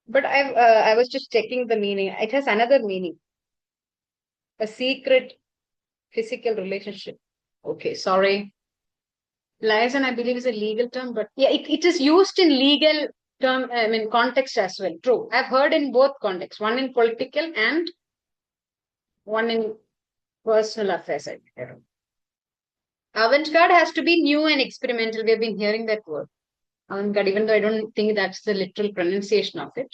But I was just checking the meaning. It has another meaning. A secret physical relationship. Okay, sorry. Liaison, I believe, is a legal term, but yeah, it is used in legal term, I mean, context as well. True. I've heard in both contexts, one in political and one in personal affairs. Avant-garde has to be new and experimental. We've been hearing that word. Avant-garde, even though I don't think that's the literal pronunciation of it.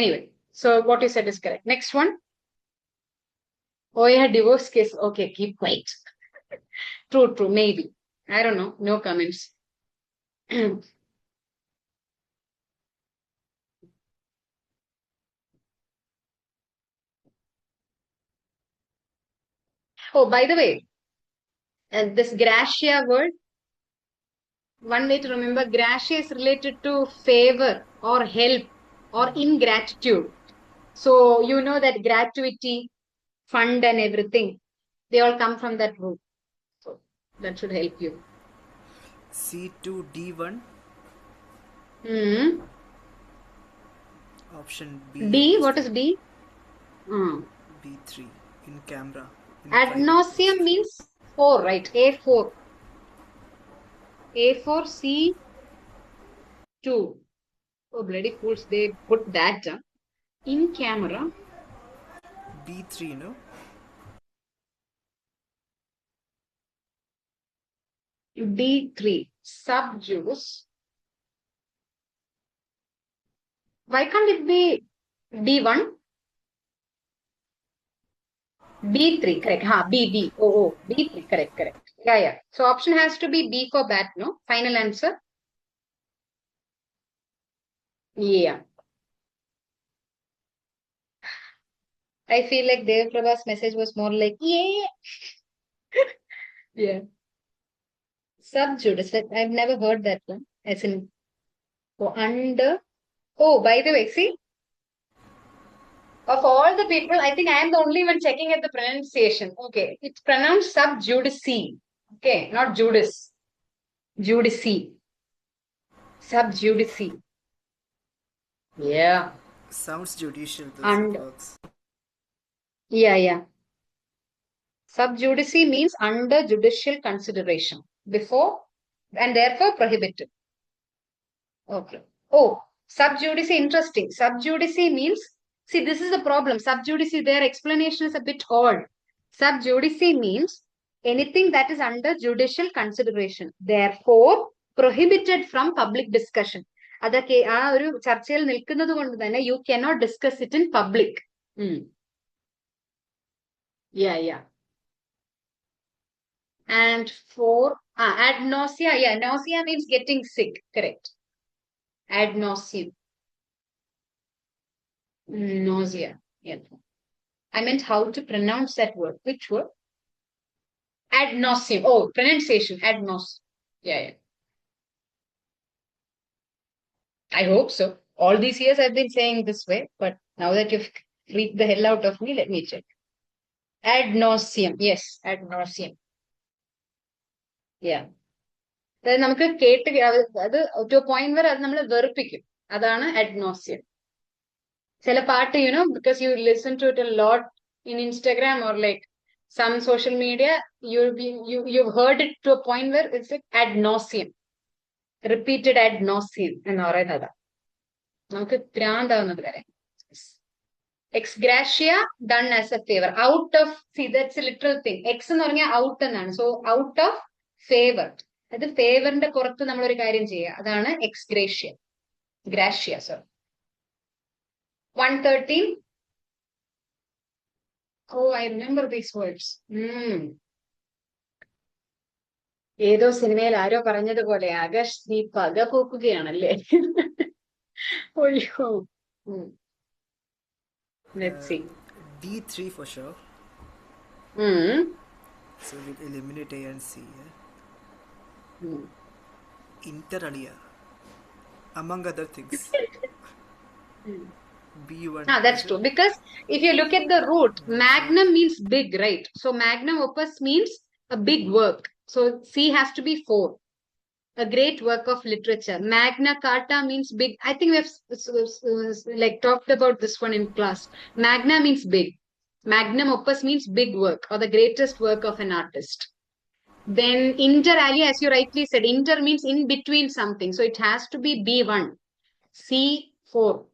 Anyway, so what you said is correct. Next one. Oh yeah, divorce case. Okay, keep quiet. True, maybe. I don't know. No comments. Oh, by the way, this gratia word, one way to remember, gratia is related to favor or help or ingratitude. So you know that gratuity, fund and everything, they all come from that root. So that should help you. C2D1. Option B. D, what is D? B3, in camera. Ad nauseam means 4, right? A4. A4, C2. Oh, bloody fools, they put that in camera. B3, no? D3, sub judice. Why can't it be D1? B3, correct. B. Oh, B3, correct. Yeah. So option has to be B for bat, no? Final answer? Yeah. I feel like Dev Prabha's message was more like, yeah. Yeah. Sub judice. I've never heard that one. As in, under. Oh, by the way, see? Of all the people, I think I am the only one checking at the pronunciation. Okay, it's pronounced sub judice. Okay, not Judas. Judice. Sub judice. Yeah. Sounds judicial. And yeah. Sub judice means under judicial consideration, before and therefore prohibited. Okay. Oh, sub judice, interesting. Sub judice means, see, this is the problem. Sub judice, their explanation is a bit odd. Sub judice means anything that is under judicial consideration, therefore prohibited from public discussion. അതൊക്കെ ആ ഒരു ചർച്ചയിൽ നിൽക്കുന്നത് കൊണ്ട് തന്നെ you cannot discuss it in public. Yeah. And for ad nausea, yeah, nausea means getting sick, correct. Ad nauseam. Nausea. Yeah. I meant how to pronounce that word. Which word? Ad nauseam. Oh, pronunciation. Ad nauseam. Yeah. I hope so. All these years I've been saying this way, but now that you've freaked the hell out of me, let me check. Ad nauseam. Yes, ad nauseam. Yeah. നമുക്ക് കേട്ട് അത് two point വരെ അത് നമ്മൾ വെറുപ്പിക്കും. അതാണ് ad nauseam. ചില പാട്ട്, because you listen to it a lot in Instagram or like some social media, you've heard it to a point where it's like ad nauseam. Repeated ad nauseam എന്ന് പറയുന്നത്. നമുക്ക് ഭ്രാന്താവുന്നത് വരെ. Ex gratia done as a favor. Out of, see, that's a literal thing. Ex എന്ന് പറഞ്ഞാൽ out എന്നാണ്. So out of favor. അത് ഫേവറിന്റെ പുറത്ത് നമ്മൾ ഒരു കാര്യം ചെയ്യുക. അതാണ് ex gratia. Gratia, sorry. 113. Oh, I remember these words. ഏതോ സിനിമയിൽ ആരോ പറഞ്ഞതുപോലെ ആകാശ് നീ പക പോക്കുകയാണല്ലേ. ഒയ്യോ. Let's see. D3 for sure. So we'll eliminate A and C. Inter alia, among other things. B1. That's true. Because if you look at the root, magnum means big, right? So magnum opus means a big work. So C has to be 4. A great work of literature. Magna Carta means big. I think we have like talked about this one in class. Magna means big. Magnum opus means big work or the greatest work of an artist. Then inter alia, as you rightly said, inter means in between something. So it has to be B1. C4,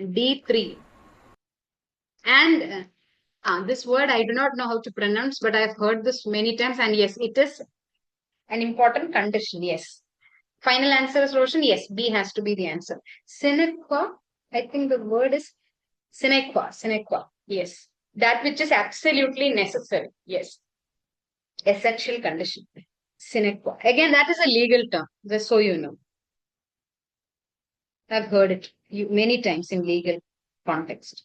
D3. And this word I do not know how to pronounce, but I've heard this many times. And yes, it is an important condition. Yes. Final answer is Roshan. Yes, B has to be the answer. Sine qua, I think the word is sine qua. Sine qua. Yes. That which is absolutely necessary. Yes. Essential condition. Sine qua. Again, that is a legal term, just so you know. I've heard it many times in legal context.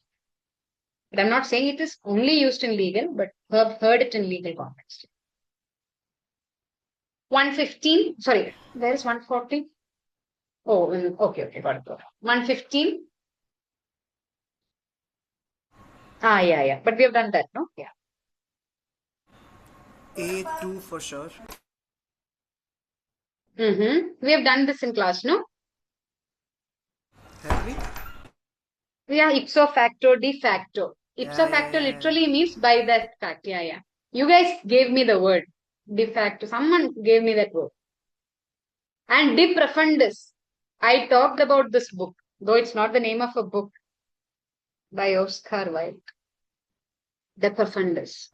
But I'm not saying it is only used in legal, but I've heard it in legal context. 115, sorry, where is 140? Oh, okay, got it. 115. Yeah. But we have done that, no? Yeah. A2 for sure. We have done this in class, no? Have we? Yeah, ipso facto, de facto. Ipso facto literally means by that fact. Yeah. You guys gave me the word. De facto. Someone gave me that word. And de profundis. I talked about this book, though it's not the name of a book, by Oscar Wilde. De profundis.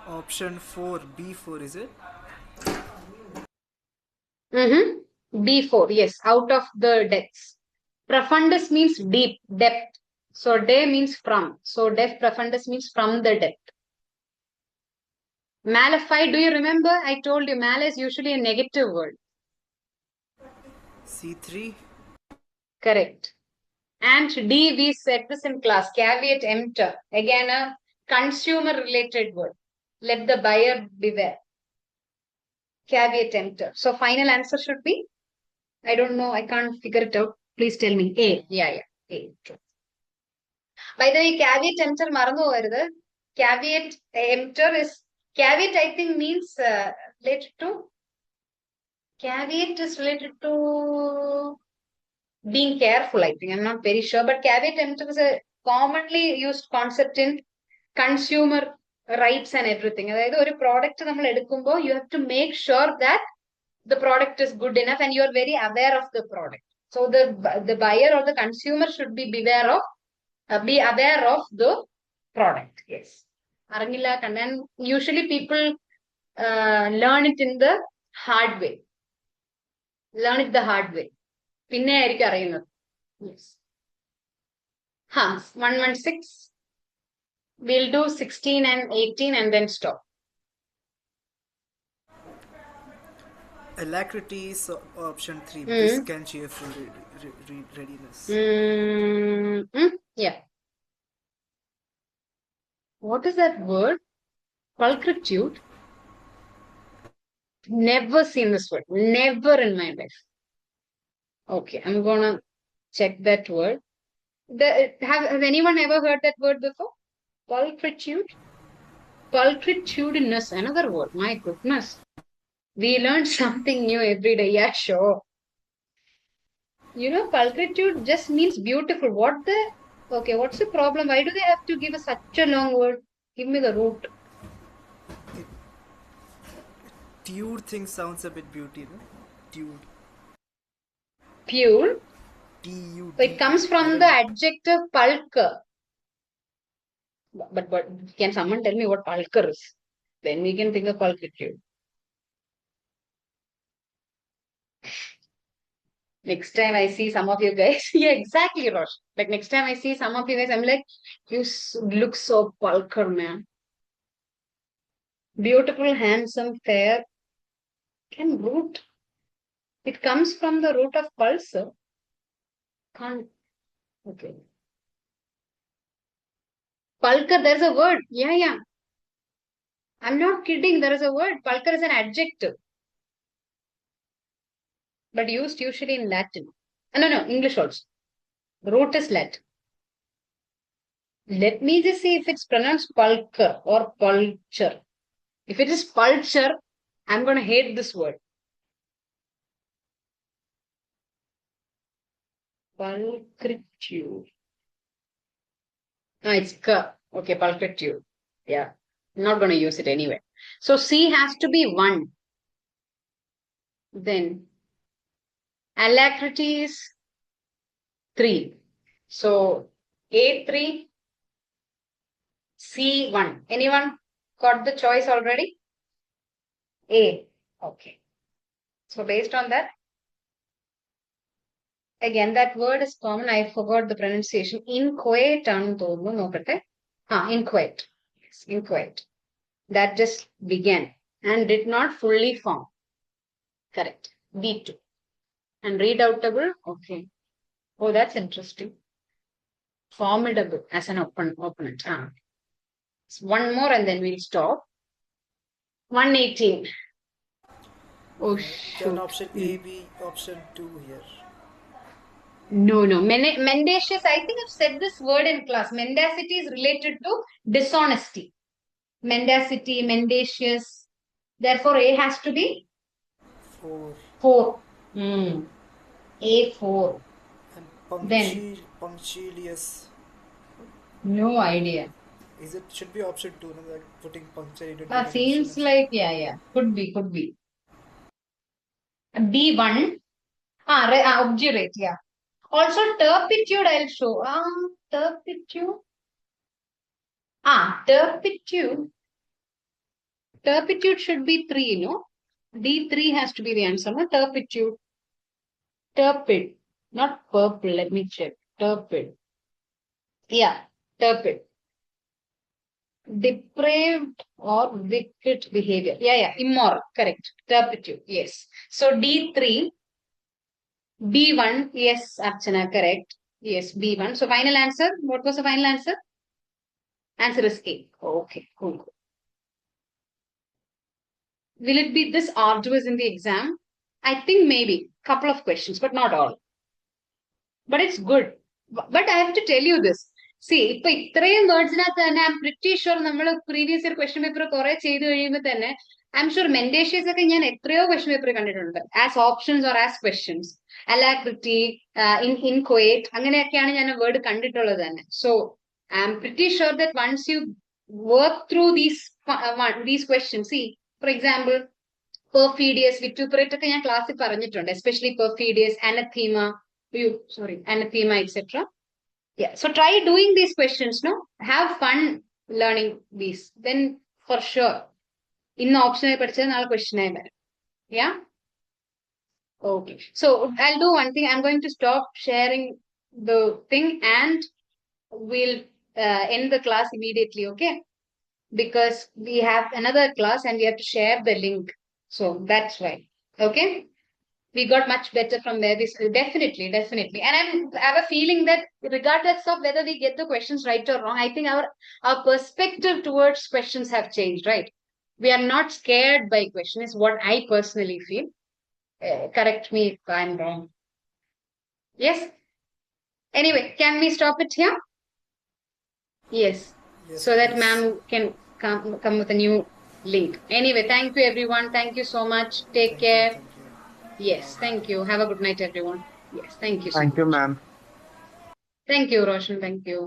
Option 4, B4, is it? B4, yes, out of the depths. Profundus means deep, depth. So de means from. So de profundus means from the depth. Malafide, do you remember? I told you mal is usually a negative word. C3. Correct. And D, we said this in class, caveat emptor. Again, a consumer related word. Let the buyer beware. Caveat emptor. So final answer should be, I don't know, I can't figure it out. Please tell me. A. Yeah. A. True. By the way, caveat emptor marannu varudhu. Caveat emptor is, caveat I think means related to, caveat is related to being careful, I think. I'm not very sure. But caveat emptor is a commonly used concept in consumer rights and everything. അതായത് ഒരു product നമ്മൾ എടുക്കുമ്പോൾ you have to make sure that the product is good enough and you are very aware of the product. So the buyer or the consumer should be aware of the product. Yes. അറിഞ്ഞില്ല കണ്ടാൻ usually people learn it in the hard way. Learn it the hard way. പിന്നെ ആയിരിക്കും അറിയുന്നത്. Yes. 116. We'll do 16 and 18 and then stop. Alacrity is option 3. Brisk and cheerful readiness. Yeah. What is that word? Pulchritude? Never seen this word. Never in my life. Okay, I'm gonna check that word. Has anyone ever heard that word before? Pulchritude? Pulchritudinous, another word. My goodness. We learn something new every day. Yeah, sure. You know, pulchritude just means beautiful. Okay, what's the problem? Why do they have to give such a long word? Give me the root. Tude thing sounds a bit beauty, no? Tude. Pure. T-U-D. So it comes from the adjective pulcher. But can someone tell me what pulcher is? Then we can think of pulchritude. Next time I see some of you guys, yeah, exactly, Rosh. Like next time I see some of you guys, I'm like, you look so pulcher, man. Beautiful, handsome, fair. Can root. It comes from the root of pulsar. Can't. Okay. Pulcher, there's a word. Yeah. I'm not kidding. There is a word. Pulcher is an adjective. But used usually in Latin. No, English also. Root is Latin. Let me just see if it's pronounced pulcher or pulcher. If it is pulcher, I'm going to hate this word. Pulchritude. It's K. Okay, pulchritude. Yeah. I'm not going to use it anyway. So C has to be 1. Then Alacrity is 3. So A3, C1. Anyone got the choice already? A. Okay. So based on that, again, that word is common. I forgot the pronunciation. Inchoate and inchoate. Yes, inchoate. That just began and did not fully form. Correct. B2. And redoubtable. Okay. Oh, that's interesting. Formidable as an opponent. So one more and then we'll stop. 118. Oh, Can shoot. option A be option 2 here? No. Mendacious, I think I've said this word in class. Mendacity is related to dishonesty. Mendacity, mendacious. Therefore, A has to be 4. 4. A4. And Then, punctilious. no idea. Should be option 2, no? Like putting puncture into That seems like, yeah. Could be. B1. Obdurate, yeah. Also, turpitude I'll show. Turpitude. Turpitude. Turpitude should be 3, no? D3 has to be the answer, no? Turpitude. Turpid. Not purple. Let me check. Turpid. Yeah, turpid. Depraved or wicked behavior. Yeah. Immoral. Correct. Turpitude. Yes. So D3. B1. Yes, Archana. Correct. Yes, B1. So final answer. What was the final answer? Answer is A. Okay, cool. Will it be this arduous in the exam? I think maybe couple of questions, but not all. But it's good. But I have to tell you this. See, ഇപ്പൊ ഇത്രയും വേർഡ്സിനകത്ത് തന്നെ I M pretty sure നമ്മൾ previous year question paper കുറെ ചെയ്ത് കഴിയുമ്പോൾ തന്നെ I am sure മെന്റേഷ്യസ് ഒക്കെ ഞാൻ എത്രയോ ക്വസ്റ്റ്യൻ പേപ്പർ കണ്ടിട്ടുണ്ട് as options or as questions alacrity inchoate അങ്ങനെയൊക്കെയാണ് ഞാൻ വേർഡ് കണ്ടിട്ടുള്ളത് തന്നെ so I'm pretty sure that once you work through these questions see for example perfidious vituperate ഒക്കെ ഞാൻ ക്ലാസ്സിൽ പറഞ്ഞിട്ടുണ്ട് especially perfidious anathema, etc. Yeah, so try doing these questions, no? Have fun learning these. Then for sure, in the option question. Yeah? Okay. So I'll do one thing. I'm going to stop sharing the thing and we'll end the class immediately, okay? Because we have another class and we have to share the link. So that's why. Okay? We got much better from where we definitely. And I have a feeling that regardless of whether we get the questions right or wrong, I think our perspective towards questions have changed, right? We are not scared by questions, is what I personally feel. Correct me if I'm wrong. Yes? Anyway, can we stop it here? Yes. So that ma'am can come with a new link. Anyway, thank you everyone. Thank you so much. Take care. Yes, thank you. Have a good night, everyone. Yes, thank you so Thank you, much. ma'am. Thank you, Roshan. Thank you.